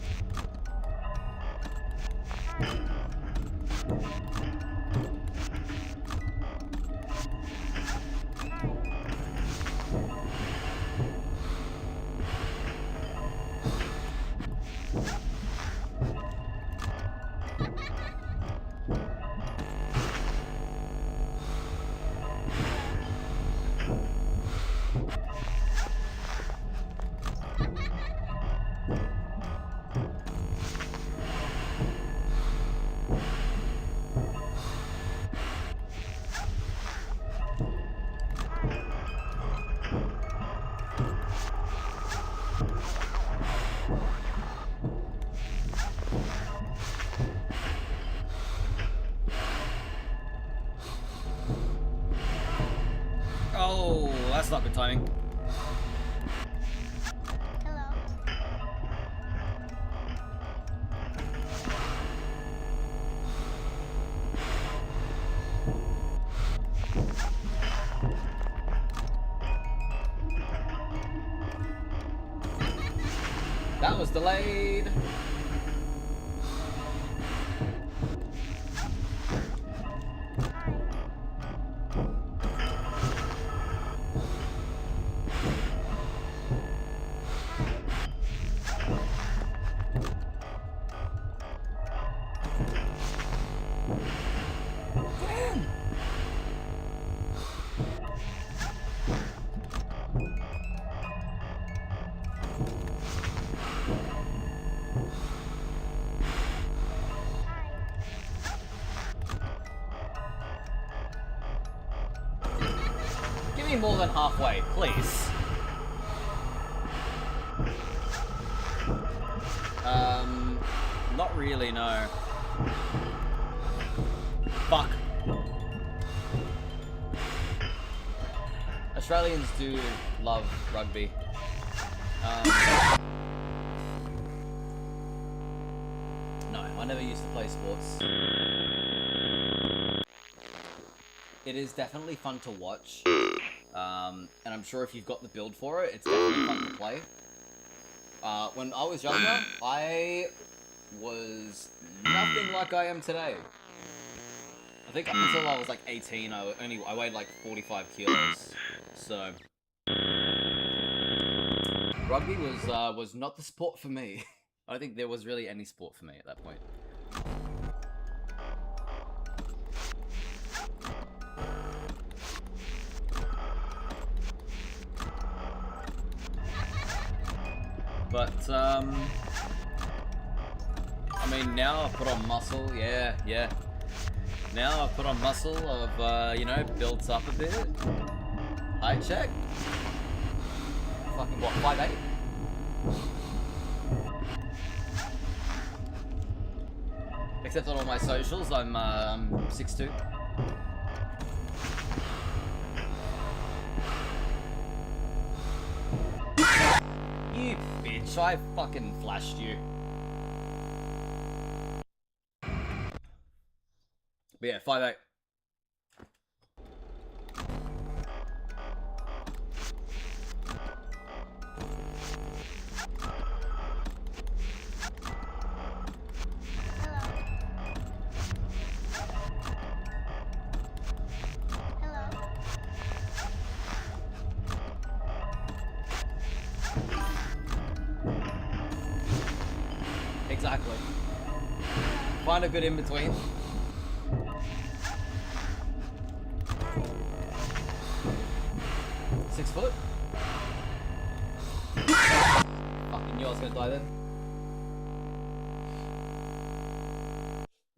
Oh, that's not good timing. Hello. That was delayed. Give me more than halfway, please. Not really, no. Fuck. Australians do love rugby. No, I never used to play sports. It is definitely fun to watch. And I'm sure if you've got the build for it, it's definitely fun to play. When I was younger, I was nothing like I am today. I think up until I was like 18, I weighed like 45 kilos. So rugby was not the sport for me. I don't think there was really any sport for me at that point. But, I mean, now I've put on muscle, yeah. Now I've put on muscle, I've, you know, built up a bit. Height check. Fucking what, 5'8"? Except on all my socials, I'm 6'2". You bitch, I fucking flashed you. But yeah, 5'8". Exactly. Find a good in between. Six foot. Fucking knew I was gonna die then.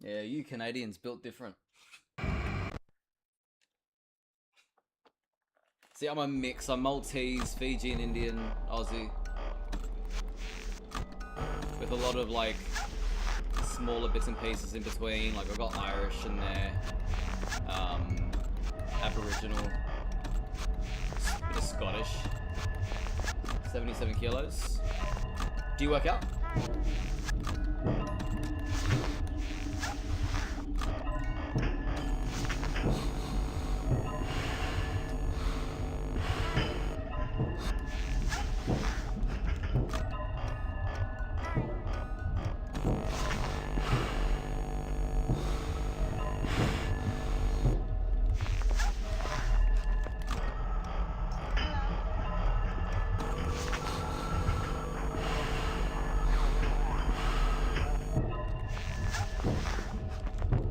Yeah, you Canadians built different. See, I'm a mix. I'm Maltese, Fijian, Indian, Aussie. With a lot of like smaller bits and pieces in between. Like I've got Irish in there, Aboriginal, bit of Scottish. 77 kilos. Do you work out?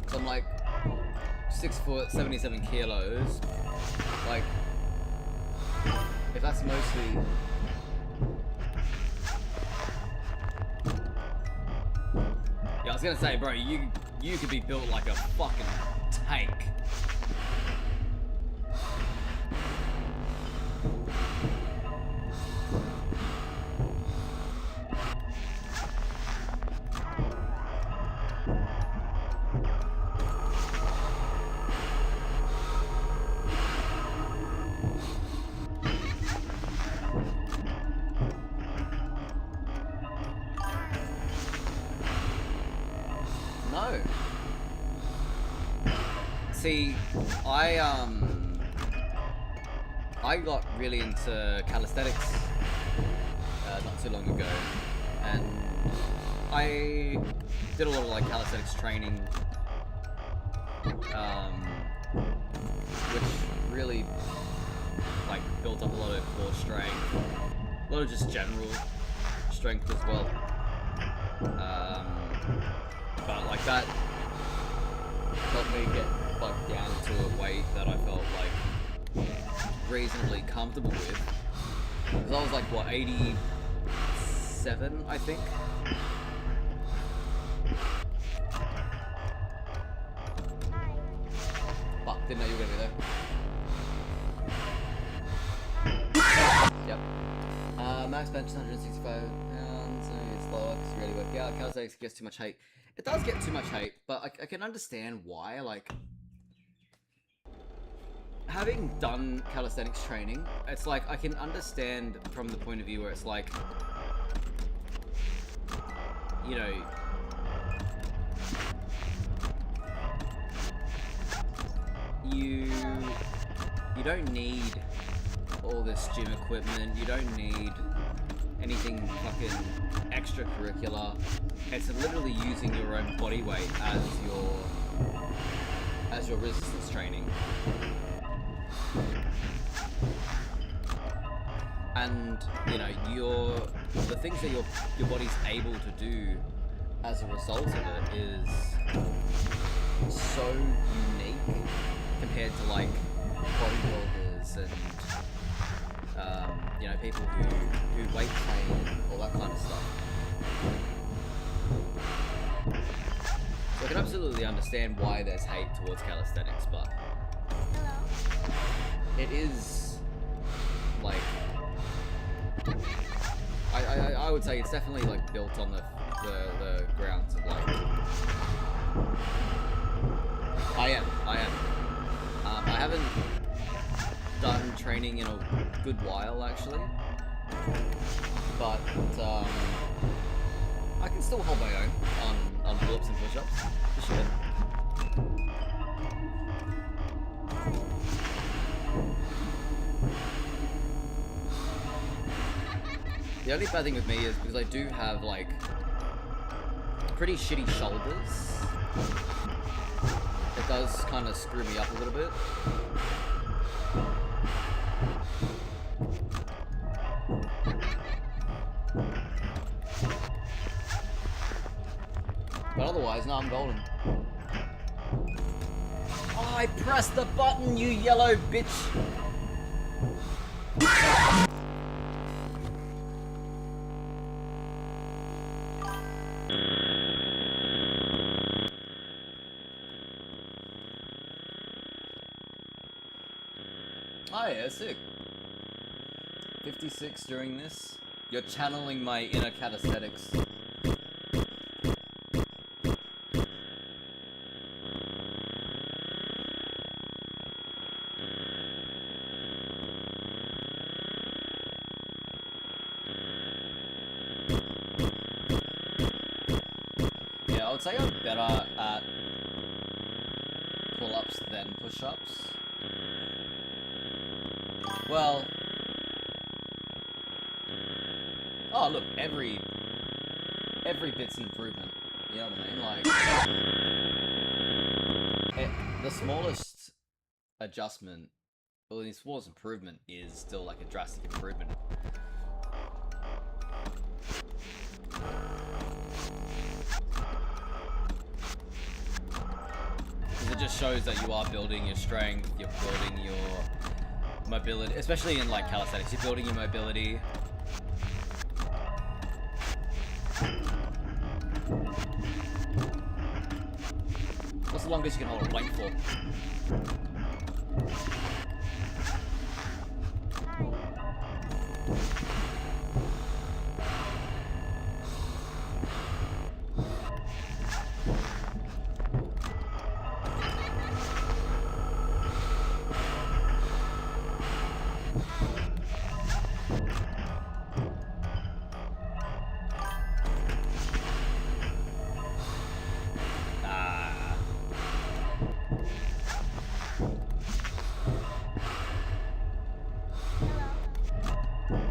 So I'm like 6 foot, 77 kilos. Like, if that's mostly... Yeah, I was gonna say, bro, you could be built like a fucking tank. No. See, I got really into calisthenics not too long ago, and I did a lot of like calisthenics training, which really like built up a lot of core strength, a lot of just general strength as well. But like that helped me get like down to a weight that I felt like reasonably comfortable with. Because I was like, what, 87, I think? Fuck, didn't know you were gonna be there. Yep. Max bench is 165 pounds, so it's lower because you really work out. Calisthenics gets too much hate. It does get too much hate, but I can understand why. Like, having done calisthenics training, it's like I can understand from the point of view where it's like, you know, you don't need all this gym equipment. You don't need anything fucking extracurricular. It's literally using your own body weight as your resistance training. And you know, the things that your body's able to do as a result of it is so unique compared to like bodybuilders and you know, people who weight train and all that kind of stuff. So I can absolutely understand why there's hate towards calisthenics, but it is like I would say it's definitely like built on the grounds of like I am. I haven't done training in a good while actually, but I can still hold my own on pull-ups and push-ups for sure. The only bad thing with me is because I do have like pretty shitty shoulders. It does kind of screw me up a little bit. But otherwise, no, I'm golden. Oh, I pressed the button, you yellow bitch! Oh yeah, sick. 56 during this. You're channeling my inner calisthenics. would say I'm better at pull-ups than push-ups. Well... Oh, look, every bit's an improvement. You know what I mean? Like... the smallest adjustment, well, the smallest improvement is still like a drastic improvement. It just shows that you are building your strength, you're building your mobility, especially in like calisthenics, you're building your mobility. What's the longest you can hold a plank for?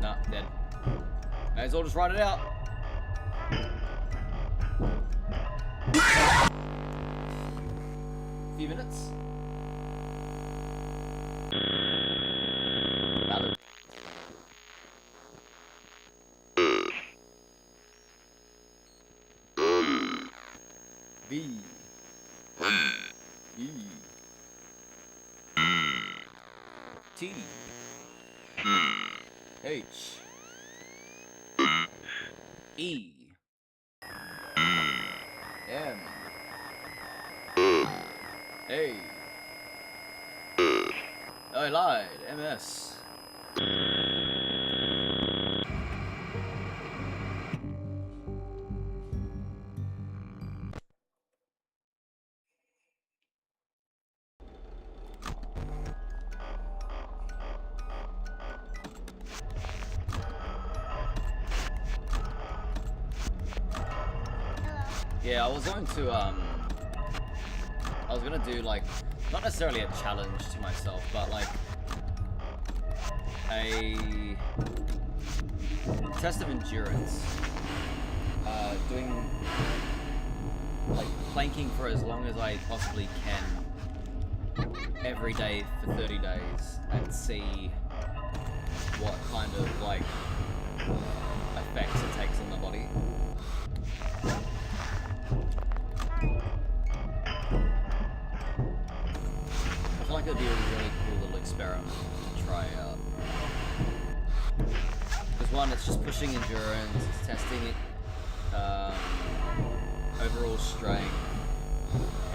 Nah, dead. May as well just ride it out. Few minutes. Valid. V. E. T. H. E. M. A. I lied. MS. Yeah, I was gonna do like, not necessarily a challenge to myself, but like a test of endurance. Doing like planking for as long as I possibly can every day for 30 days and see what kind of like effects it takes on the body. I feel like it would be a really cool little experiment to try out. Because one, it's just pushing endurance, it's testing it, overall strength,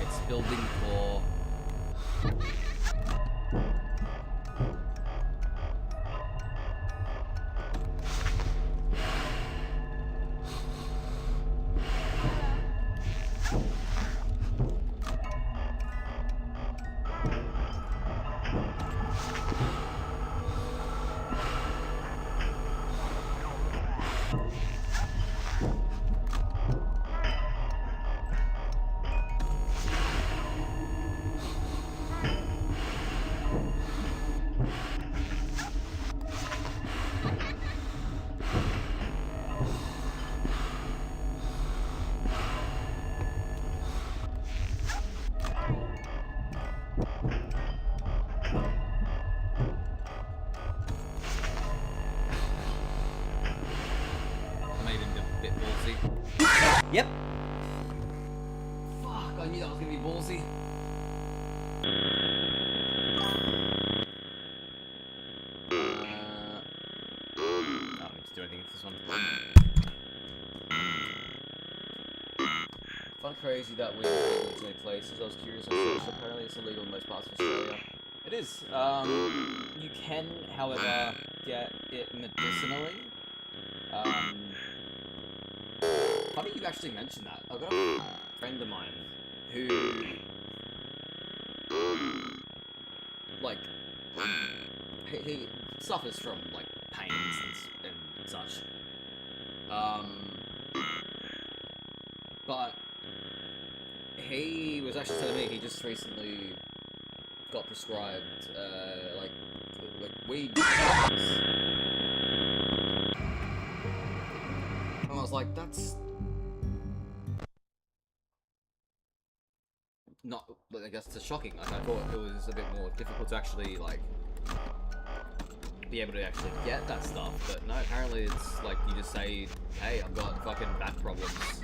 it's building core. Yep. Fuck, I knew that was gonna be ballsy. I don't need to do anything with this one. Fun crazy that we illegal to make places. I was curious on search. Apparently it's illegal in most parts of Australia. It is. You can, however, get it medicinally. Funny you actually mentioned that. I've got a friend of mine who, like, he suffers from, like, pains and such. But He was actually telling me he just recently got prescribed, like weed. And I was like, that's not, I guess it's shocking. Like, I thought it was a bit more difficult to actually, like, be able to actually get that stuff, but no, apparently it's like, you just say, hey, I've got fucking back problems,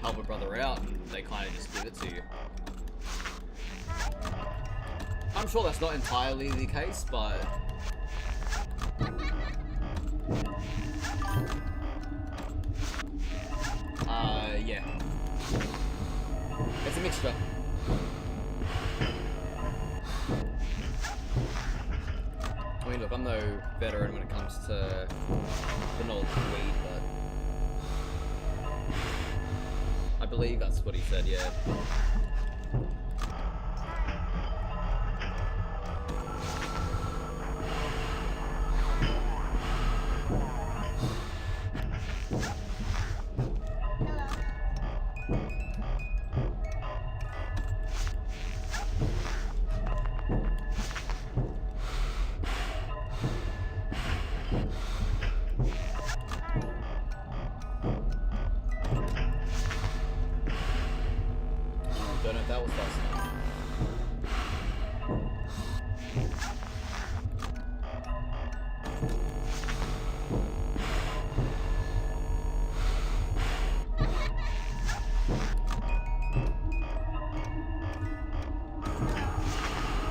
help a brother out, and they kind of just give it to you. I'm sure that's not entirely the case, but yeah. It's a mixture. I mean, look, I'm no veteran when it comes to the knowledge of weed, but I believe that's what he said, yeah. Don't know if that was fast enough.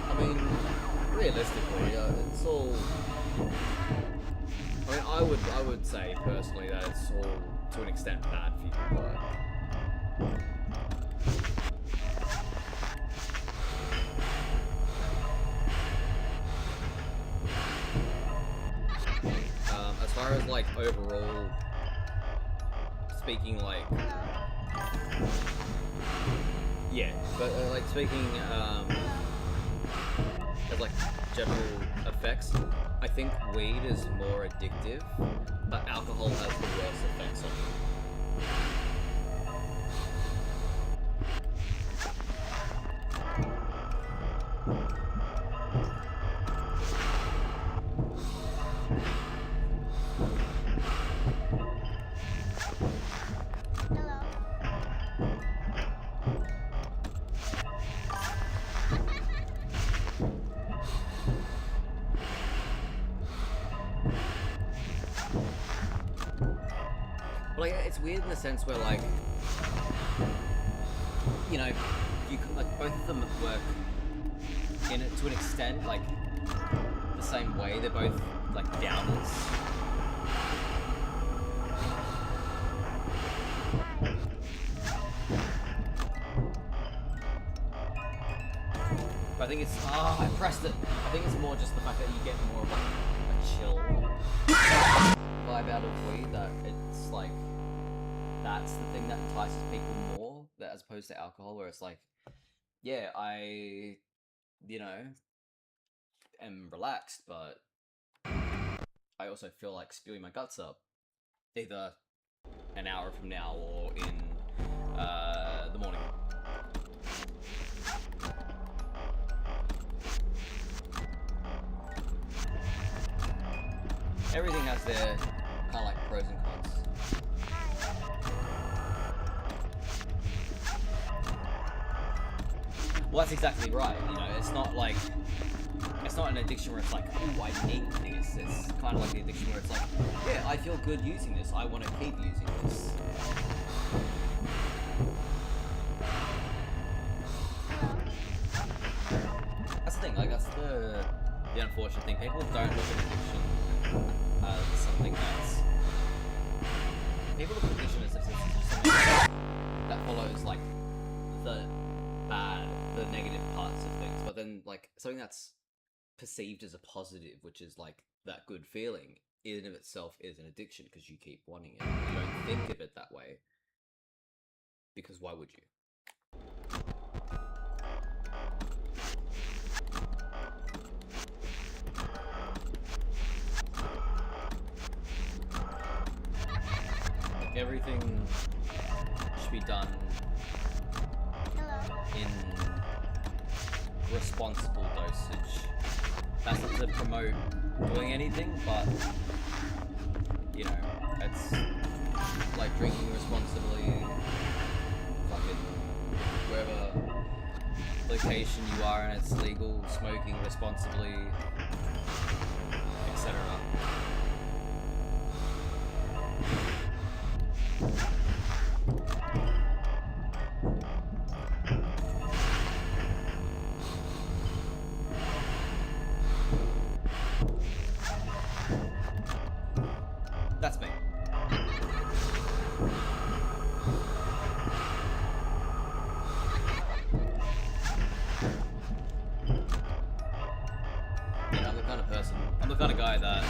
I mean, realistically, it's all. I mean, I would say personally that it's all to an extent bad for you, but. As far as like overall speaking, like yeah, but like speaking as like general effects, I think weed is more addictive, but alcohol has the worst effects on you. But like, it's weird in the sense where, like, you know, you could, like, both of them work in it to an extent, like, the same way. They're both like downers. But I think it's I pressed it. I think it's more just the fact that you get more of like a chill vibe out of weed, that it's like that's the thing that entices people more, that as opposed to alcohol, where it's like, yeah, I, you know, am relaxed, but I also feel like spewing my guts up either an hour from now or in the morning. Everything has their kind of like pros and cons. Well, that's exactly right. You know, it's not like, it's not an addiction where it's like, oh, I need this. It's kind of like the addiction where it's like, yeah, I feel good using this. I want to keep using this. That's the thing. Like, that's the unfortunate thing. People don't look at addiction as something that's. People look at addiction as if it's just something that follows like the bad, the negative parts of things, but then like something that's perceived as a positive, which is like that good feeling, in and of itself is an addiction because you keep wanting it. You don't think of it that way because why would you? Like everything should be done. Hello. in responsible dosage. That's not to promote doing anything, but you know, it's like drinking responsibly, fucking wherever location you are and it's legal, smoking responsibly, etc. That's me. Yeah, I'm the kind of person, I'm the kind of guy that,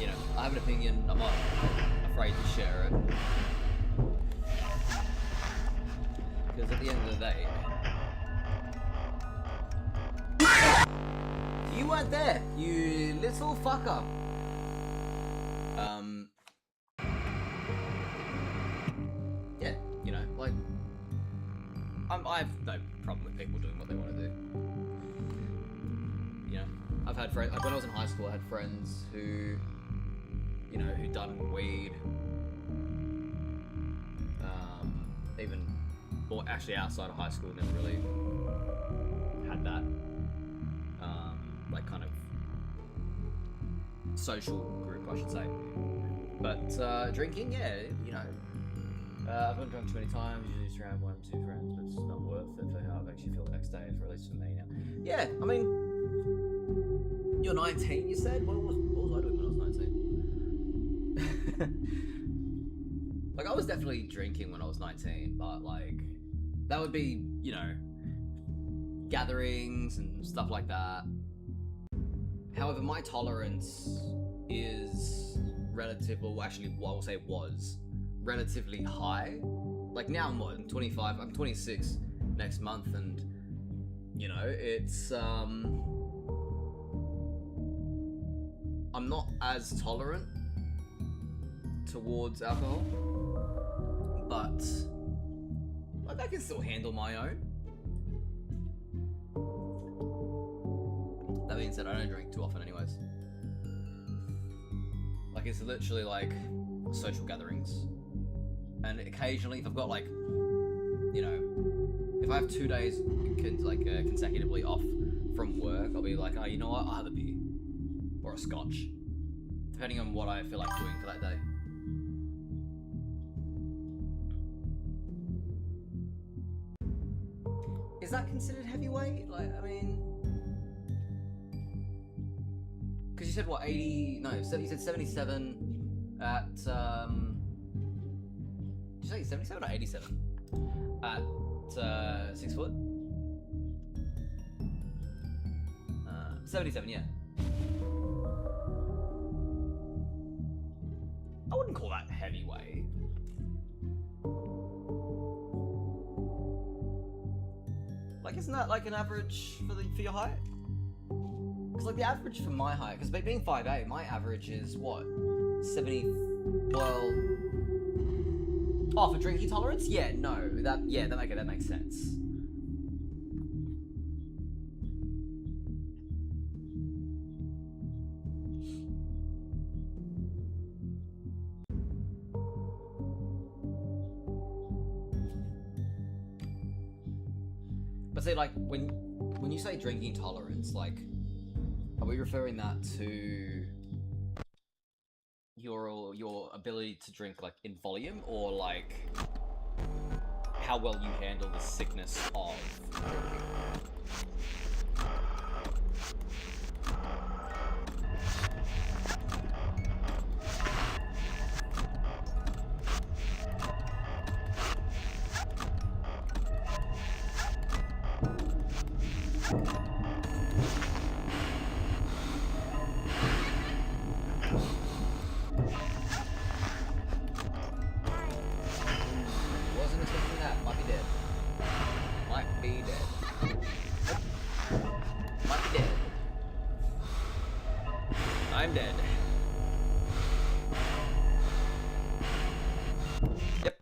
you know, I have an opinion, I'm not afraid to share it. Because at the end of the day, you weren't there, you little fucker. Yeah, you know, like, I have no problem with people doing what they want to do. You know, I've had friends, when I was in high school, I had friends who, you know, who done weed, even, or actually outside of high school, never really had that, like, kind of social group, I should say. But drinking, yeah, you know, I've not drunk too many times, usually just around 1 or 2 friends, but it's not worth it for how I actually feel the next day, for at least for me now. Yeah, I mean, you're 19, you said? What was I doing when I was 19? Like, I was definitely drinking when I was 19, but, like, that would be, you know, gatherings and stuff like that. However, my tolerance is relative, or actually, I will say was, relatively high. Like, now I'm what, I'm 25, I'm 26 next month, and, you know, it's, I'm not as tolerant towards alcohol, but, like, I can still handle my own. That being said, I don't drink too often anyways. Like, it's literally like social gatherings. And occasionally, if I've got, like, you know, if I have 2 days consecutively off from work, I'll be like, oh, you know what, I'll have a beer. Or a scotch. Depending on what I feel like doing for that day. Is that considered heavyweight? Like, I mean... Because you said, what, 80... No, you said 77 at, Did you say 77 or 87? At 6 foot? 77, yeah. I wouldn't call that heavyweight. Like, isn't that like an average for your height? Because, like, the average for my height, because being 5'8", my average is what? 70, well... Oh, for drinking tolerance? Yeah, no, that makes sense. But say, like, when you say drinking tolerance, like, are we referring that to your ability to drink, like, in volume, or like how well you handle the sickness of drinking? Wasn't expecting that. Might be dead. Might be dead. Might be dead. I'm dead. Yep.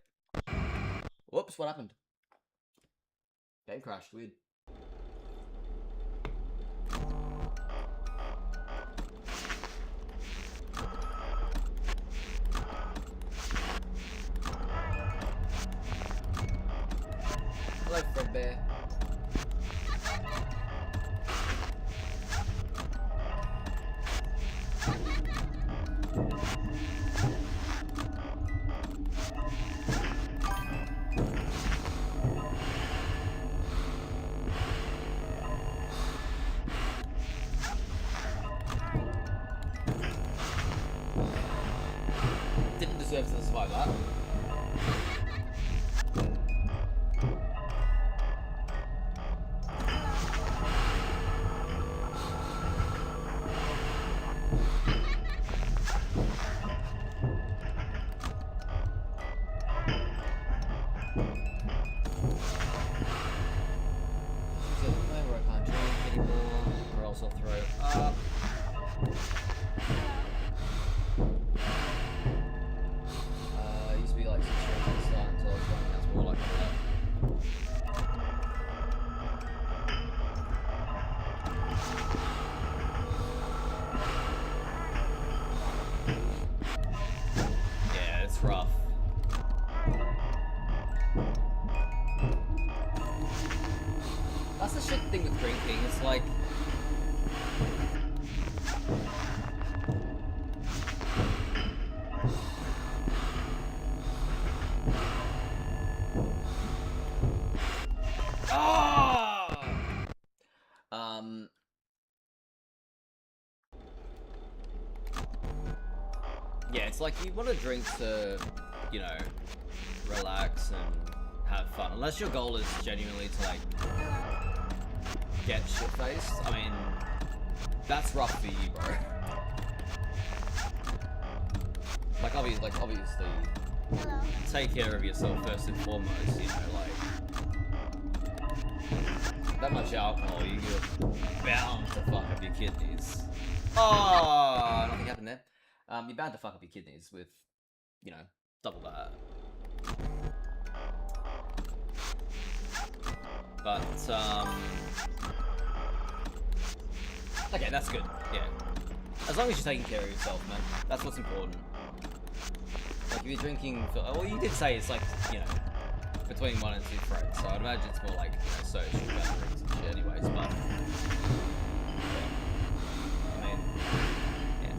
Whoops, what happened? Game crashed, weird. Hello, Fredbear. Didn't deserve to survive that. Where I can't drink anymore, or else I'll throw up. Used to be like 6 years at the start until I was running, that's more like that. Yeah, it's rough. That's the shit thing with drinking, it's like... Yeah, it's like you want to drink to, you know, relax and have fun. Unless your goal is genuinely to, like, get shit-faced. I mean, that's rough for you, bro. Like, obviously, take care of yourself first and foremost, you know, like... That much alcohol, you're bound to fuck up your kidneys. Oh, nothing happened there. You're bound to fuck up your kidneys with, you know, double that. But, okay, that's good, yeah. As long as you're taking care of yourself, man. That's what's important. Like, if you're drinking for... Well, you did say it's like, you know, between 1 and 2 friends, so I'd imagine it's more like, you know, social gatherings and shit anyways, but... Yeah. I mean... Yeah.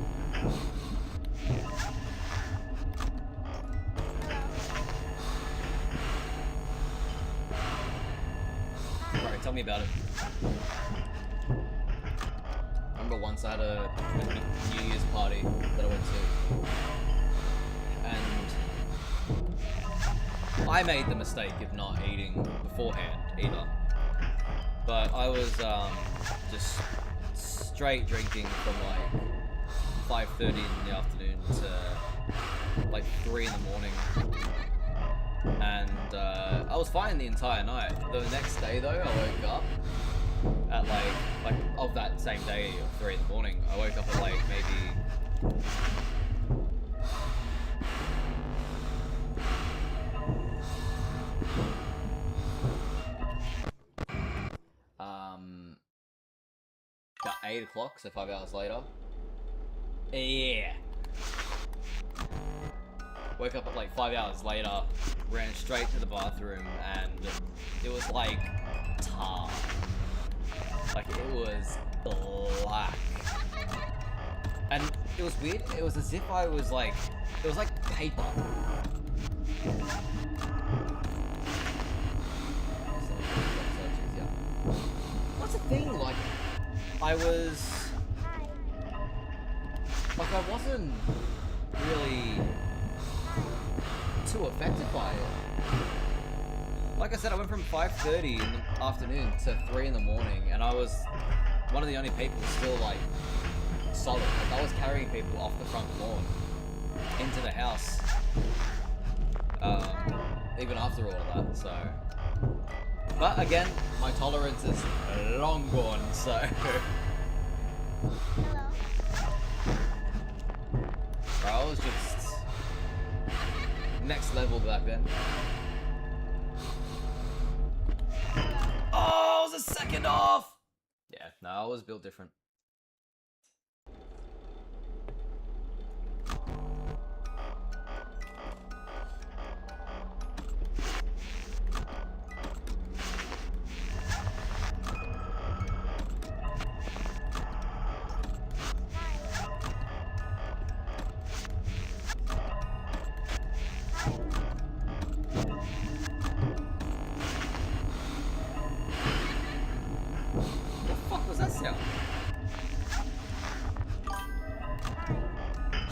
Right, tell me about it. I remember once I had a New Year's party that I went to, and I made the mistake of not eating beforehand either. But I was just straight drinking from like 5:30 in the afternoon to like 3 in the morning. And I was fine the entire night. The next day though, I woke up at like of that same day at 3 in the morning. I woke up at like maybe about 8 o'clock, so 5 hours later. Yeah. Woke up at like 5 hours later, ran straight to the bathroom, and it was like tar. Like it was black. And it was weird, it was as if I was like, it was like paper. What's the thing, like, I wasn't really too affected by it. Like I said, I went from 5:30 in the afternoon to 3 in the morning, and I was one of the only people still like solid. Like I was carrying people off the front lawn into the house, even after all of that. So, but again, my tolerance is long gone. So, bro, I was just next level back then. second off! Yeah, no, I was built different.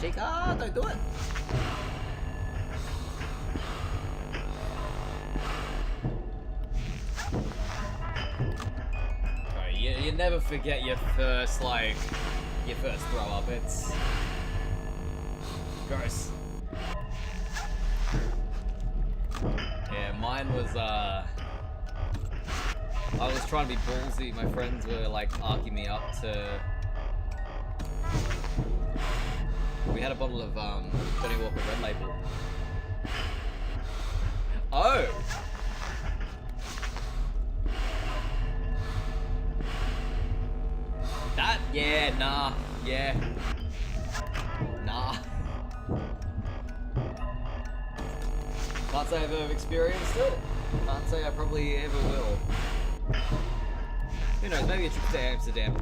Chica, don't do it. Right, you never forget your first, like, your first throw up. It's gross. Yeah, mine was, I was trying to be ballsy. My friends were, like, arcing me up to... We had a bottle of Johnny Walker Red Label. Oh! That? Yeah, nah. Yeah. Nah. Can't say I've ever experienced it. Can't say I probably ever will. Who knows, maybe a trip to Amsterdam.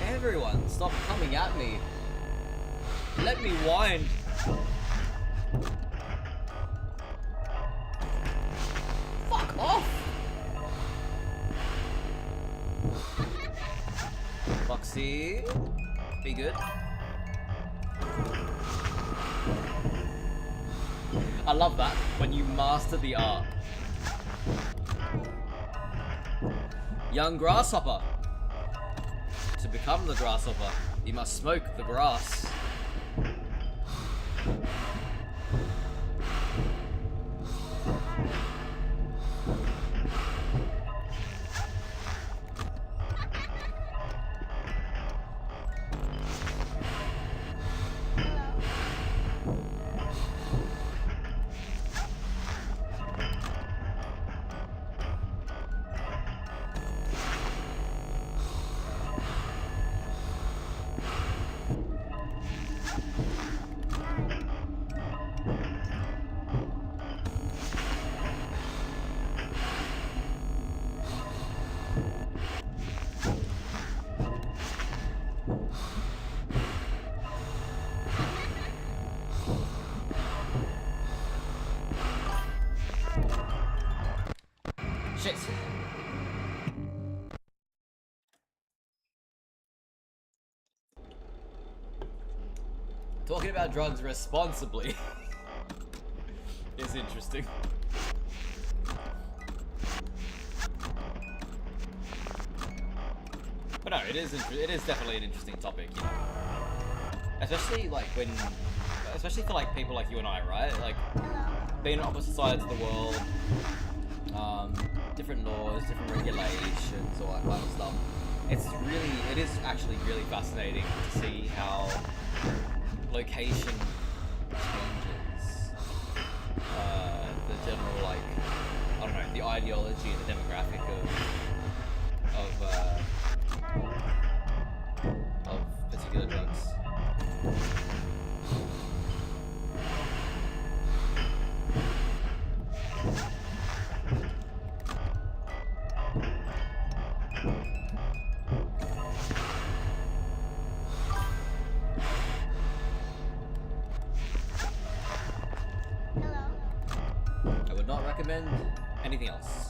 Everyone, stop coming at me. Let me wind. Fuck off. Foxy, be good. I love that when you master the art. Young grasshopper. To become the grasshopper, you must smoke the grass. Shit. Talking about drugs responsibly is interesting. But no, it is definitely an interesting topic, you know. Especially like especially for like people like you and I, right? Like being on opposite sides of the world, different laws, different regulations, all that kind of stuff. It is actually really fascinating to see how location changes the general, like, I don't know, the ideology and the demographic of particular drugs. Anything else?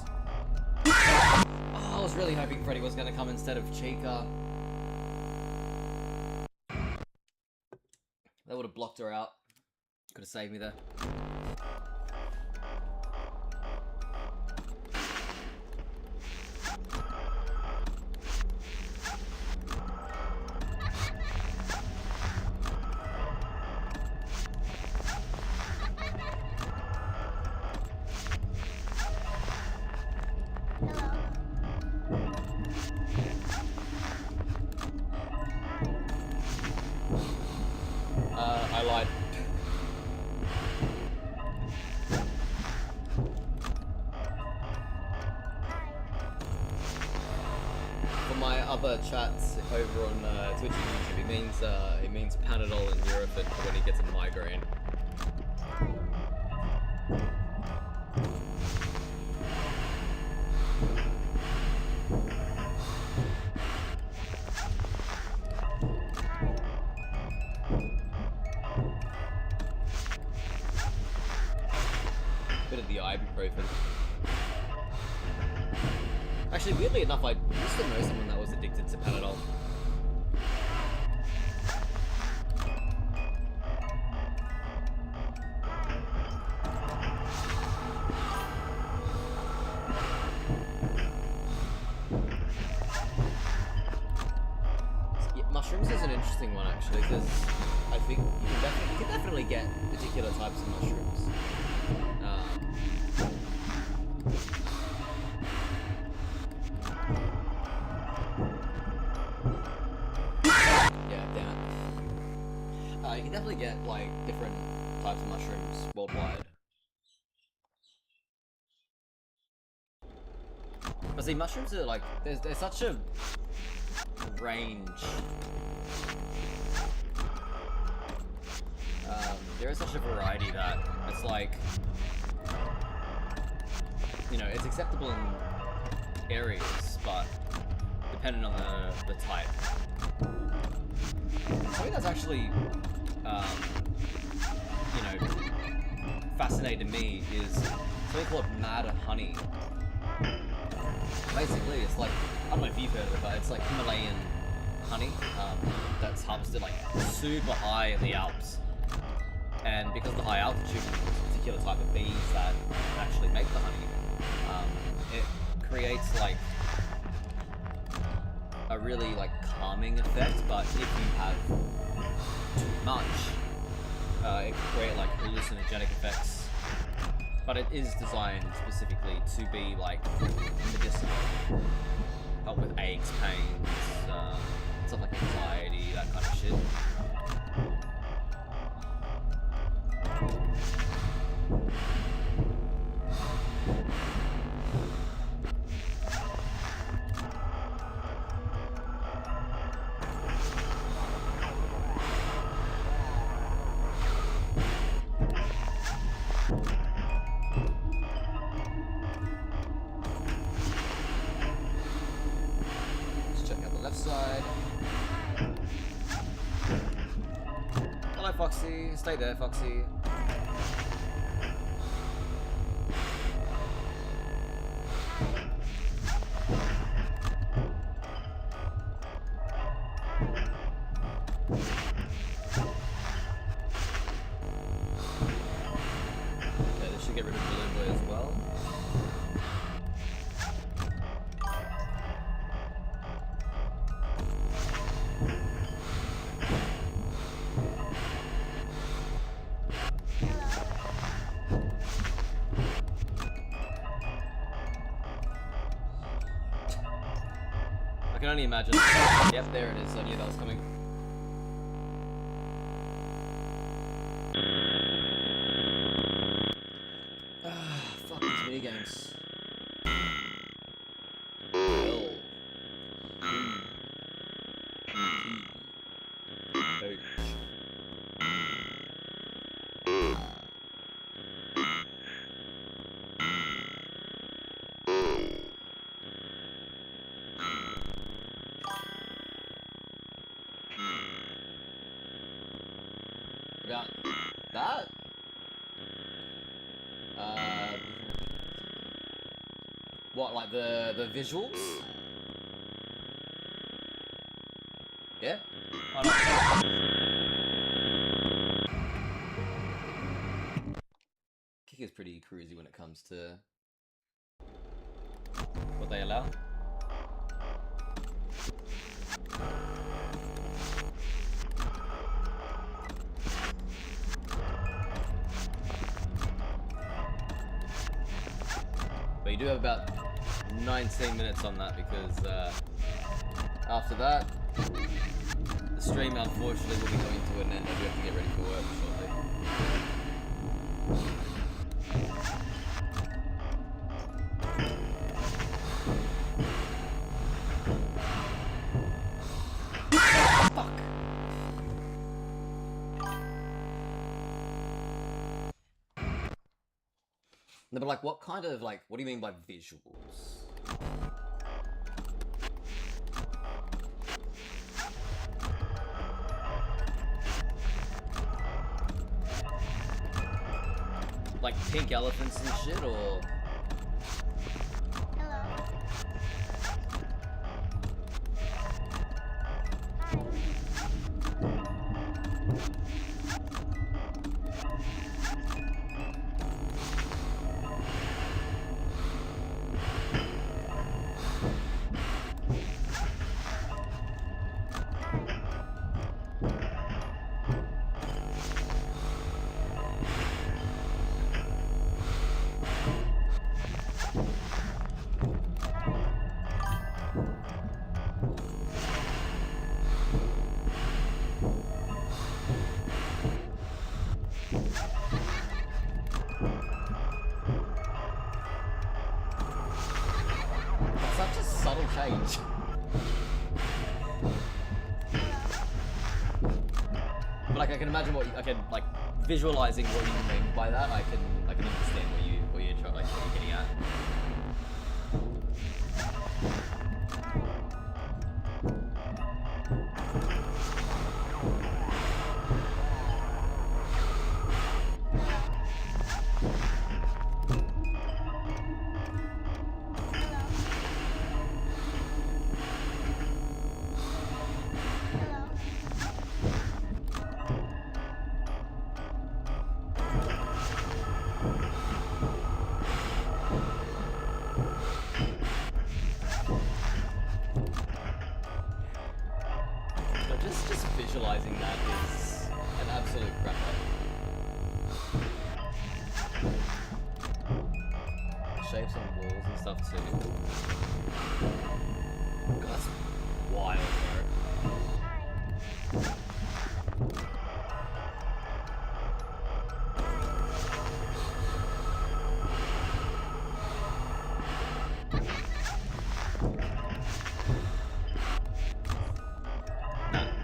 Oh, I was really hoping Freddy was going to come instead of Chica. That would have blocked her out. Could have saved me there. lied. For my other chats over on Twitch and YouTube, it means Panadol and Nurofen for when he gets a migraine. Bit of the ibuprofen. Actually, weirdly enough, I used to know someone that was addicted to Panadol. Yeah, mushrooms is an interesting one actually, because I think you can definitely get particular types of mushrooms. You can definitely get like different types of mushrooms worldwide. But see, mushrooms are like there's such a range. There is such a variety that it's like, you know, it's acceptable in areas, but depending on the type. Something that's actually you know, fascinated me is something called madder honey. Basically, it's like, I don't know if you've heard of it, but it's like Himalayan honey that's harvested like super high in the Alps. And because of the high altitude, there's a particular type of bees that actually make the honey. It creates like a really like calming effect, but if you have too much, it can create like hallucinogenic effects. But it is designed specifically to be like medicinal, help with aches, pains, stuff like anxiety, that kind of shit. Foxy, stay there, Foxy. Okay, this should get rid of Balloon Boy as well. I can only imagine. Yep, there it is. I knew that was coming. Fuck these minigames. L. T. H. About that? What, like the visuals? Yeah? Oh, no. Kick is pretty cruisy when it comes to what they allow. But you do have about 19 minutes on that because after that, The stream, unfortunately, will be coming to an end. I do have to get ready for work shortly. Fuck! No, but like, what kind of, like, what do you mean by visuals? Like pink elephants and shit, or? Such a subtle change. But like I can imagine what I can like visualizing what you mean by that. I can understand what you're trying, like what you're getting at. Just visualizing that is an absolute cracker. Shapes on walls and stuff too. God, that's wild, bro.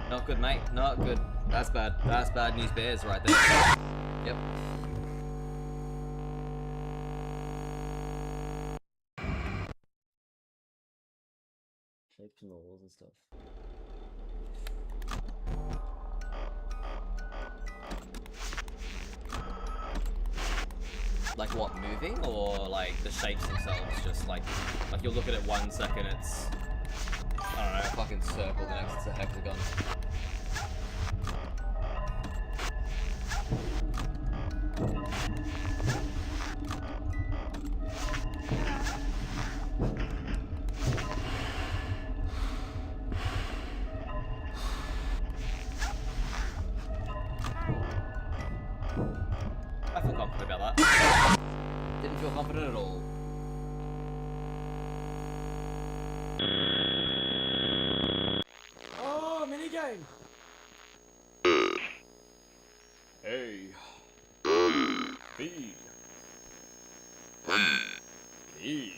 Not good, mate. Not good. That's bad. That's bad news bears right there. Yep. Shapes on the walls and stuff. Like what, moving? Or like the shapes themselves? Just like you'll look at it 1 second, it's, I don't know, a fucking circle, the next it's a hexagon. I feel confident about that. Didn't feel confident at all. Oh, minigame! Hey. B. B.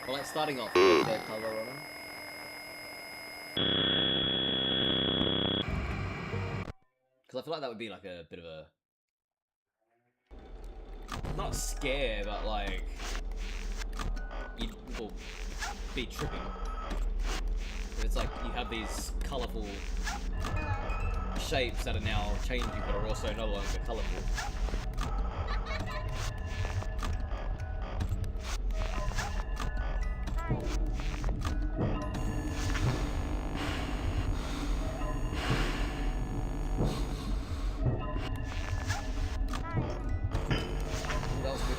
Well, like starting off with their color on them. Because I feel like that would be like a bit of a, not scare, but like you will be tripping. It's like you have these colourful shapes that are now changing, but are also no longer colourful. That was good.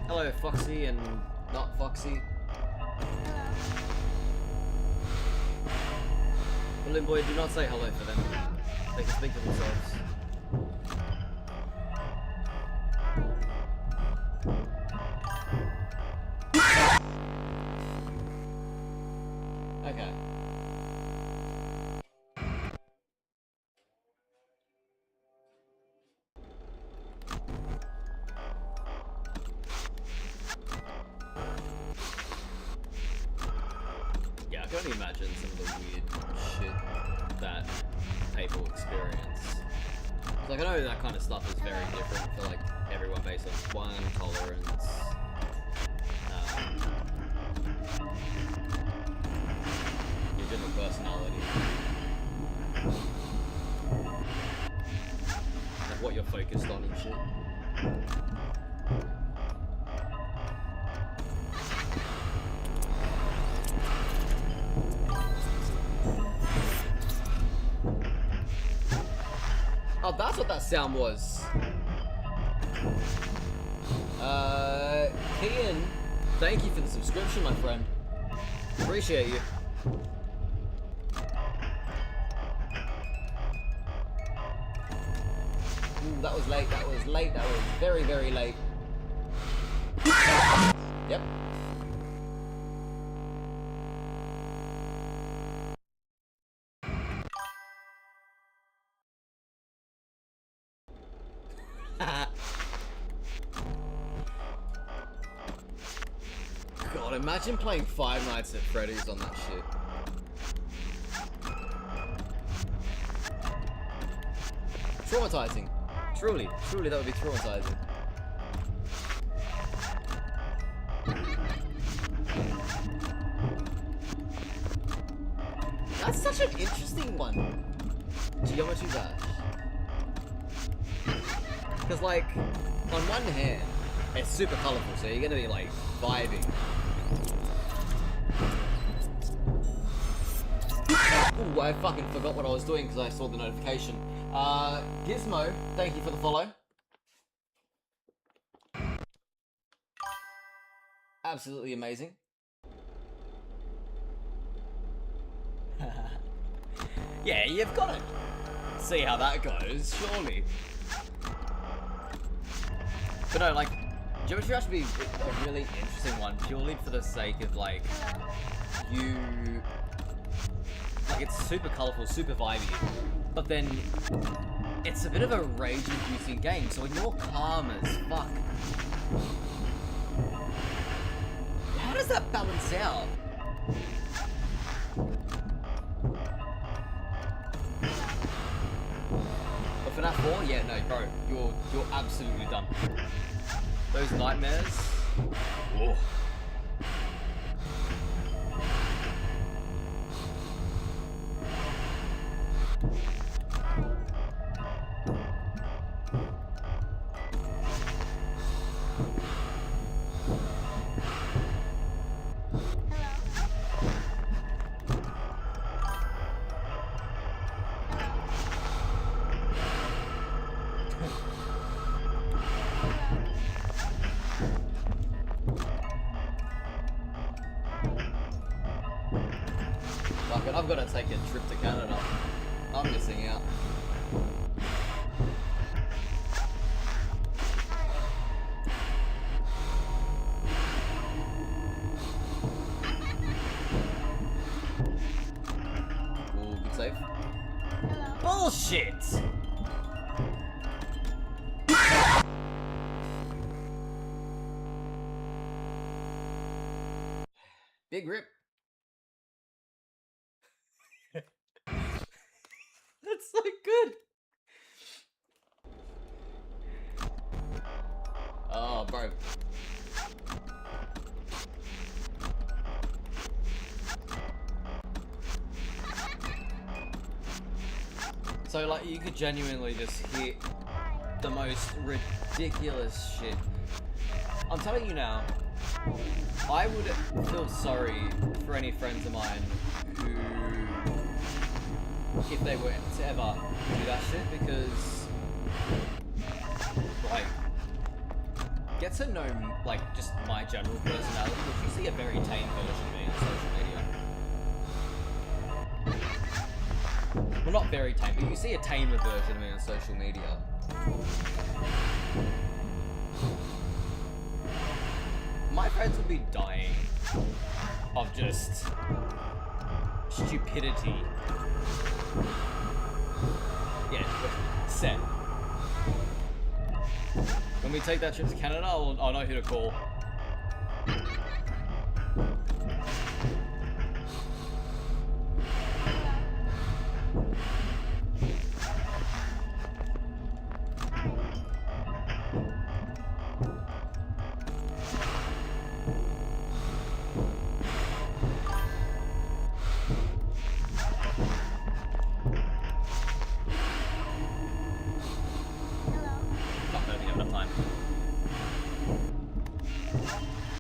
Hello, Foxy and not Foxy. Limboy, do not say hello for them. They can speak for themselves. Okay. Yeah, I can only imagine some of the weird shit that people experience. Like, I know that kind of stuff is very different for like everyone based on one tolerance. Your general personality. Like what you're focused on and shit. Oh, that's what that sound was. Kian, thank you for the subscription, my friend. Appreciate you. Ooh, that was late, that was late, that was very, very late. Yep. God, imagine playing Five Nights at Freddy's on that shit. Traumatizing. Truly, truly that would be traumatizing. That's such an interesting one. Geometry Dash. Because, like, on one hand, it's super colorful, so you're gonna be, like, vibing. Ooh, I fucking forgot what I was doing because I saw the notification. Gizmo, thank you for the follow. Absolutely amazing. Yeah, you've got to see how that goes, surely. But no, like, Geometry Dash would be a really interesting one, purely for the sake of, like, you... Like, it's super colourful, super vibey, but then it's a bit of a rage-inducing game, so when you're calm as fuck, how does that balance out? But for that 4, yeah, no, bro, you're absolutely done. Those nightmares. Oh. Fuck it, I've got to take a trip to Canada. I'm missing out. Ooh, good save. Bullshit! Big rip. That's so good. Oh, bro. So, like, you could genuinely just hit the most ridiculous shit. I'm telling you now, I would feel sorry for any friends of mine who, if they were to ever do that shit, because, like, get to know, like, just my general personality, which you see a very tame version of me on social media. Well, not very tame, but you see a tamer version of me on social media. My friends would be dying of just stupidity. Yeah, set. When we take that trip to Canada, I'll know who to call. Fuck, I don't think I have enough time.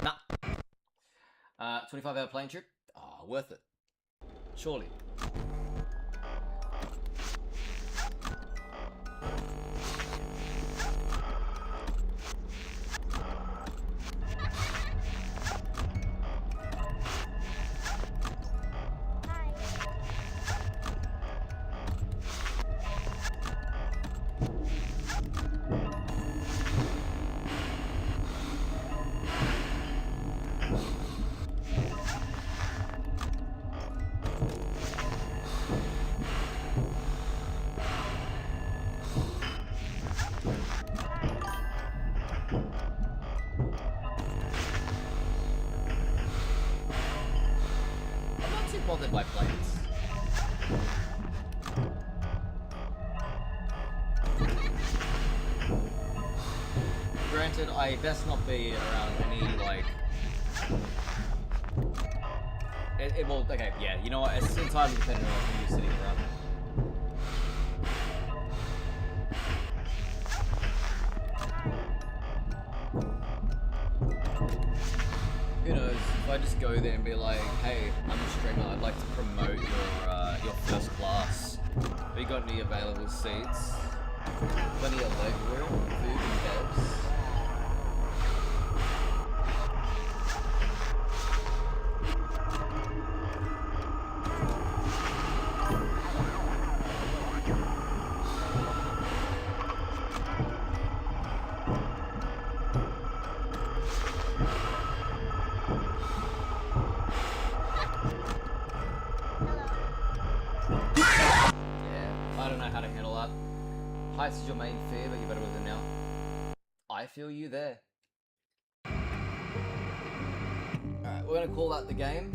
Nah. 25-hour plane trip? Ah, worth it. Surely. Bothered by planes. Granted, I best not be around any, like... It will... Okay, yeah, you know what? It's entirely dependent on who you're sitting around. Who knows? If I just go there and be like, hey, I'm a streamer, I'd like to promote your first class. Have you got any available seats? Plenty of leg room, food and beds. Heights is your main fear, but you're better with it now. I feel you there. Alright, we're gonna call that the game.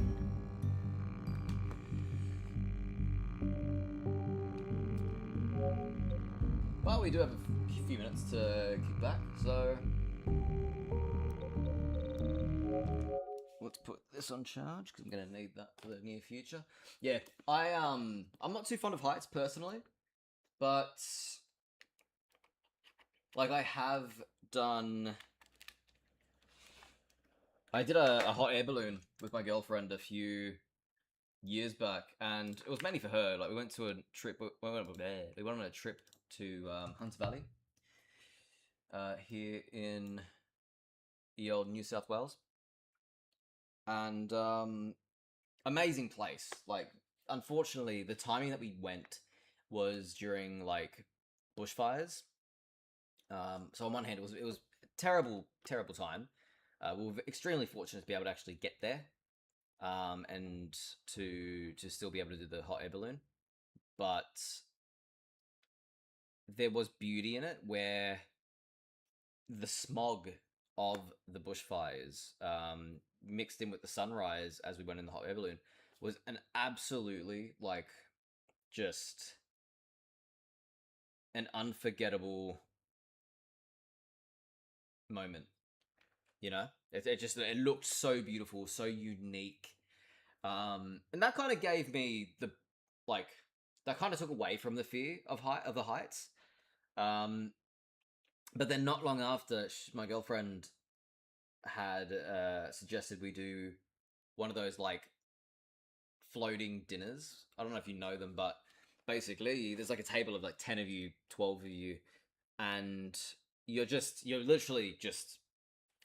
Well, we do have a few minutes to kick back, so... Let's put this on charge, because I'm gonna need that for the near future. Yeah, I'm not too fond of heights, personally, but... Like, I have done... I did a hot air balloon with my girlfriend a few years back, and it was mainly for her. Like, we went to a trip... We went on a trip to Hunter Valley. Here in the old New South Wales. And, amazing place. Like, unfortunately, the timing that we went was during, like, bushfires. So on one hand, it was a terrible time. We were extremely fortunate to be able to actually get there, and to still be able to do the hot air balloon. But there was beauty in it, where the smog of the bushfires, mixed in with the sunrise as we went in the hot air balloon, was an absolutely, like, just an unforgettable moment, you know. It looked so beautiful, so unique, and that kind of gave me that kind of took away from the fear of the heights. But then not long after, my girlfriend had suggested we do one of those, like, floating dinners. I don't know if you know them, but basically there's like a table of like 10 of you, 12 of you, and you're literally just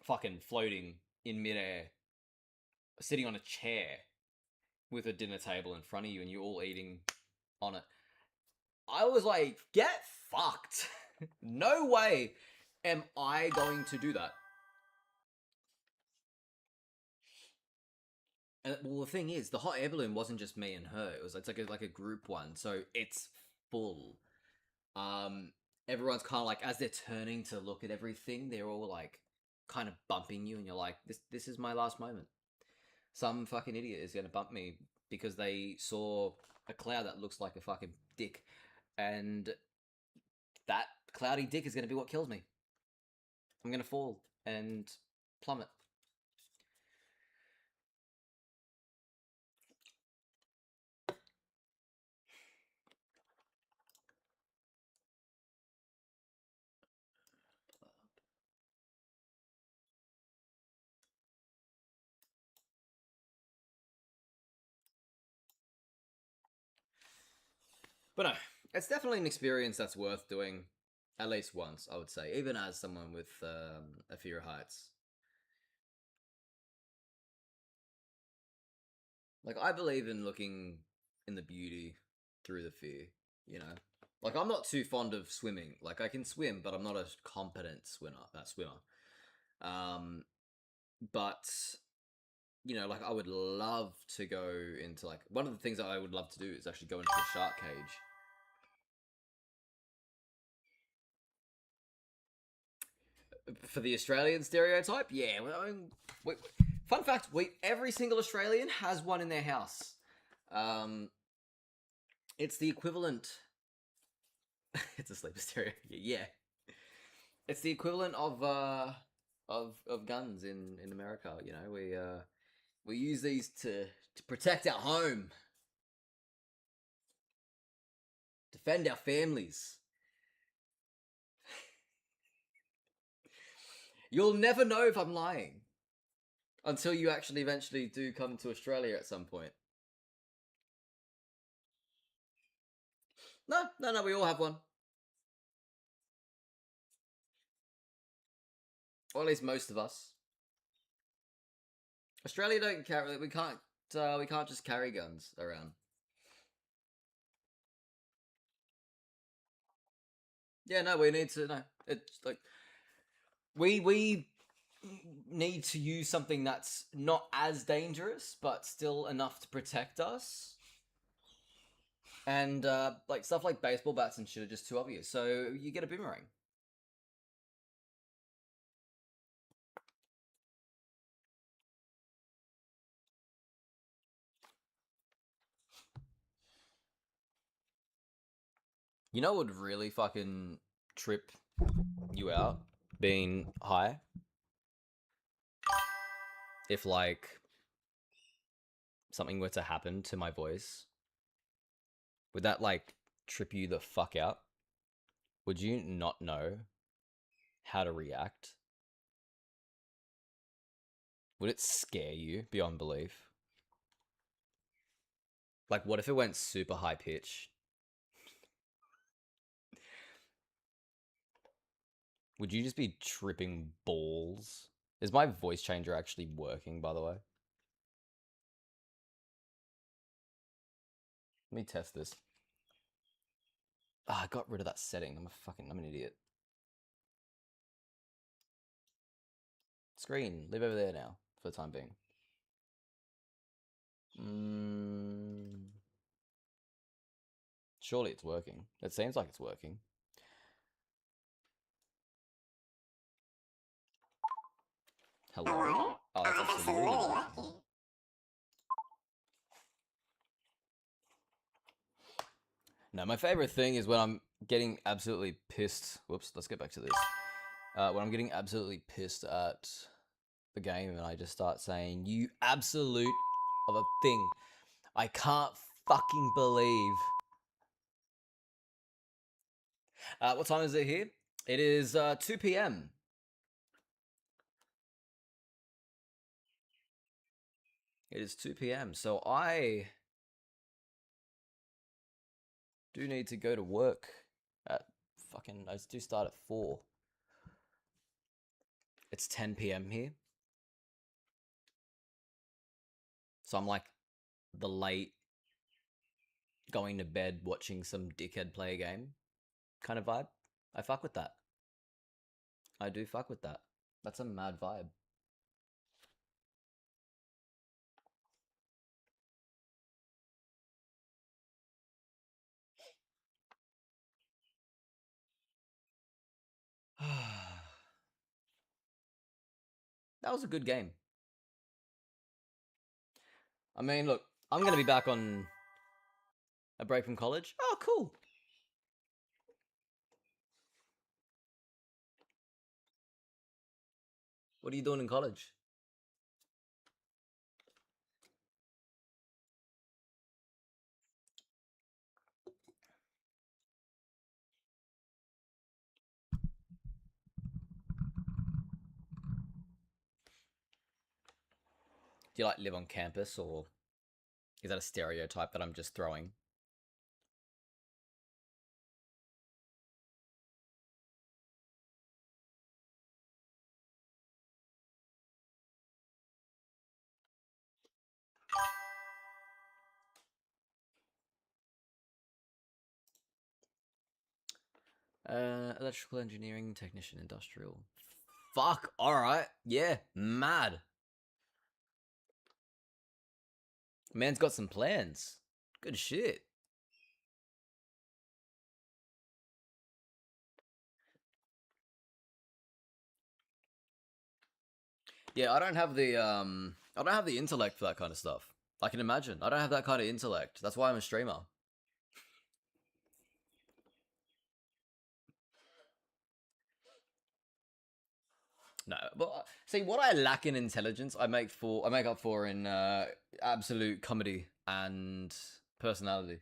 fucking floating in midair, sitting on a chair with a dinner table in front of you, and you're all eating on it. I was like, get fucked. No way am I going to do that. And, well, the thing is, the hot air balloon wasn't just me and her. It's like a group one, so it's full. Everyone's kind of like, as they're turning to look at everything, they're all like kind of bumping you, and you're like, this is my last moment. Some fucking idiot is gonna bump me because they saw a cloud that looks like a fucking dick, and that cloudy dick is gonna be what kills me. I'm gonna fall and plummet. But no, it's definitely an experience that's worth doing at least once, I would say, even as someone with a fear of heights. Like, I believe in looking in the beauty through the fear, you know? Like, I'm not too fond of swimming. Like, I can swim, but I'm not a competent swimmer. But, you know, like, I would love to go into, like, one of the things that I would love to do is actually go into a shark cage. For the Australian stereotype, yeah. I mean, fun fact: every single Australian has one in their house. It's the equivalent. It's a sleeper stereo. Yeah, it's the equivalent of guns in America. You know, we use these to protect our home, defend our families. You'll never know if I'm lying until you actually eventually do come to Australia at some point. No, we all have one. Or at least most of us. Australia don't carry. We can't just carry guns around. Yeah, no, we need to. No, it's like we need to use something that's not as dangerous, but still enough to protect us. And like stuff like baseball bats and shit are just too obvious. So you get a boomerang. You know what would really fucking trip you out being high? If like something were to happen to my voice, would that like trip you the fuck out? Would you not know how to react? Would it scare you beyond belief? Like, what if it went super high pitch? Would you just be tripping balls? Is my voice changer actually working, by the way? Let me test this. I got rid of that setting. I'm an idiot. Screen, leave over there now for the time being. Surely it's working. It seems like it's working. Hello? Oh, that's actually really working. No, my favorite thing is when I'm getting absolutely pissed. Whoops, let's get back to this. When I'm getting absolutely pissed at the game and I just start saying, "You absolute of a thing. I can't fucking believe." What time is it here? It is 2 p.m. It is 2 p.m. So I do need to go to work at I do start at 4. It's 10 p.m. here. So I'm like the late going to bed, watching some dickhead play a game kind of vibe. I fuck with that. I do fuck with that. That's a mad vibe. That was a good game. I mean, look, I'm going to be back on a break from college. Oh, cool. What are you doing in college? Do you like live on campus, or is that a stereotype that I'm just throwing? Electrical engineering, technician, industrial. Fuck, alright. Yeah, mad. Man's got some plans. Good shit. Yeah, I don't have the intellect for that kind of stuff. I can imagine. I don't have that kind of intellect. That's why I'm a streamer. No, but see, what I lack in intelligence, I make up for in absolute comedy and personality.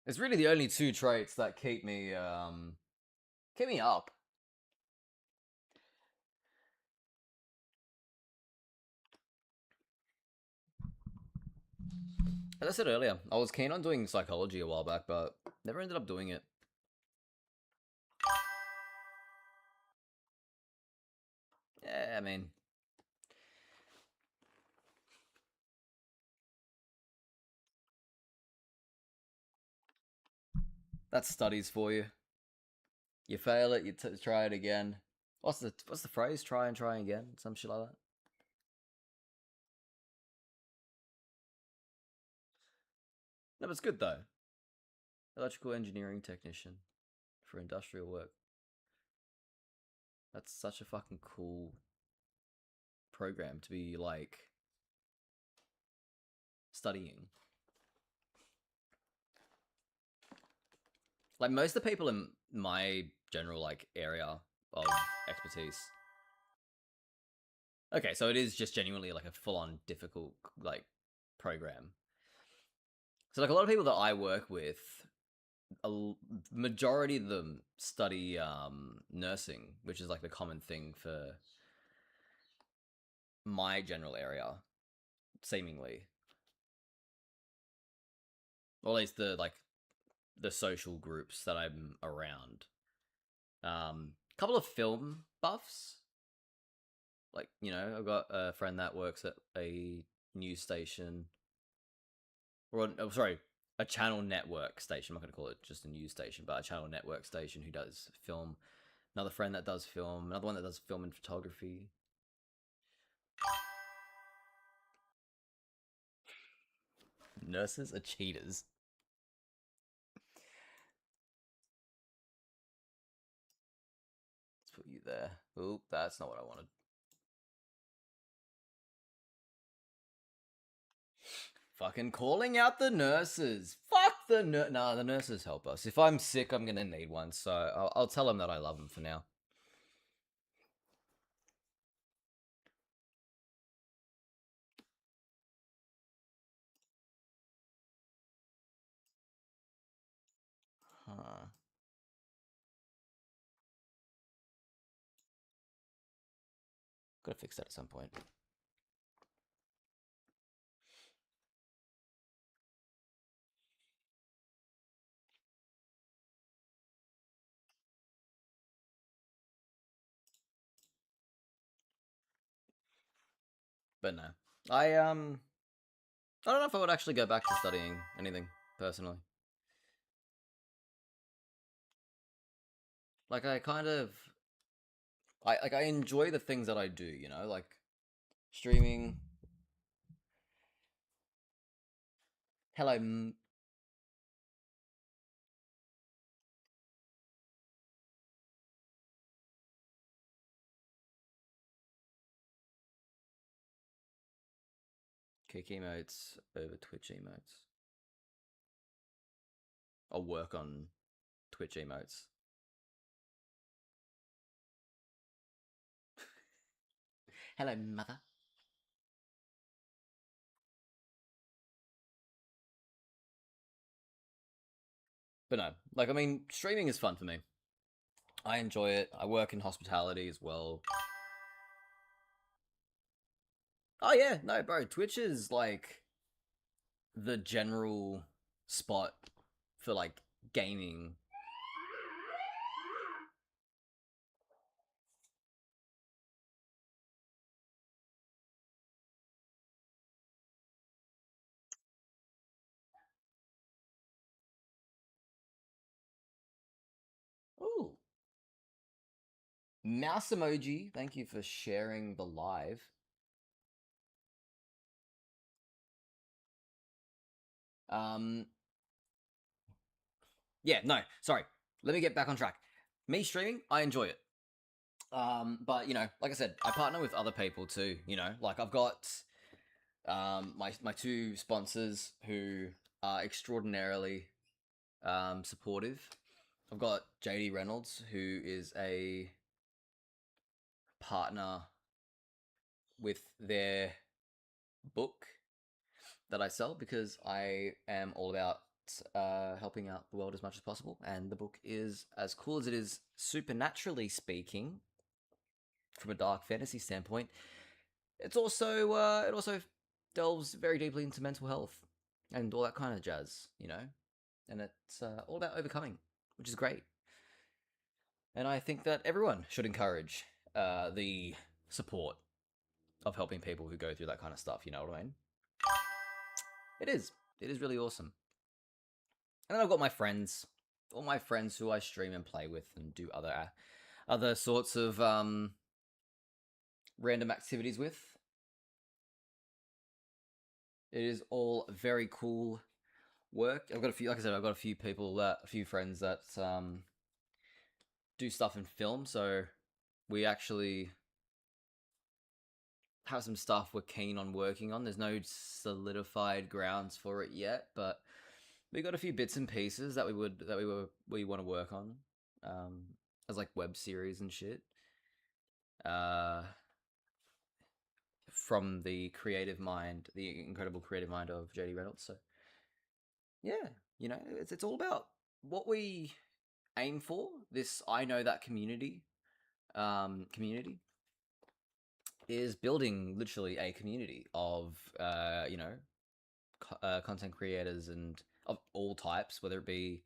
It's really the only two traits that keep me up. As I said earlier, I was keen on doing psychology a while back, but never ended up doing it. Yeah, I mean, that's studies for you. You fail it, you try it again. What's the phrase? Try and try again, some shit like that. No, but it's good though. Electrical engineering technician for industrial work. That's such a fucking cool program to be like studying. Like most of the people in my general like area of expertise. Okay, so it is just genuinely like a full-on difficult like program. So like a lot of people that I work with, a majority of them study nursing, which is like the common thing for my general area, seemingly. Or at least the social groups that I'm around. Couple of film buffs. Like, you know, I've got a friend that works at a news station. Or, sorry, a channel network station. I'm not going to call it just a news station, but a channel network station who does film. Another friend that does film. Another one that does film and photography. Nurses are cheaters. Let's put you there. Oop, that's not what I wanted. Fucking calling out the nurses. Fuck the Nah, the nurses help us. If I'm sick, I'm gonna need one, so I'll tell them that I love them for now. Huh. Gotta fix that at some point. But no. I don't know if I would actually go back to studying anything, personally. Like I kind of I enjoy the things that I do, you know, like streaming. Hello. Kick emotes over Twitch emotes. I'll work on Twitch emotes. Hello, mother. But no, like, I mean, streaming is fun for me. I enjoy it. I work in hospitality as well. Oh, yeah, no, bro. Twitch is like the general spot for like gaming. Ooh. Mouse emoji, thank you for sharing the live. Um, yeah, no, sorry. Let me get back on track. Me streaming, I enjoy it. But you know, like I said, I partner with other people too. You know, like I've got my two sponsors who are extraordinarily supportive. I've got JD Reynolds, who is a partner with their book that I sell because I am all about helping out the world as much as possible. And the book is as cool as it is, supernaturally speaking, from a dark fantasy standpoint. It's also it also delves very deeply into mental health and all that kind of jazz, you know. And it's all about overcoming, which is great. And I think that everyone should encourage the support of helping people who go through that kind of stuff. You know what I mean? It is. It is really awesome. And then I've got my friends, all my friends who I stream and play with and do other sorts of random activities with. It is all very cool work. I've got a few, like I said, I've got a few people a few friends that do stuff in film. So we actually have some stuff we're keen on working on. There's no solidified grounds for it yet, but we got a few bits and pieces that we want to work on, as like web series and shit. From the creative mind, the incredible creative mind of JD Reynolds. So yeah, you know, it's all about what we aim for. This I know that community is building literally a community of you know content creators and of all types, whether it be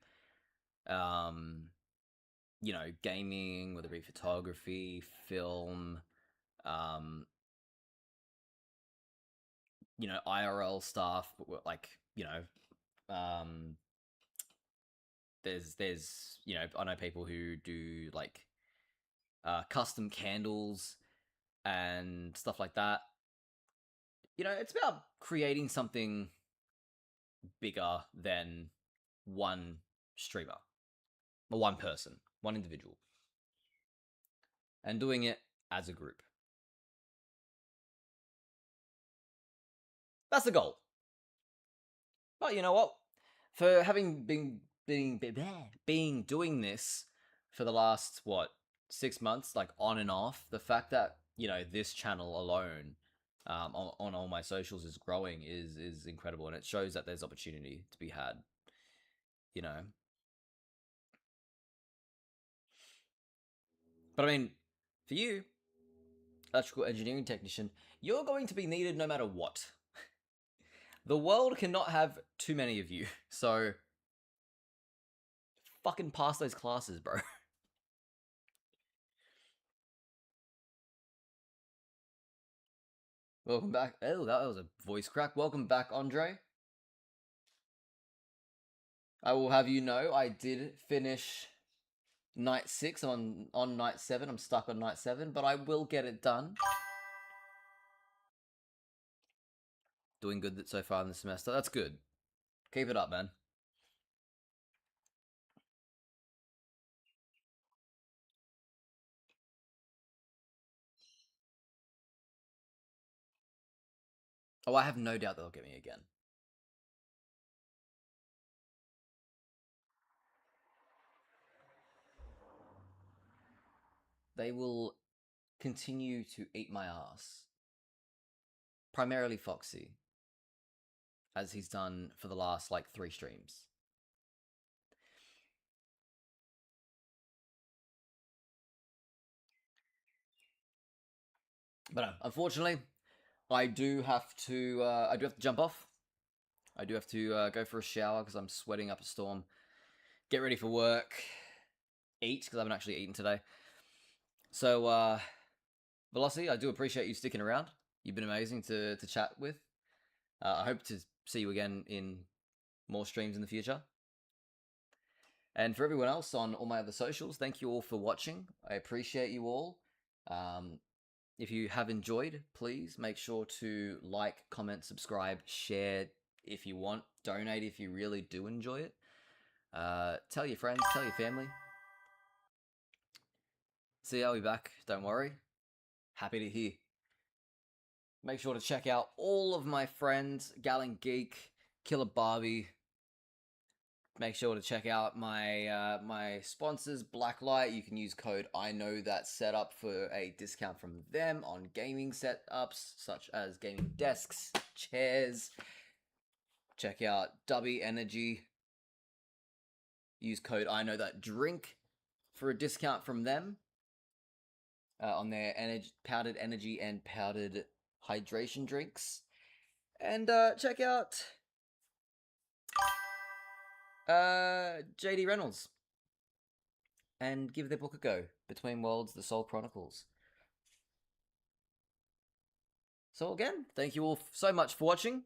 you know gaming, whether it be photography, film, um, you know IRL stuff, like you know there's you know I know people who do like custom candles and stuff like that. You know, it's about creating something bigger than one streamer or one person, one individual, and doing it as a group. That's the goal. But you know what? For having been doing this for the last what 6 months, like on and off, the fact that you know this channel alone, on all my socials is growing is incredible, and it shows that there's opportunity to be had. You know, but I mean, for you, electrical engineering technician, you're going to be needed no matter what. The world cannot have too many of you, so fucking pass those classes, bro. Welcome back. Oh, that was a voice crack. Welcome back, Andre. I will have you know, I did finish night 6. I'm on night 7. I'm stuck on night 7, but I will get it done. Doing good so far in the semester. That's good. Keep it up, man. Oh, I have no doubt they'll get me again. They will continue to eat my ass. Primarily Foxy, as he's done for the last, 3 streams. But unfortunately, I do have to jump off. I do have to go for a shower because I'm sweating up a storm. Get ready for work. Eat, because I haven't actually eaten today. So, Velocity, I do appreciate you sticking around. You've been amazing to chat with. I hope to see you again in more streams in the future. And for everyone else on all my other socials, thank you all for watching. I appreciate you all. If you have enjoyed, please make sure to like, comment, subscribe, share if you want, donate if you really do enjoy it. Tell your friends, tell your family. See, I'll be back, don't worry. Happy to hear. Make sure to check out all of my friends, Gallon Geek, Killer Barbie. Make sure to check out my my sponsors, Blacklight. You can use code IKnowThatSetup for a discount from them on gaming setups such as gaming desks, chairs. Check out Dubby Energy. Use code IKnowThatDrink for a discount from them on their powdered energy and powdered hydration drinks. And check out JD Reynolds and give their book a go. Between Worlds, The Soul Chronicles. So again, thank you all so much for watching,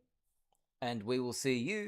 and we will see you